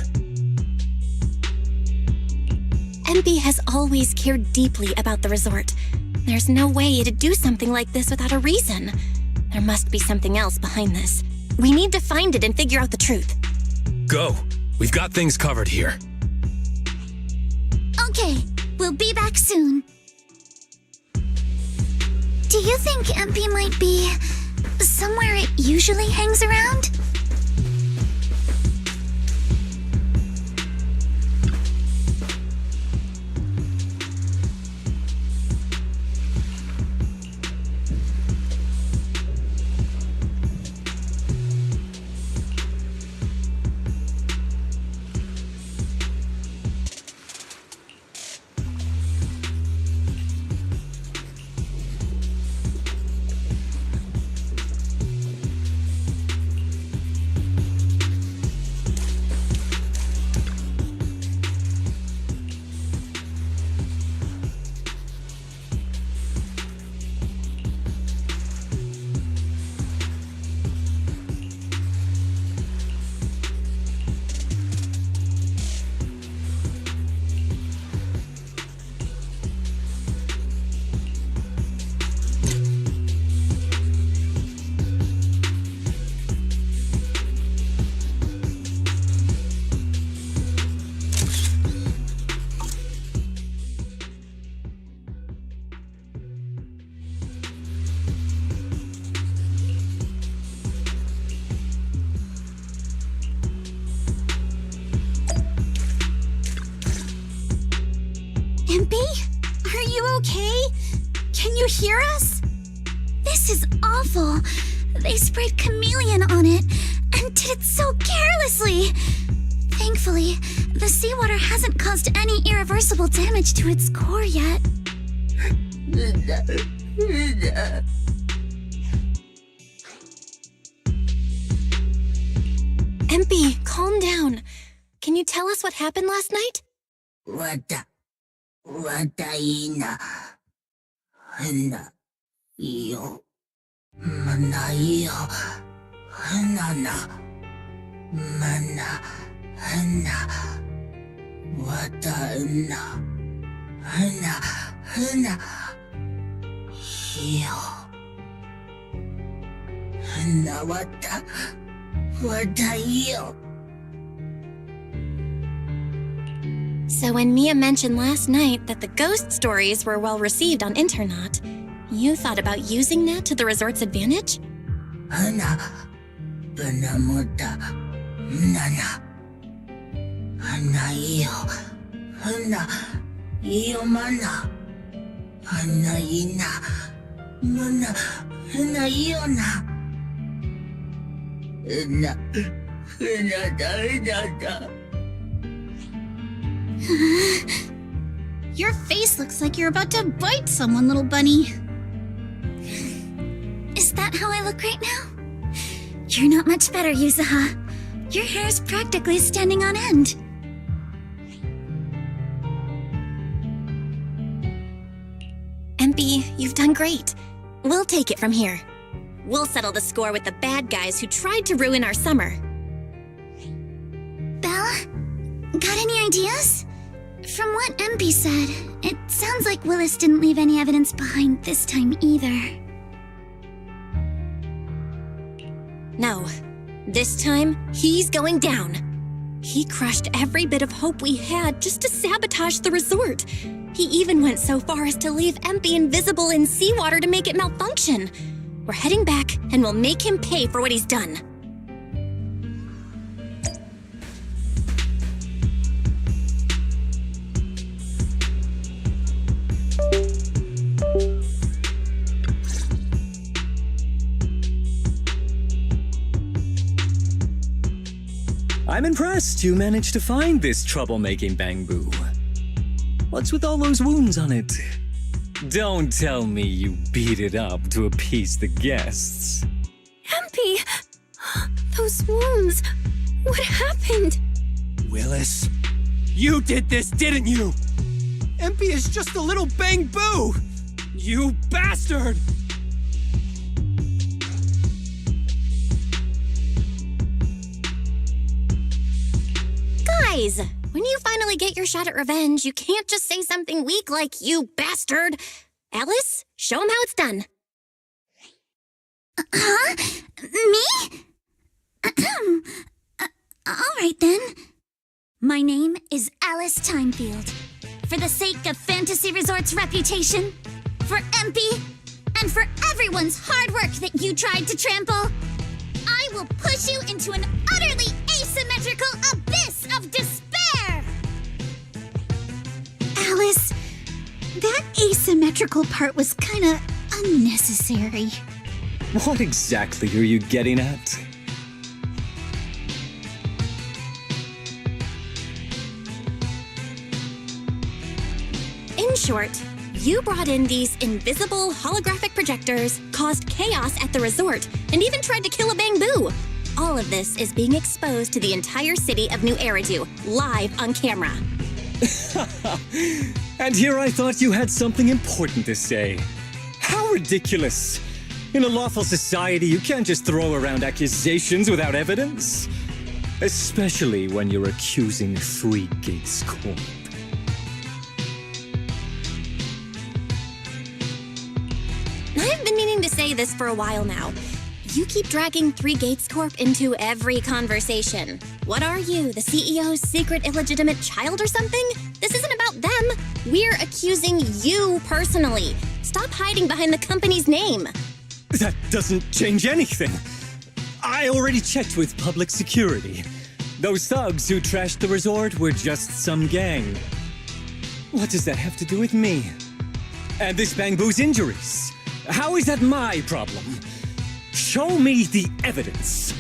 Speaker 6: MP has always cared deeply about the resort. There's no way it'd do something like this without a reason. There must be something else behind this. We need to find it and figure out the truth.
Speaker 10: Go! We've got things covered here.
Speaker 5: Okay, we'll be back soon. Do you think MP might be somewhere it usually hangs around? you hear us? This is awful. They sprayed chameleon on it and did it so carelessly. Thankfully, the seawater hasn't caused any irreversible damage to its core yet.
Speaker 6: MP, calm down. Can you tell us what happened last night? So when Mia mentioned last night that the ghost stories were well received on internet, you thought about using that to the resort's advantage?
Speaker 1: Your face looks like you're about to bite someone, little bunny.
Speaker 5: Is that how I look right now? You're not much better, Yuzuha. Your hair's practically standing on end.
Speaker 6: MP, you've done great. We'll take it from here. We'll settle the score with the bad guys who tried to ruin our summer.
Speaker 5: Belle, got any ideas? From what MP said, it sounds like Willis didn't leave any evidence behind this time either.
Speaker 6: No. This time, he's going down. He crushed every bit of hope we had just to sabotage the resort. He even went so far as to leave MP invisible in seawater to make it malfunction. We're heading back, and we'll make him pay for what he's done.
Speaker 11: I'm impressed you managed to find this troublemaking bamboo. What's with all those wounds on it? Don't tell me you beat it up to appease the guests.
Speaker 6: MP! Those wounds! What happened?
Speaker 12: Willis, you did this, didn't you? MP is just a little bamboo! You bastard!
Speaker 6: Guys, when you finally get your shot at revenge, you can't just say something weak like, you bastard! Alice, show him how it's done.
Speaker 5: Huh? Me? All right then. My name is Alice Timefield. For the sake of Fantasy Resort's reputation, for MP, and for everyone's hard work that you tried to trample, I will push you into an utterly asymmetrical abyss of despair!
Speaker 1: Alice, that asymmetrical part was kinda unnecessary.
Speaker 11: What exactly are you getting at?
Speaker 6: In short, you brought in these invisible holographic projectors, caused chaos at the resort, and even tried to kill a bamboo. All of this is being exposed to the entire city of New Eridu, live on camera.
Speaker 11: And here I thought you had something important to say. How ridiculous! In a lawful society, you can't just throw around accusations without evidence. Especially when you're accusing Three Gates Corp.
Speaker 6: I've been meaning to say this for a while now. You keep dragging Three Gates Corp into every conversation. What are you, the CEO's secret illegitimate child or something? This isn't about them. We're accusing you personally. Stop hiding behind the company's name.
Speaker 11: That doesn't change anything. I already checked with public security. Those thugs who trashed the resort were just some gang. What does that have to do with me? And this Bangbu's injuries. How is that my problem? Show me the evidence.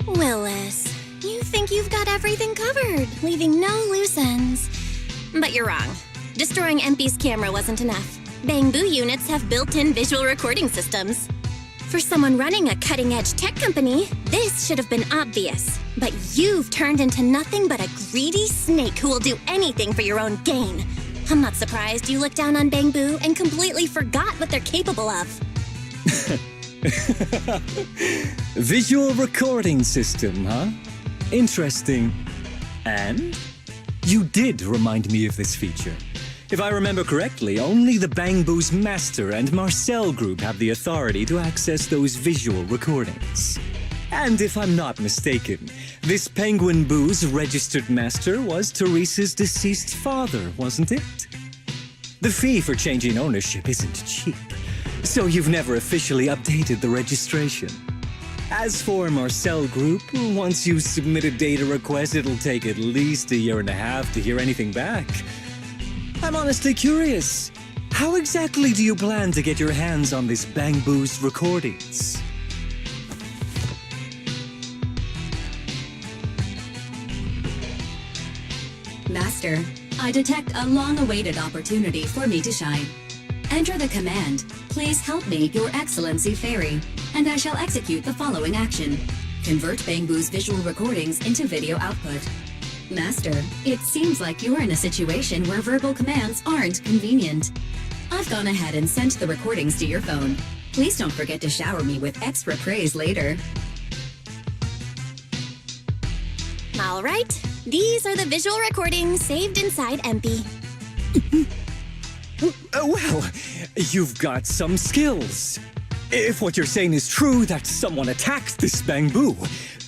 Speaker 6: Willis, you think you've got everything covered, leaving no loose ends. But you're wrong. Destroying MP's camera wasn't enough. Bangbu units have built-in visual recording systems. For someone running a cutting-edge tech company, this should have been obvious. But you've turned into nothing but a greedy snake who will do anything for your own gain. I'm not surprised you looked down on Bangbu and completely forgot what they're capable of.
Speaker 11: Visual recording system, huh? Interesting. And? You did remind me of this feature. If I remember correctly, only the Bangbu's Master and Marcel Group have the authority to access those visual recordings. And if I'm not mistaken, this Penguin Boo's registered master was Teresa's deceased father, wasn't it? The fee for changing ownership isn't cheap, so you've never officially updated the registration. As for Marcel Group, once you submit a data request, it'll take at least 1.5 years to hear anything back. I'm honestly curious. How exactly do you plan to get your hands on this Bangbu's recordings?
Speaker 21: Master, I detect a long-awaited opportunity for me to shine. Enter the command, "Please help me, Your Excellency Fairy," and I shall execute the following action. Convert Bangbu's visual recordings into video output. Master, it seems like you're in a situation where verbal commands aren't convenient. I've gone ahead and sent the recordings to your phone. Please don't forget to shower me with extra praise later.
Speaker 6: All right, these are the visual recordings saved inside MP.
Speaker 11: Well, you've got some skills. If what you're saying is true, that someone attacked this Bangbu,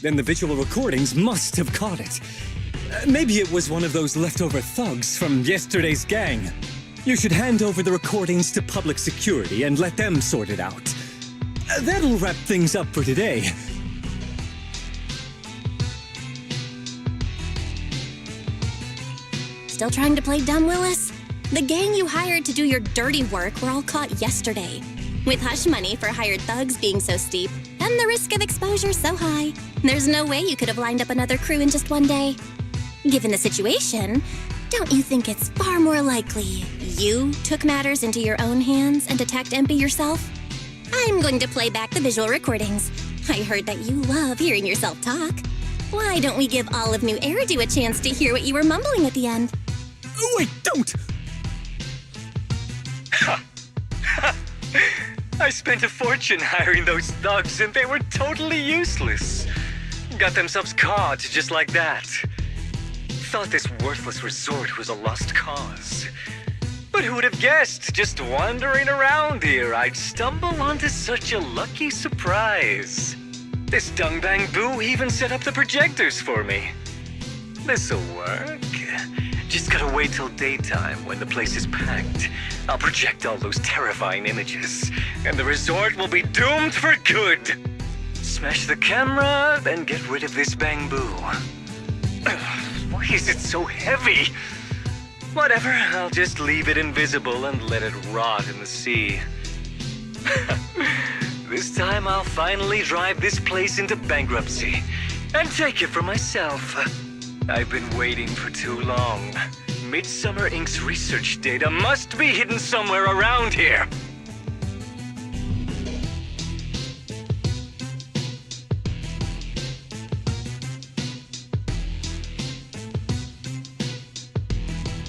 Speaker 11: then the visual recordings must have caught it. Maybe it was one of those leftover thugs from yesterday's gang. You should hand over the recordings to public security and let them sort it out. That'll wrap things up for today.
Speaker 6: Still trying to play dumb, Willis? The gang you hired to do your dirty work were all caught yesterday. With hush money for hired thugs being so steep, and the risk of exposure so high, there's no way you could have lined up another crew in just one day. Given the situation, don't you think it's far more likely you took matters into your own hands and attacked MP yourself? I'm going to play back the visual recordings. I heard that you love hearing yourself talk. Why don't we give all of New Eridu a chance to hear what you were mumbling at the end?
Speaker 11: Wait, don't! I spent a fortune hiring those thugs and they were totally useless. Got themselves caught just like that. Thought this worthless resort was a lost cause. But who would have guessed, just wandering around here, I'd stumble onto such a lucky surprise. This Dung Bangbu even set up the projectors for me. This'll work. Just gotta wait till daytime when the place is packed. I'll project all those terrifying images, and the resort will be doomed for good. Smash the camera, then get rid of this Bangbu. Why is it so heavy? Whatever, I'll just leave it invisible and let it rot in the sea. This time I'll finally drive this place into bankruptcy and take it for myself. I've been waiting for too long. Midsummer Inc.'s research data must be hidden somewhere around here.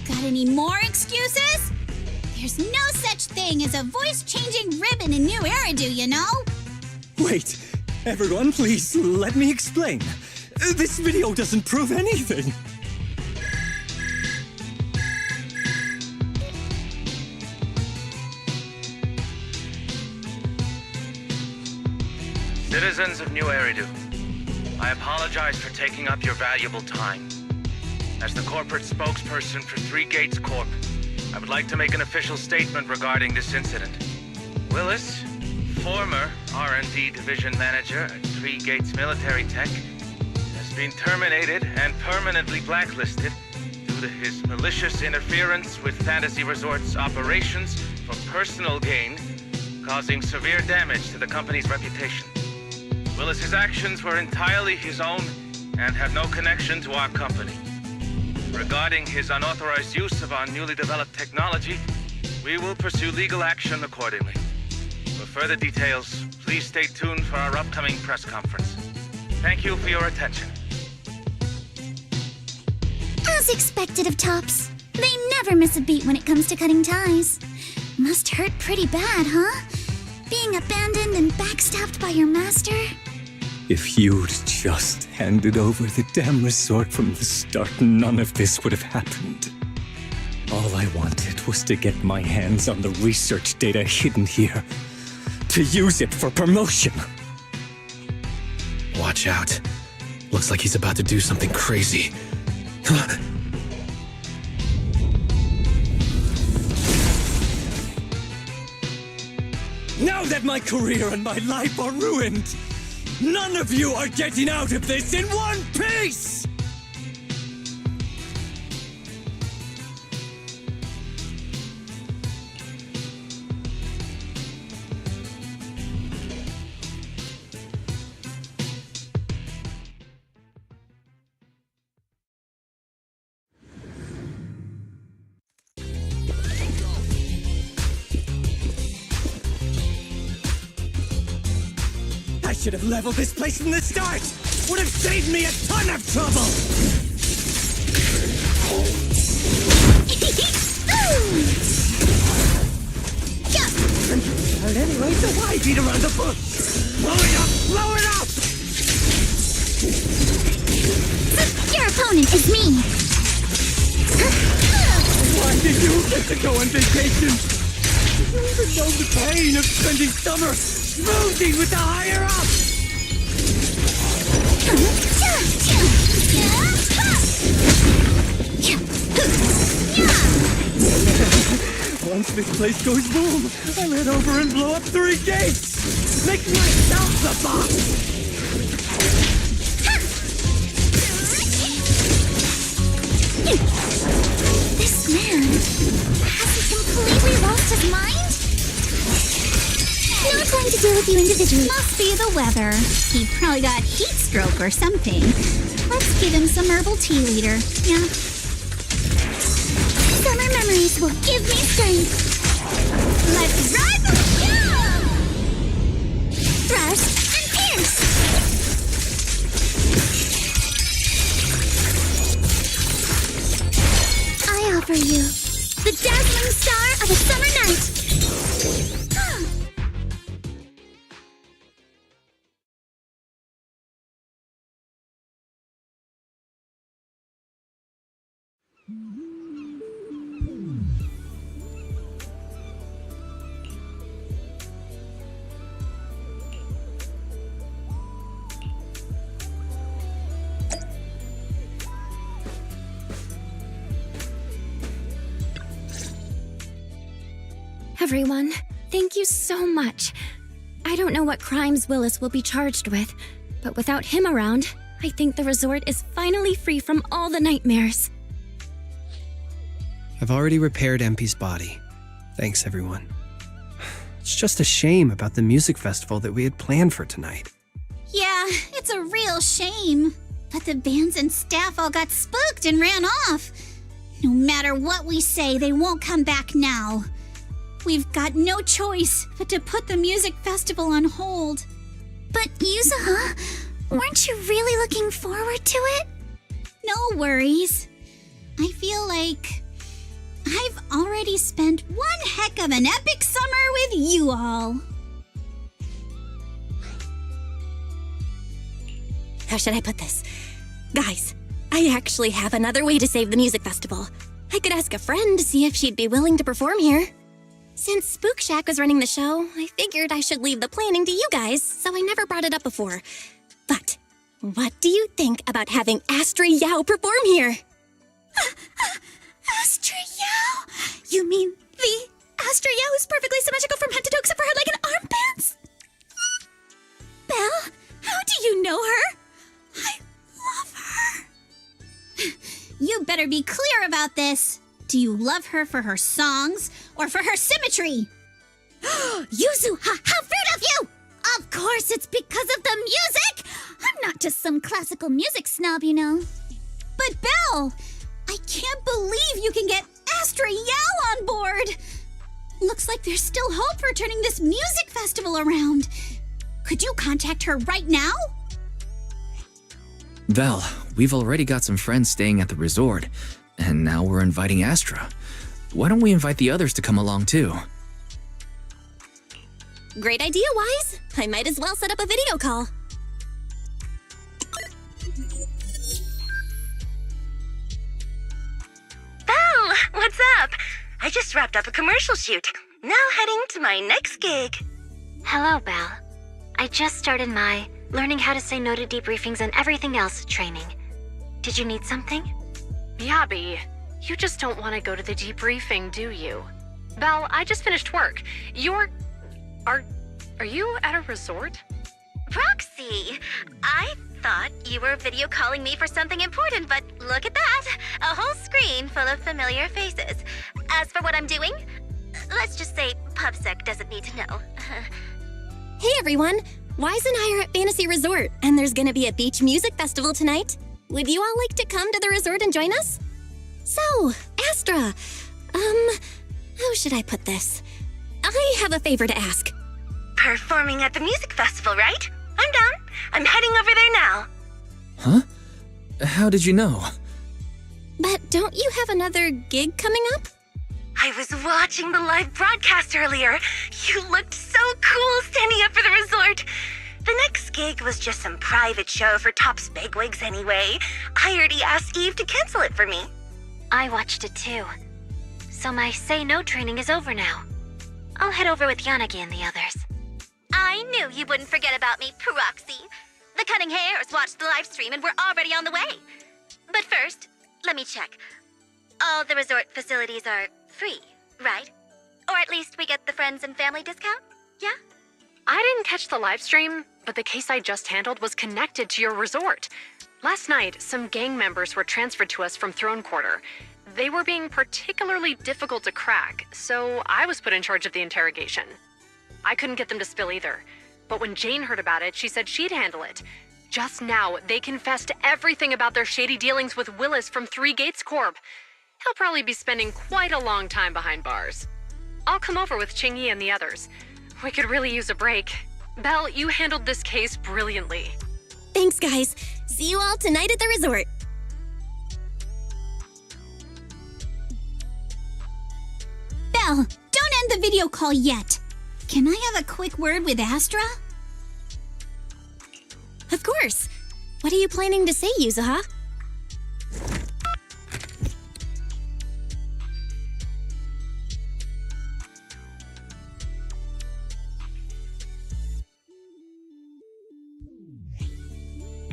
Speaker 1: Got any more excuses? There's no such thing as a voice-changing ribbon in New Eridu, you know?
Speaker 11: Wait, everyone, please let me explain. This video doesn't prove anything.
Speaker 22: Citizens of New Eridu, I apologize for taking up your valuable time. As the corporate spokesperson for Three Gates Corp., I would like to make an official statement regarding this incident. Willis, former R&D division manager at Three Gates Military Tech, has been terminated and permanently blacklisted due due to his malicious interference with Fantasy Resort's operations for personal gain, causing severe damage to the company's reputation. Willis's actions were entirely his own and have no connection to our company. Regarding his unauthorized use of our newly developed technology, we will pursue legal action accordingly. For further details, please stay tuned for our upcoming press conference. Thank you for your attention.
Speaker 5: As expected of Tops, they never miss a beat when it comes to cutting ties. Must hurt pretty bad, huh? Being abandoned and backstabbed by your master?
Speaker 11: If you'd just handed over the damn resort from the start, none of this would have happened. All I wanted was to get my hands on the research data hidden here, to use it for promotion.
Speaker 10: Watch out. Looks like he's about to do something crazy.
Speaker 11: Now that my career and my life are ruined, none of you are getting out of this in one piece! I should have leveled this place from the start! Would have saved me a ton of trouble! Hard anyway, so why beat around the bush? Blow it up! Blow it up!
Speaker 5: Your opponent is me!
Speaker 11: Why did you get to go on vacation? Did you even know the pain of spending summer schmoozing with the higher-ups? Once this place goes boom, I'll head over and blow up 3 gates! Make myself the boss!
Speaker 5: This man, has he completely lost his mind? Not going to deal with you individually.
Speaker 1: Must be the weather. He probably got heat stroke or something. Let's give him some herbal tea leader. Yeah.
Speaker 5: Summer memories will give me strength.
Speaker 1: Let's ride the show!
Speaker 5: Thrust and pierce. I offer you the dazzling star of a summer night.
Speaker 6: Everyone, thank you so much. I don't know what crimes Willis will be charged with, but without him around, I think the resort is finally free from all the nightmares.
Speaker 15: I've already repaired MP's body. Thanks, everyone. It's just a shame about the music festival that we had planned for tonight.
Speaker 1: Yeah, it's a real shame. But the bands and staff all got spooked and ran off. No matter what we say, they won't come back now. We've got no choice but to put the music festival on hold.
Speaker 5: But Yuzuha, weren't you really looking forward to it?
Speaker 1: No worries. I feel like I've already spent one heck of an epic summer with you all.
Speaker 17: How should I put this? Guys, I actually have another way to save the music festival. I could ask a friend to see if she'd be willing to perform here. Since Spook Shack was running the show, I figured I should leave the planning to you guys, so I never brought it up before. But what do you think about having Astra Yao perform here?
Speaker 5: Astra Yao? You mean the Astra Yao who's perfectly symmetrical from head to toe except for her leg and armpits? Belle, how do you know her? I love her.
Speaker 1: You better be clear about this. Do you love her for her songs or for her symmetry?
Speaker 5: Yuzuha, how rude of you! Of course it's because of the music! I'm not just some classical music snob, you know.
Speaker 1: But Belle, I can't believe you can get Astra Yao on board! Looks like there's still hope for turning this music festival around. Could you contact her right now?
Speaker 7: Val, we've already got some friends staying at the resort, and now we're inviting Astra. Why don't we invite the others to come along too?
Speaker 17: Great idea, Wise. I might as well set up a video call.
Speaker 3: Belle, what's up? I just wrapped up a commercial shoot. Now heading to my next gig.
Speaker 4: Hello, Belle. I just started my learning how to say no to debriefings and everything else training. Did you need something?
Speaker 23: Yabi, you just don't want to go to the debriefing, do you? Belle, I just finished work. Are you at a resort?
Speaker 3: Roxy, I thought you were video calling me for something important, but look at that. A whole screen full of familiar faces. As for what I'm doing, let's just say PubSec doesn't need to know.
Speaker 17: Hey everyone, Wise and I are at Fantasy Resort, and there's gonna be a beach music festival tonight. Would you all like to come to the resort and join us? So, Astra, how should I put this? I have a favor to ask.
Speaker 3: Performing at the music festival, right? I'm down. I'm heading over there now.
Speaker 7: Huh? How did you know?
Speaker 17: But don't you have another gig coming up?
Speaker 3: I was watching the live broadcast earlier. You looked so cool standing up for the resort. The next gig was just some private show for Top's bigwigs anyway. I already asked Eve to cancel it for me.
Speaker 4: I watched it too. So my say no training is over now. I'll head over with Yanagi and the others.
Speaker 3: I knew you wouldn't forget about me, Proxy. The Cutting Hairs watched the live stream and we're already on the way. But first, let me check. All the resort facilities are free, right? Or at least we get the friends and family discount? Yeah?
Speaker 23: I didn't catch the live stream, but the case I just handled was connected to your resort. Last night, some gang members were transferred to us from Throne Quarter. They were being particularly difficult to crack, so I was put in charge of the interrogation. I couldn't get them to spill either, but when Jane heard about it, she said she'd handle it. Just now, they confessed everything about their shady dealings with Willis from Three Gates Corp. He'll probably be spending quite a long time behind bars. I'll come over with Qingyi and the others. We could really use a break. Belle, you handled this case brilliantly.
Speaker 17: Thanks, guys. See you all tonight at the resort.
Speaker 1: Belle, don't end the video call yet. Can I have a quick word with Astra?
Speaker 17: Of course. What are you planning to say, Yuzuha?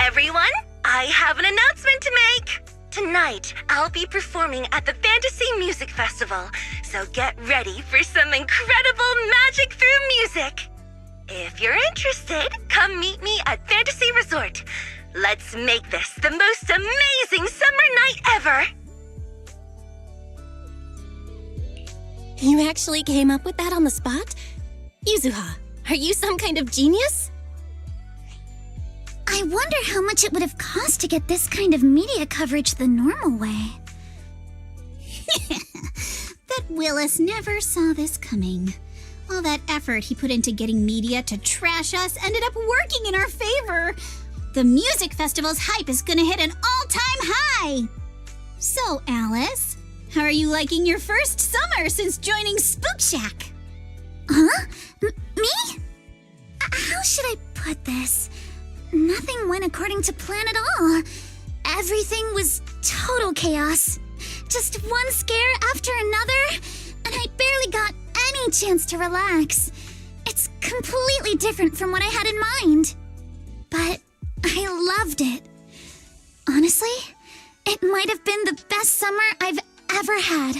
Speaker 3: Everyone, I have an announcement to make. Tonight, I'll be performing at the Fantasy Music Festival, so get ready for some incredible magic through music. If you're interested, come meet me at Fantasy Resort. Let's make this the most amazing summer night ever.
Speaker 17: You actually came up with that on the spot? Yuzuha, are you some kind of genius?
Speaker 5: I wonder how much it would have cost to get this kind of media coverage the normal way.
Speaker 1: Bet Willis never saw this coming. All that effort he put into getting media to trash us ended up working in our favor. The music festival's hype is gonna hit an all-time high. So, Alice, how are you liking your first summer since joining Spook Shack?
Speaker 5: Huh? Me? How should I put this? Nothing went according to plan at all. Everything was total chaos. Just one scare after another, and I barely got any chance to relax. It's completely different from what I had in mind. But I loved it. Honestly, it might have been the best summer I've ever had.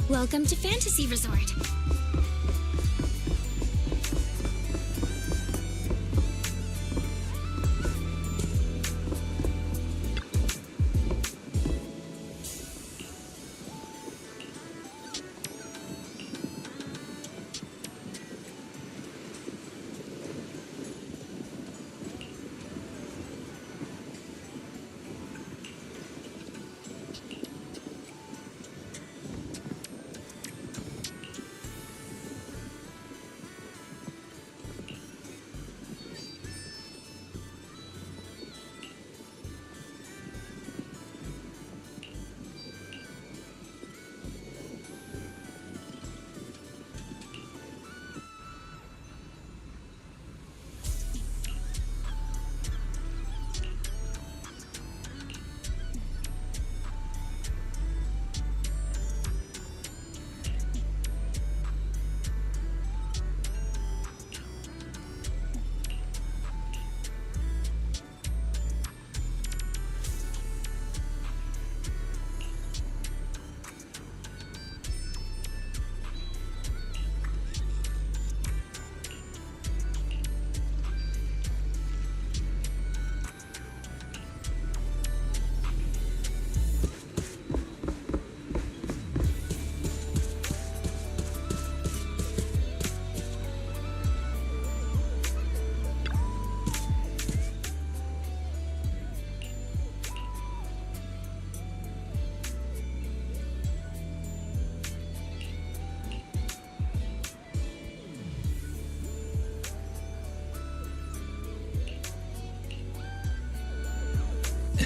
Speaker 6: Welcome to Fantasy Resort.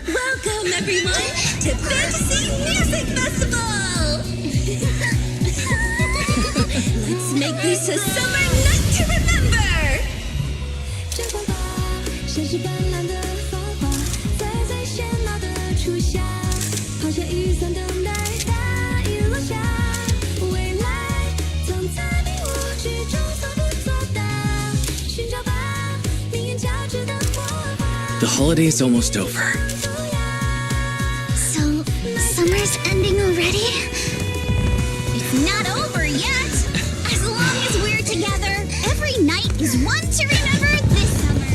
Speaker 3: Welcome, everyone, to Fantasy Music Festival! Let's make this a summer night to remember!
Speaker 2: 这光华像是斑斓的芳华，在最喧闹的初夏，抛下雨伞等待大雨落下，未来总在你我之中从不作答，寻找吧命运交织的火花。
Speaker 7: The holiday's almost over.
Speaker 5: So, summer's ending already?
Speaker 1: It's not over yet! As long as we're together, every night is one to remember this summer!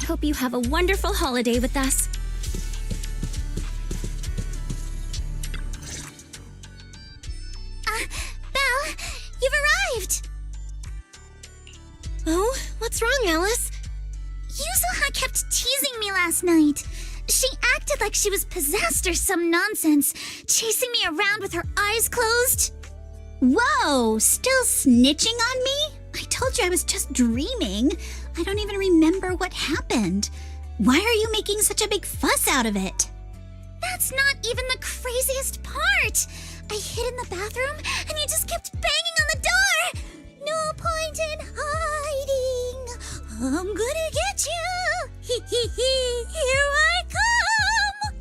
Speaker 6: hope you have a wonderful holiday with us.
Speaker 5: Belle, you've arrived!
Speaker 17: Oh, what's wrong, Alice?
Speaker 5: Yuzuha kept teasing me last night. She acted like she was possessed or some nonsense, chasing me around with her eyes closed.
Speaker 1: Whoa, still snitching on me? I told you I was just dreaming. I don't even remember what happened. Why are you making such a big fuss out of it?
Speaker 5: That's not even the craziest part. I hid in the bathroom and you just kept banging on the door. No point in hiding. I'm gonna get you. Here I come.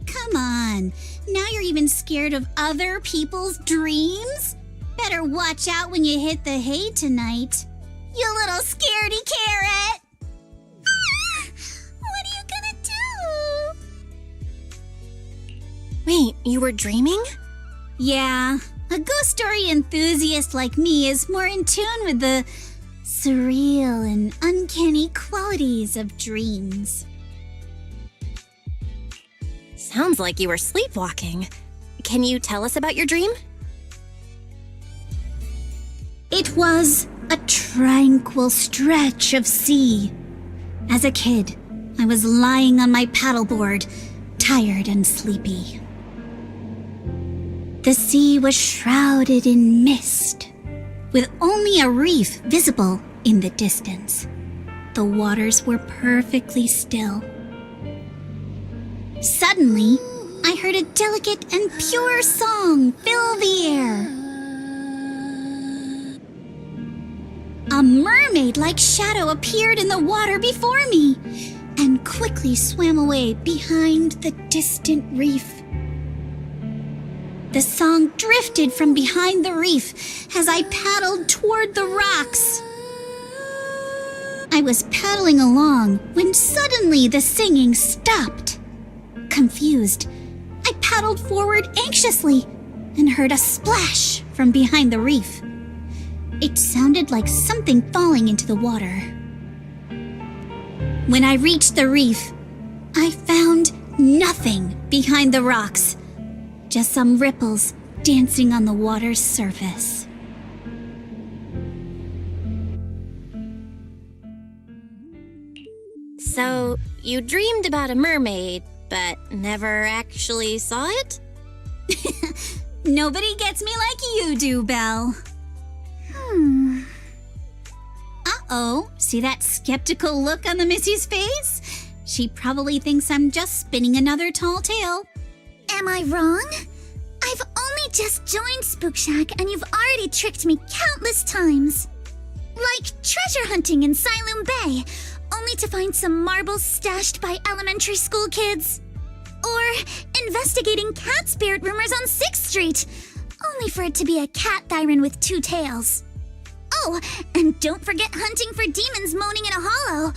Speaker 1: Come on. Now you're even scared of other people's dreams? Better watch out when you hit the hay tonight. You little scaredy carrot.
Speaker 5: What are you gonna do?
Speaker 17: Wait, you were dreaming?
Speaker 1: Yeah, a ghost story enthusiast like me is more in tune with the surreal and uncanny qualities of dreams.
Speaker 17: Sounds like you were sleepwalking. Can you tell us about your dream?
Speaker 1: It was a tranquil stretch of sea. As a kid, I was lying on my paddleboard, tired and sleepy. The sea was shrouded in mist, with only a reef visible in the distance. The waters were perfectly still. Suddenly, I heard a delicate and pure song fill the air. A mermaid-like shadow appeared in the water before me and quickly swam away behind the distant reef. The song drifted from behind the reef as I paddled toward the rocks. I was paddling along when suddenly the singing stopped. Confused, I paddled forward anxiously and heard a splash from behind the reef. It sounded like something falling into the water. When I reached the reef, I found nothing behind the rocks, just some ripples dancing on the water's surface.
Speaker 17: So, you dreamed about a mermaid, but never actually saw it?
Speaker 1: Nobody gets me like you do, Belle. Uh-oh, see that skeptical look on the Missy's face? She probably thinks I'm just spinning another tall tale.
Speaker 5: Am I wrong? I've only just joined Spook Shack and you've already tricked me countless times. Like treasure hunting in Siloam Bay, only to find some marbles stashed by elementary school kids. Or investigating cat spirit rumors on 6th Street, only for it to be a cat siren with 2 tails. Oh, and don't forget hunting for demons moaning in a hollow,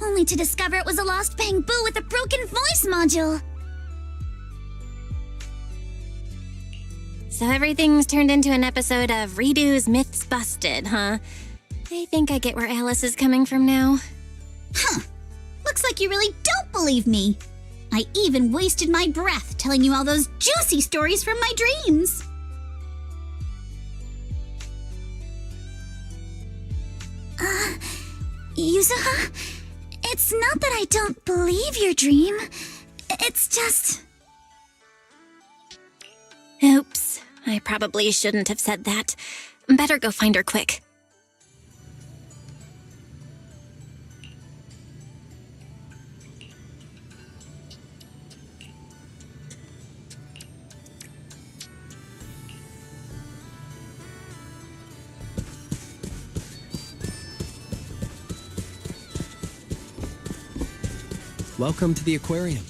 Speaker 5: only to discover it was a lost bamboo with a broken voice module.
Speaker 17: So everything's turned into an episode of Redo's Myths Busted, huh? I think I get where Alice is coming from now.
Speaker 1: Huh. Looks like you really don't believe me. I even wasted my breath telling you all those juicy stories from my dreams.
Speaker 5: Yuzuha, it's not that I don't believe your dream. It's just...
Speaker 17: Oops, I probably shouldn't have said that. Better go find her quick.
Speaker 15: Welcome to the aquarium.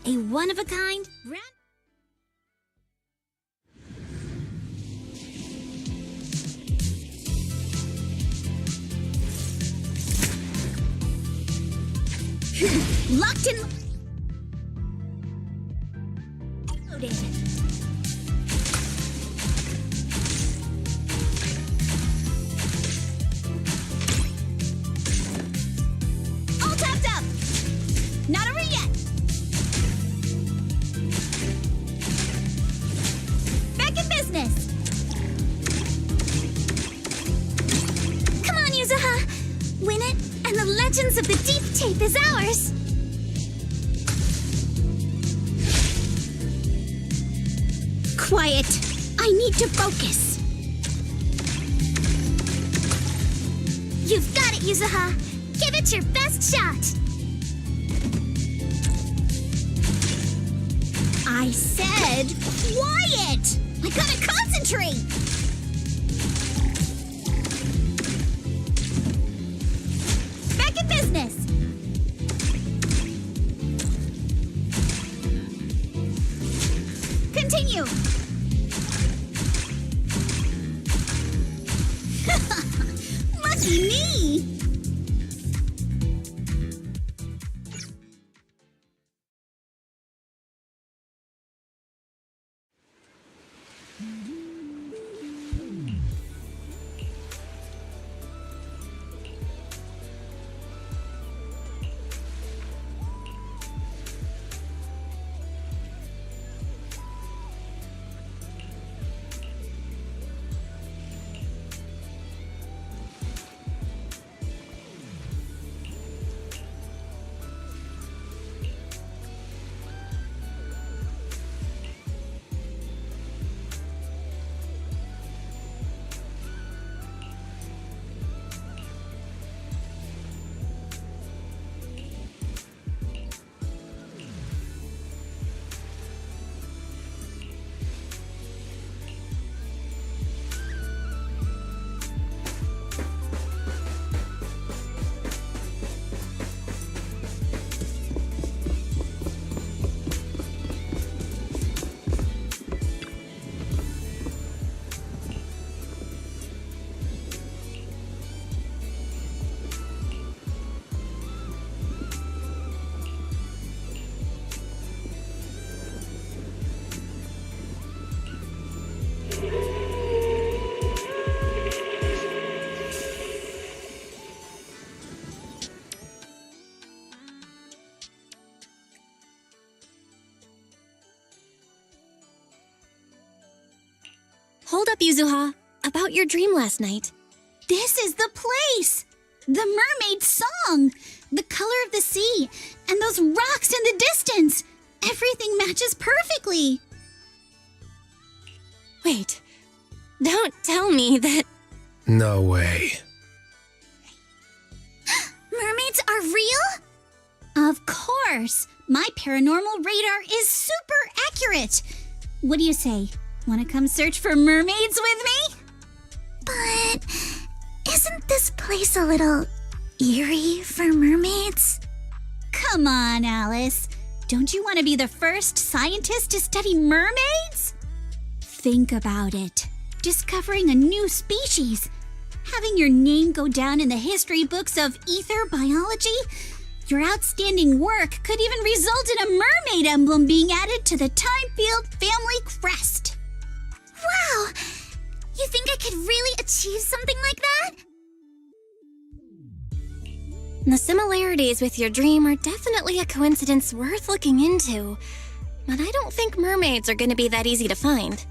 Speaker 1: A one-of-a-kind, locked and loaded. All tapped up. Not over yet. Back in business.
Speaker 5: Come on, Yuzuha. Win it, and the legends of the deep tape is ours.
Speaker 1: Quiet. I need to focus.
Speaker 5: You've got it, Yuzuha. Give it your best shot.
Speaker 1: I said quiet. I gotta concentrate. Back in business. Continue. Lucky me.
Speaker 6: Hold up, Yuzuha. About your dream last night.
Speaker 1: This is the place! The mermaid song! The color of the sea! And those rocks in the distance! Everything matches perfectly!
Speaker 6: Wait. Don't tell me that...
Speaker 10: No way.
Speaker 1: Mermaids are real? Of course! My paranormal radar is super accurate! What do you say? Want to come search for mermaids with me?
Speaker 5: But isn't this place a little eerie for mermaids?
Speaker 1: Come on, Alice. Don't you want to be the first scientist to study mermaids? Think about it. Discovering a new species. Having your name go down in the history books of ether biology. Your outstanding work could even result in a mermaid emblem being added to the Timefield family crest.
Speaker 5: Wow! You think I could really achieve something like that?
Speaker 6: The similarities with your dream are definitely a coincidence worth looking into. But I don't think mermaids are gonna be that easy to find.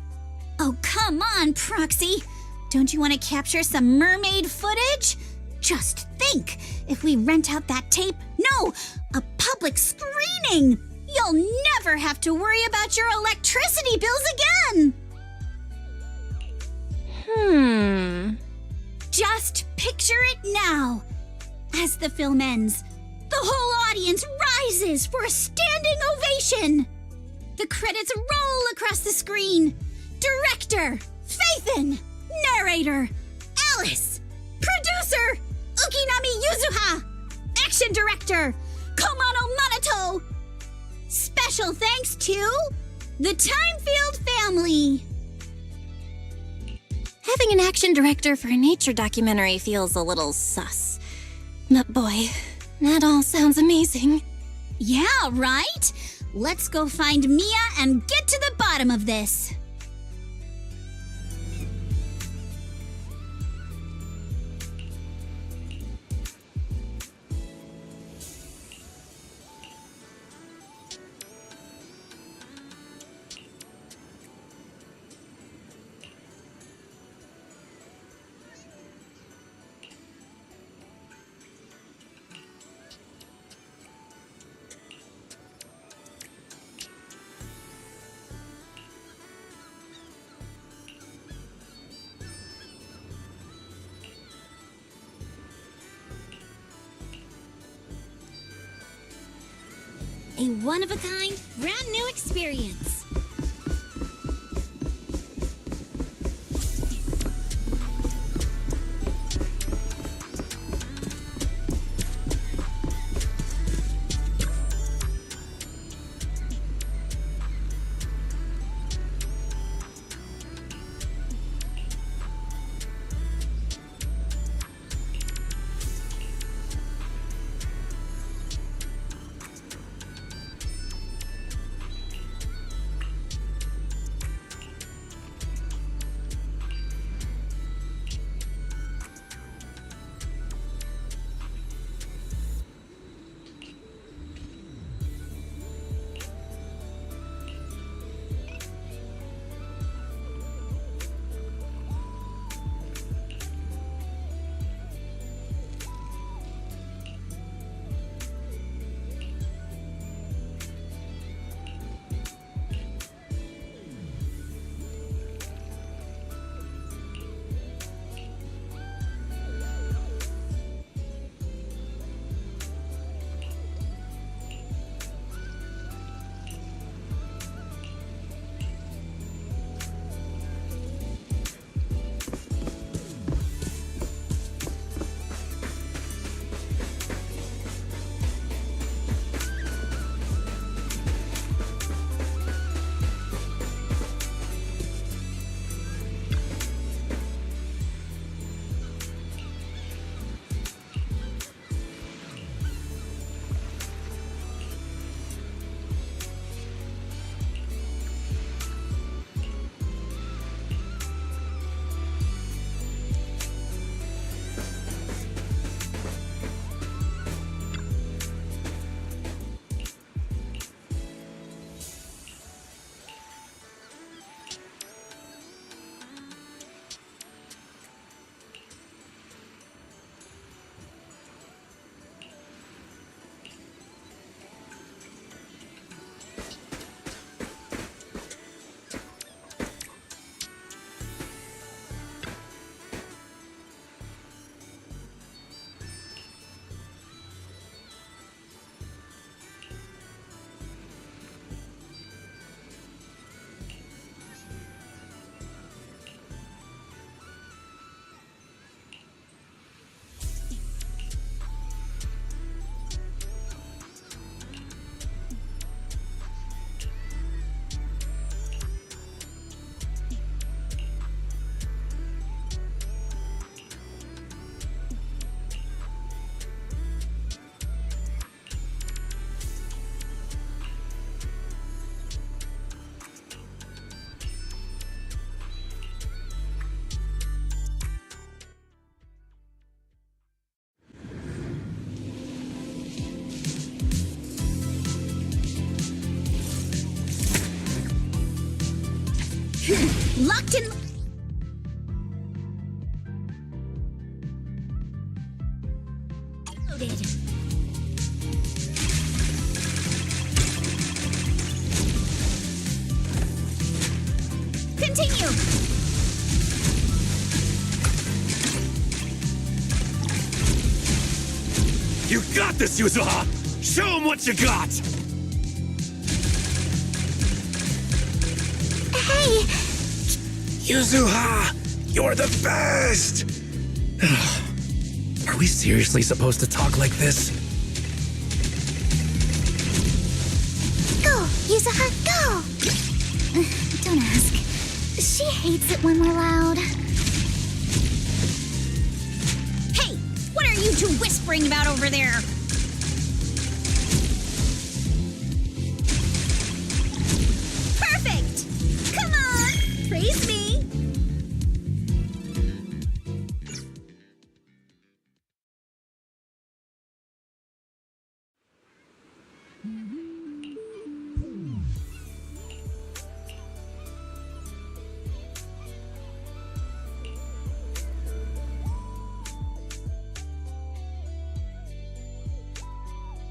Speaker 1: Oh, come on, Proxy. Don't you want to capture some mermaid footage? Just think, if we rent out that tape, no, a public screening, you'll never have to worry about your electricity bills again. Just picture it now. As the film ends, the whole audience rises for a standing ovation. The credits roll across the screen. Director, Faithin. Narrator, Alice. Producer, Ukinami Yuzuha. Action director, Komano Manato. special thanks to the Timefield family.
Speaker 17: Having an action director for a nature documentary feels a little sus. But boy, that all sounds amazing.
Speaker 1: Yeah, right? Let's go find Mia and get to the bottom of this.
Speaker 5: A one-of-a-kind, brand-new experience.
Speaker 1: Locked in. Loaded. Continue.
Speaker 8: You got this, Yuzuha! Show him what you got!
Speaker 5: Hey!
Speaker 10: Yuzuha! You're the best! Are we seriously supposed to talk like this?
Speaker 5: Go! Yuzuha, go! Don't ask. She hates it when we're loud.
Speaker 1: Hey, what are you two whispering about over there? Perfect! Come on, praise me!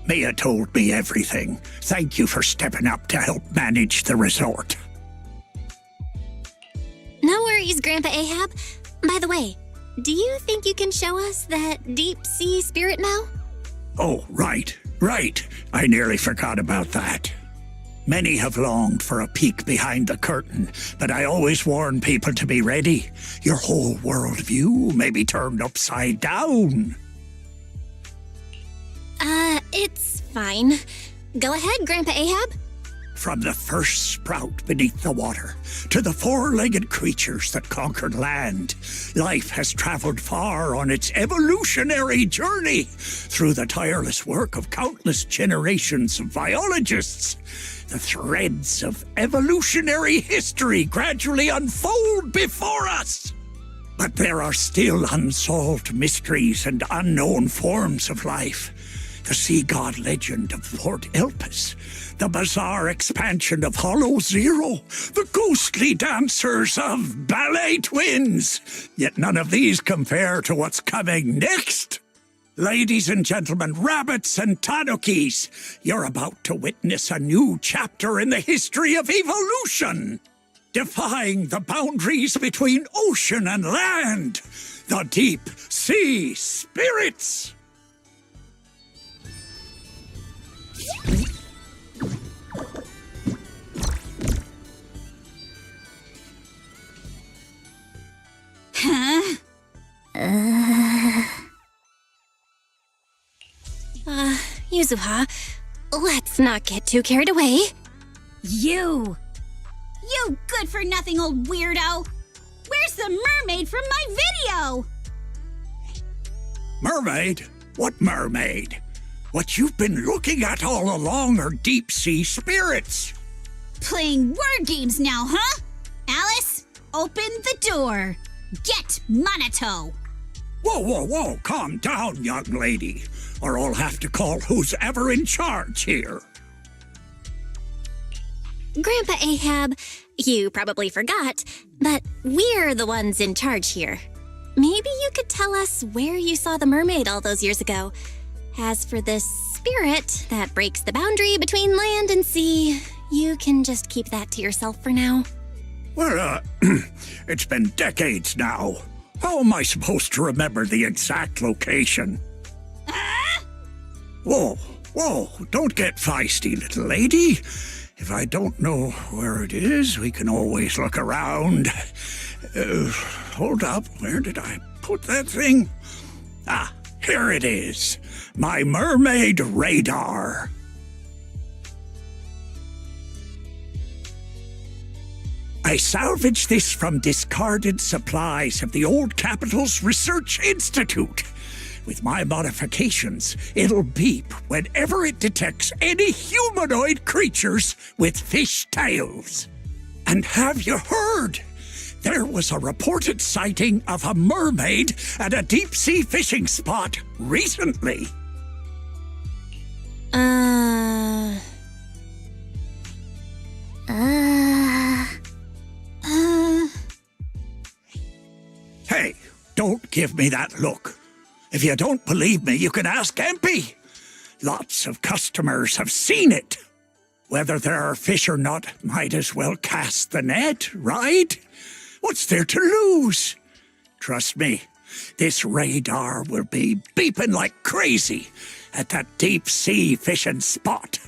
Speaker 8: Mia told me everything. Thank you for stepping up to help manage the resort.
Speaker 17: No worries, Grandpa Ahab. By the way, do you think you can show us that deep sea spirit now?
Speaker 8: Oh, right. I nearly forgot about that. Many have longed for a peek behind the curtain, but I always warn people to be ready. Your whole worldview may be turned upside down.
Speaker 17: It's fine. Go ahead, Grandpa Ahab.
Speaker 8: From the first sprout beneath the water to the four-legged creatures that conquered land, life has traveled far on its evolutionary journey through the tireless work of countless generations of biologists. The threads of evolutionary history gradually unfold before us. But there are still unsolved mysteries and unknown forms of life. The sea god legend of Lord Elpis, the bizarre expansion of Hollow Zero, the ghostly dancers of Ballet Twins. Yet none of these compare to what's coming next. Ladies and gentlemen, rabbits and tanukis, you're about to witness a new chapter in the history of evolution, defying the boundaries between ocean and land, the deep sea spirits.
Speaker 1: Huh?
Speaker 17: Yuzuha, let's not get too carried away.
Speaker 1: You good-for-nothing old weirdo! Where's the mermaid from my video?
Speaker 8: Mermaid? What mermaid? What you've been looking at all along are deep-sea spirits.
Speaker 1: Playing word games now, huh? Alice, open the door. Get Monato.
Speaker 8: Whoa, calm down, young lady, or I'll have to call who's ever in charge here.
Speaker 17: Grandpa Ahab, you probably forgot, but we're the ones in charge here. Maybe you could tell us where you saw the mermaid all those years ago. As for this spirit that breaks the boundary between land and sea, you can just keep that to yourself for now.
Speaker 8: Well, it's been decades now. How am I supposed to remember the exact location? Whoa, don't get feisty, little lady. If I don't know where it is, we can always look around. Hold up, where did I put that thing? Ah, here it is. My mermaid radar. I salvaged this from discarded supplies of the Old Capital's Research Institute. With my modifications, it'll beep whenever it detects any humanoid creatures with fish tails. And have you heard? There was a reported sighting of a mermaid at a deep-sea fishing spot recently. Hey, don't give me that look. If you don't believe me, you can ask MP. Lots of customers have seen it. Whether there are fish or not, might as well cast the net, right? What's there to lose? Trust me, this radar will be beeping like crazy at that deep-sea fishing spot.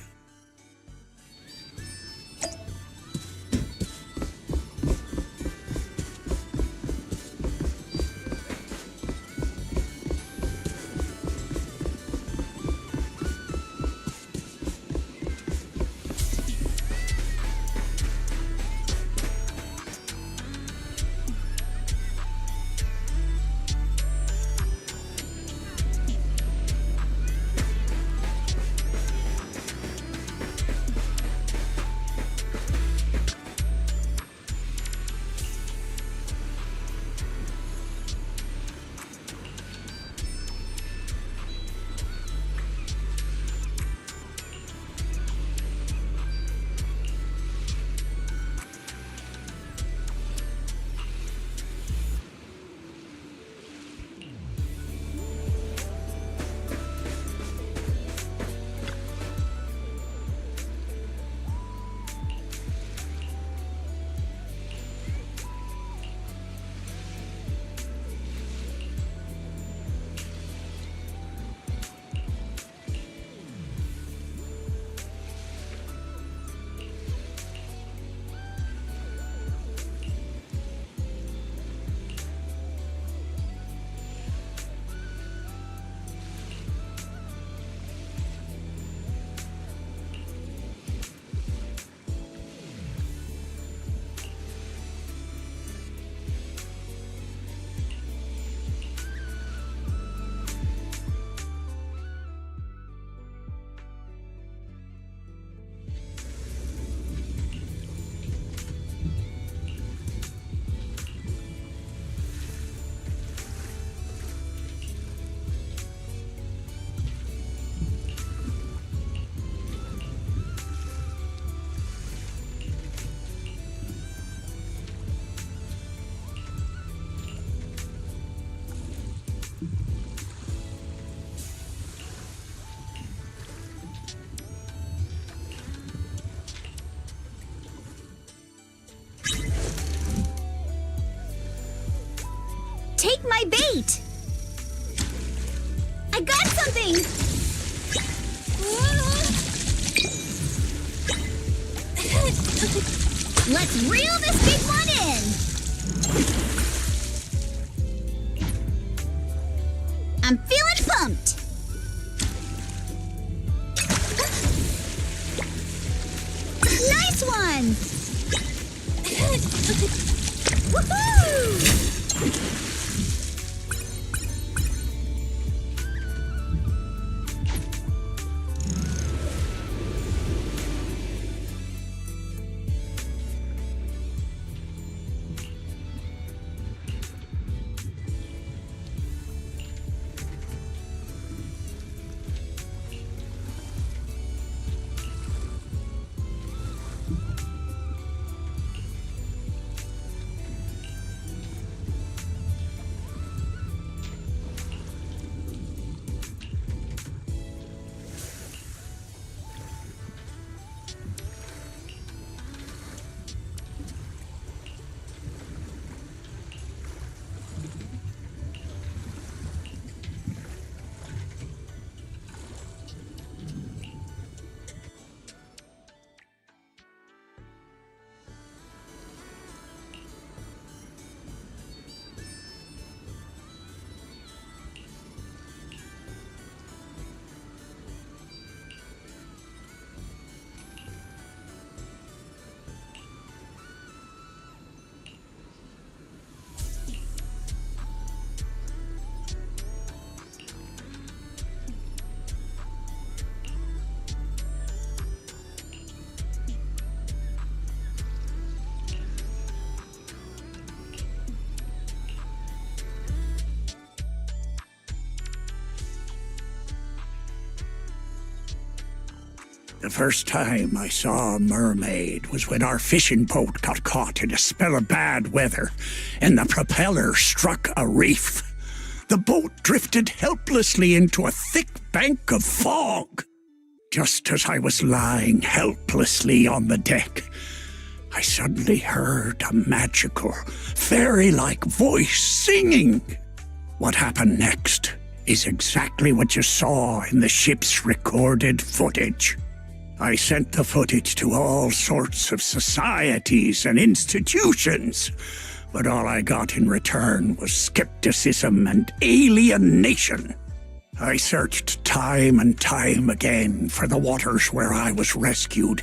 Speaker 1: bait! I got something! Let's reel this big one in! I'm feeling pumped! Nice one! Woohoo!
Speaker 9: The first time I saw a mermaid was when our fishing boat got caught in a spell of bad weather and the propeller struck a reef. The boat drifted helplessly into a thick bank of fog. Just as I was lying helplessly on the deck, I suddenly heard a magical, fairy-like voice singing. What happened next is exactly what you saw in the ship's recorded footage. I sent the footage to all sorts of societies and institutions, but all I got in return was skepticism and alienation. I searched time and time again for the waters where I was rescued,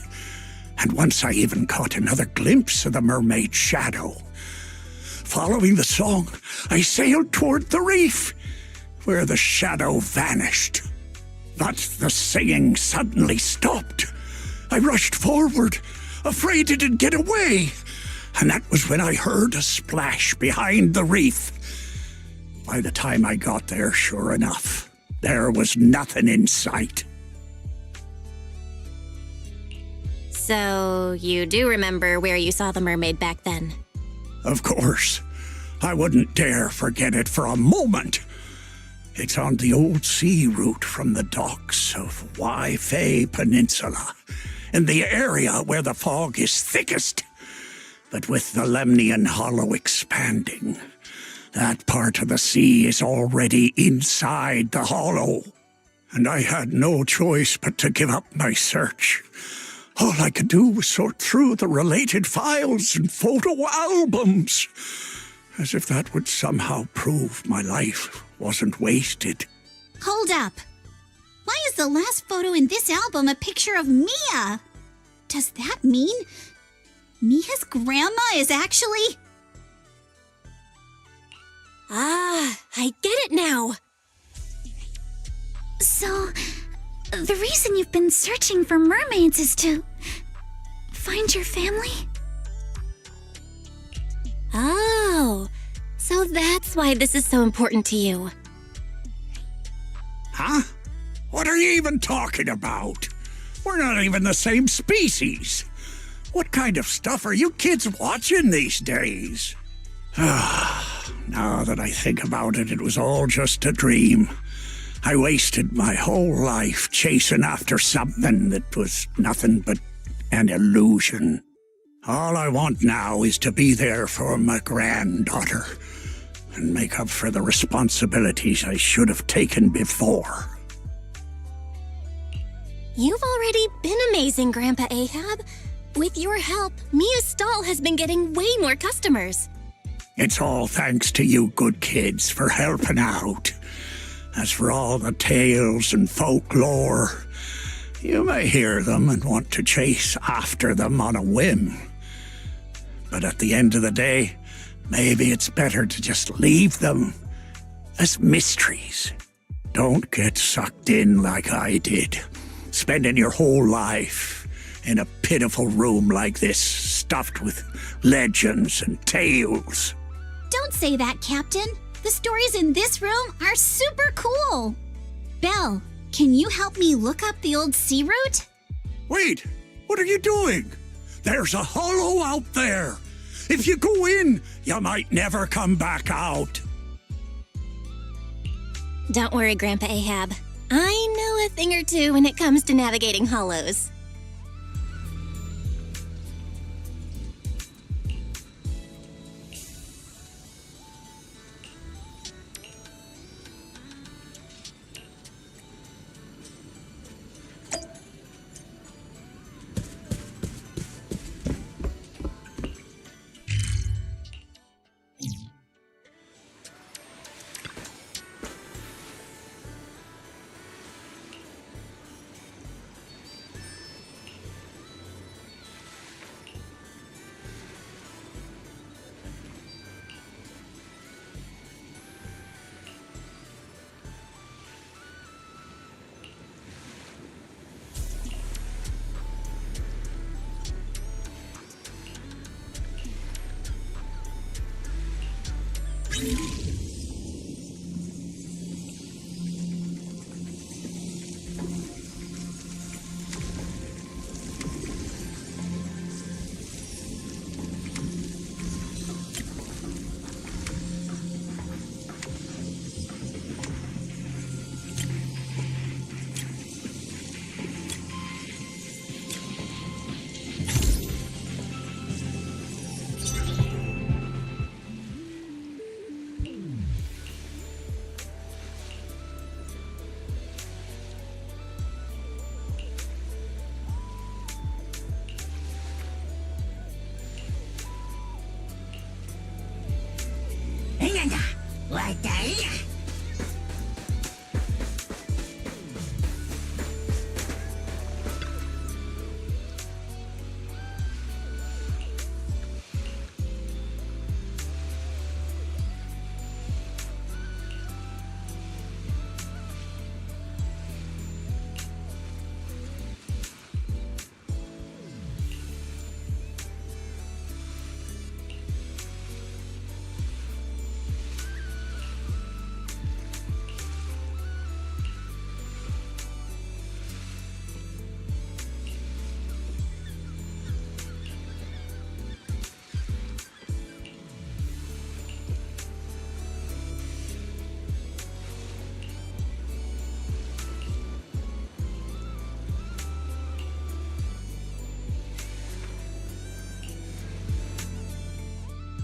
Speaker 9: and once I even caught another glimpse of the mermaid's shadow. Following the song, I sailed toward the reef, where the shadow vanished. But the singing suddenly stopped. I rushed forward, afraid it'd get away, and that was when I heard a splash behind the reef. By the time I got there, sure enough, there was nothing in sight.
Speaker 17: So, you do remember where you saw the mermaid back then?
Speaker 9: Of course. I wouldn't dare forget it for a moment. It's on the old sea route from the docks of Waifei Peninsula, in the area where the fog is thickest. But with the Lemnian Hollow expanding, that part of the sea is already inside the hollow. And I had no choice but to give up my search. All I could do was sort through the related files and photo albums, as if that would somehow prove my life wasn't wasted.
Speaker 1: Hold up. Why is the last photo in this album a picture of Mia? Does that mean Mia's grandma is actually...
Speaker 17: Ah, I get it now.
Speaker 5: So, the reason you've been searching for mermaids is to find your family?
Speaker 17: Oh, so that's why this is so important to you.
Speaker 9: Huh? What are you even talking about? We're not even the same species. What kind of stuff are you kids watching these days? Now that I think about it, it was all just a dream. I wasted my whole life chasing after something that was nothing but an illusion. All I want now is to be there for my granddaughter. and make up for the responsibilities I should have taken before.
Speaker 17: You've already been amazing, Grandpa Ahab. With your help, Mia's stall has been getting way more customers.
Speaker 9: It's all thanks to you good kids for helping out. As for all the tales and folklore, you may hear them and want to chase after them on a whim. But at the end of the day, maybe it's better to just leave them as mysteries. Don't get sucked in like I did, spending your whole life in a pitiful room like this, stuffed with legends and tales.
Speaker 1: Don't say that, Captain. The stories in this room are super cool. Belle, can you help me look up the old sea route?
Speaker 9: Wait, what are you doing? There's a hollow out there. If you go in, you might never come back out.
Speaker 17: Don't worry, Grandpa Ahab. I know a thing or two when it comes to navigating hollows.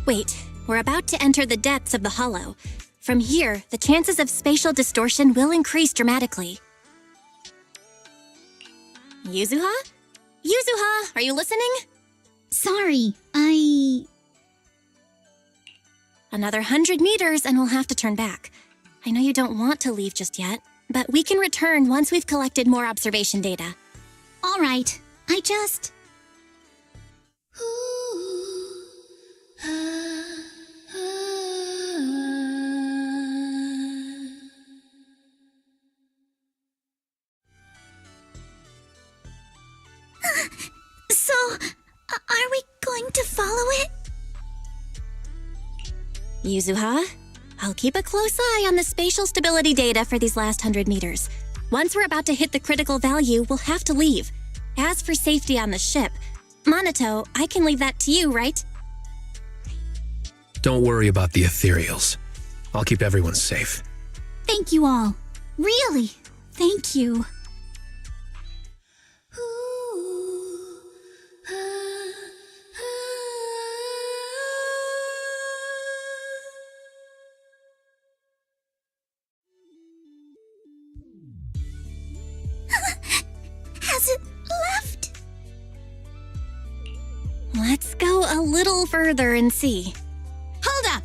Speaker 17: Wait, we're about to enter the depths of the hollow. From here, the chances of spatial distortion will increase dramatically. Yuzuha? Yuzuha, are you listening?
Speaker 1: Sorry,
Speaker 17: Another 100 meters and we'll have to turn back. I know you don't want to leave just yet, but we can return once we've collected more observation data.
Speaker 1: All right. I just...
Speaker 5: So, are we going to follow it?
Speaker 17: Yuzuha, I'll keep a close eye on the spatial stability data for these last 100 meters. Once we're about to hit the critical value, we'll have to leave. As for safety on the ship, Monato, I can leave that to you, right?
Speaker 10: Don't worry about the ethereals. I'll keep everyone safe.
Speaker 1: Thank you all. Really, thank you.
Speaker 5: hasn't left.
Speaker 17: Let's go a little further and see.
Speaker 1: Hold up!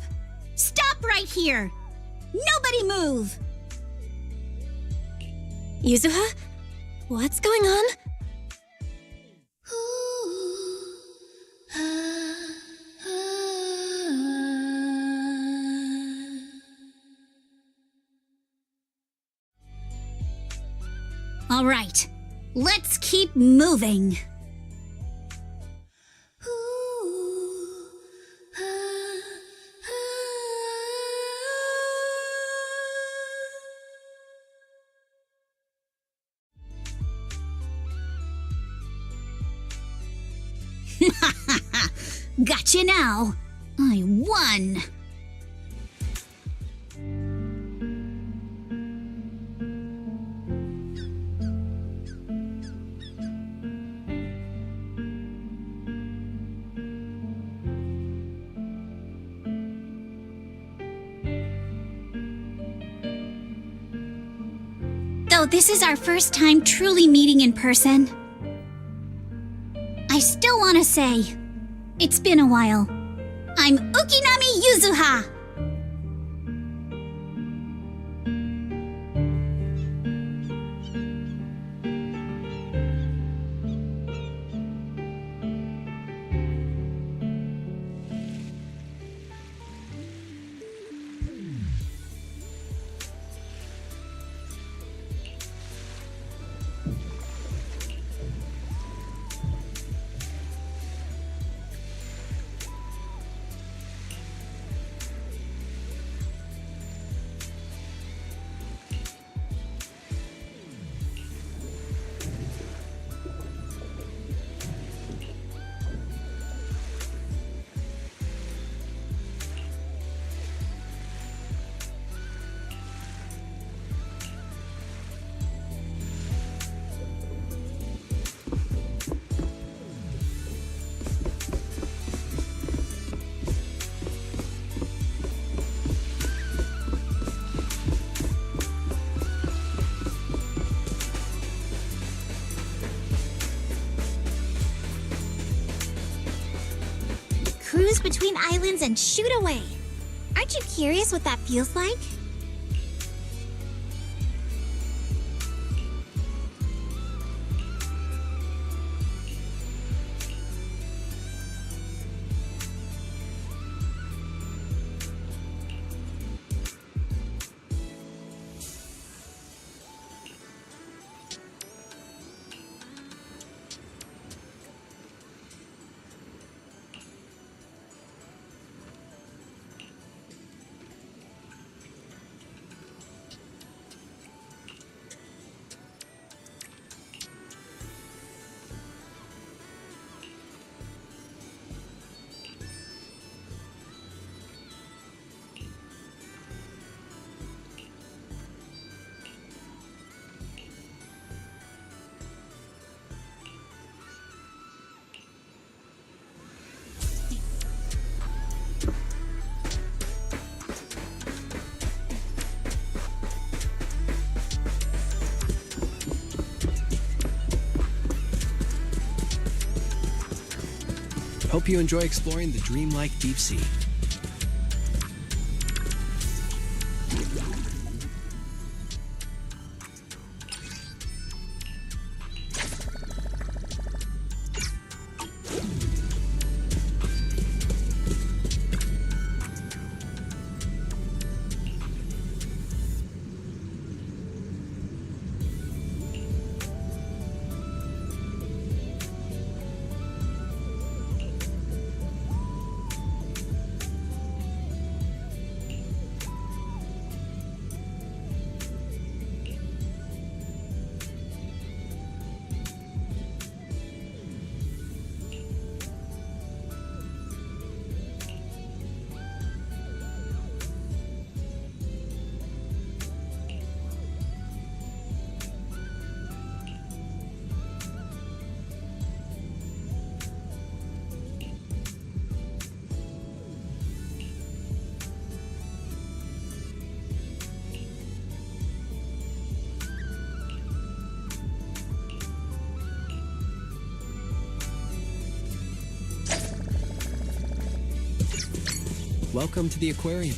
Speaker 1: Stop right here! Nobody move!
Speaker 17: Yuzuha? What's going on?
Speaker 1: All right, let's keep moving. Gotcha now. I won. Though this is our first time truly meeting in person, I still want to say, it's been a while. I'm Ukinami Yuzuha!
Speaker 5: Cruise between islands and shoot away. Aren't you curious what that feels like?
Speaker 15: Hope you enjoy exploring the dreamlike deep sea. Welcome to the aquarium.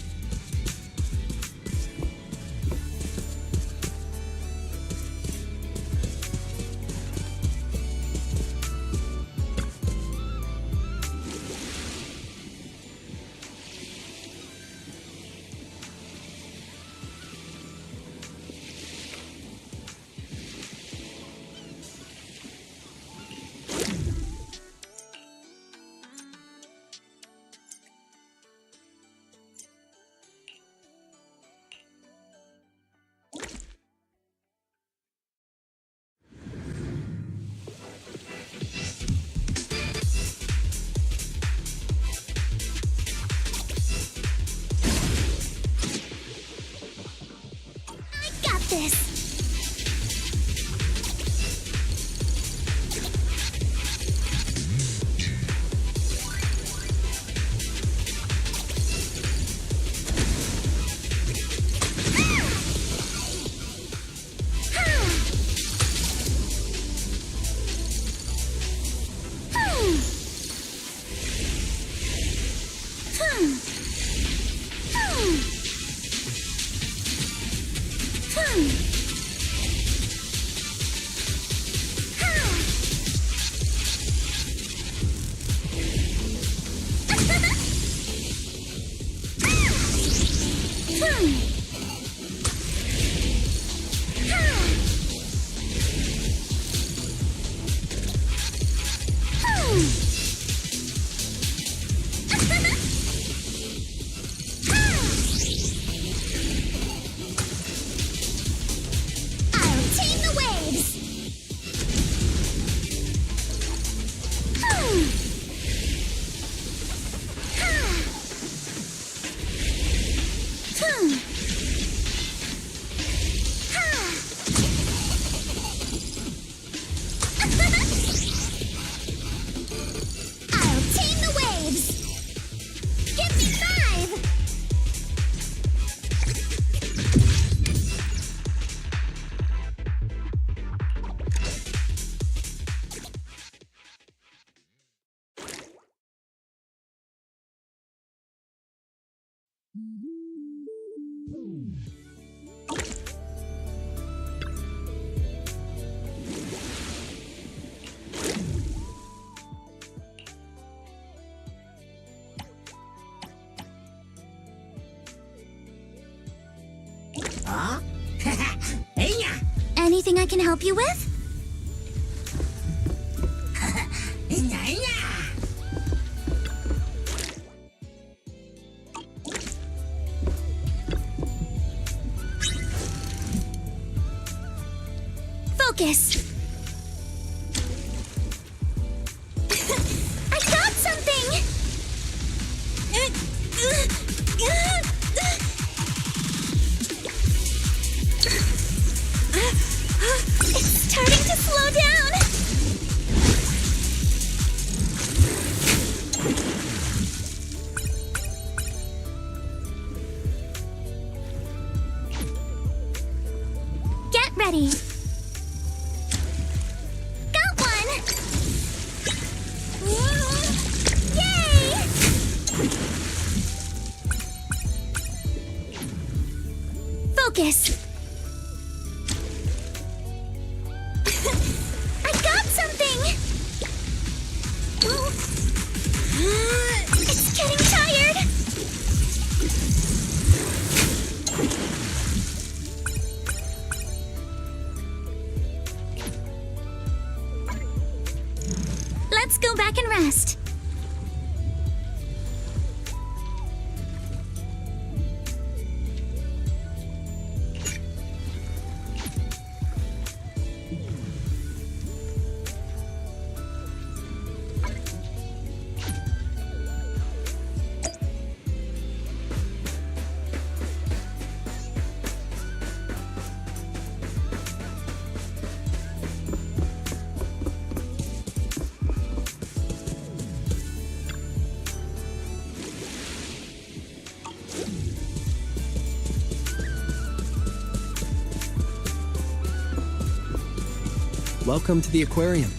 Speaker 5: This. Anything I can help you with? Focus. I got something! It's starting to slow down! Get ready! Got one! Yay! Focus! I got something! It's getting tired! Let's go back and rest.
Speaker 15: Welcome to the aquarium.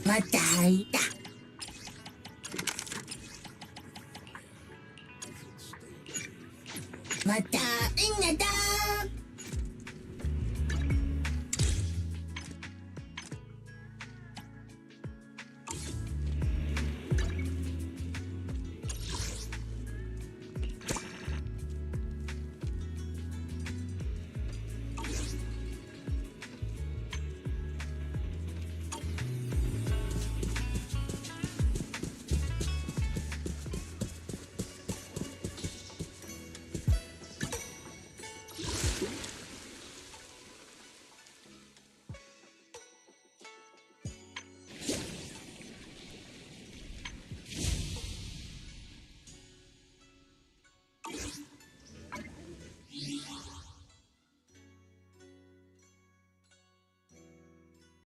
Speaker 13: また会いたまた会うんだ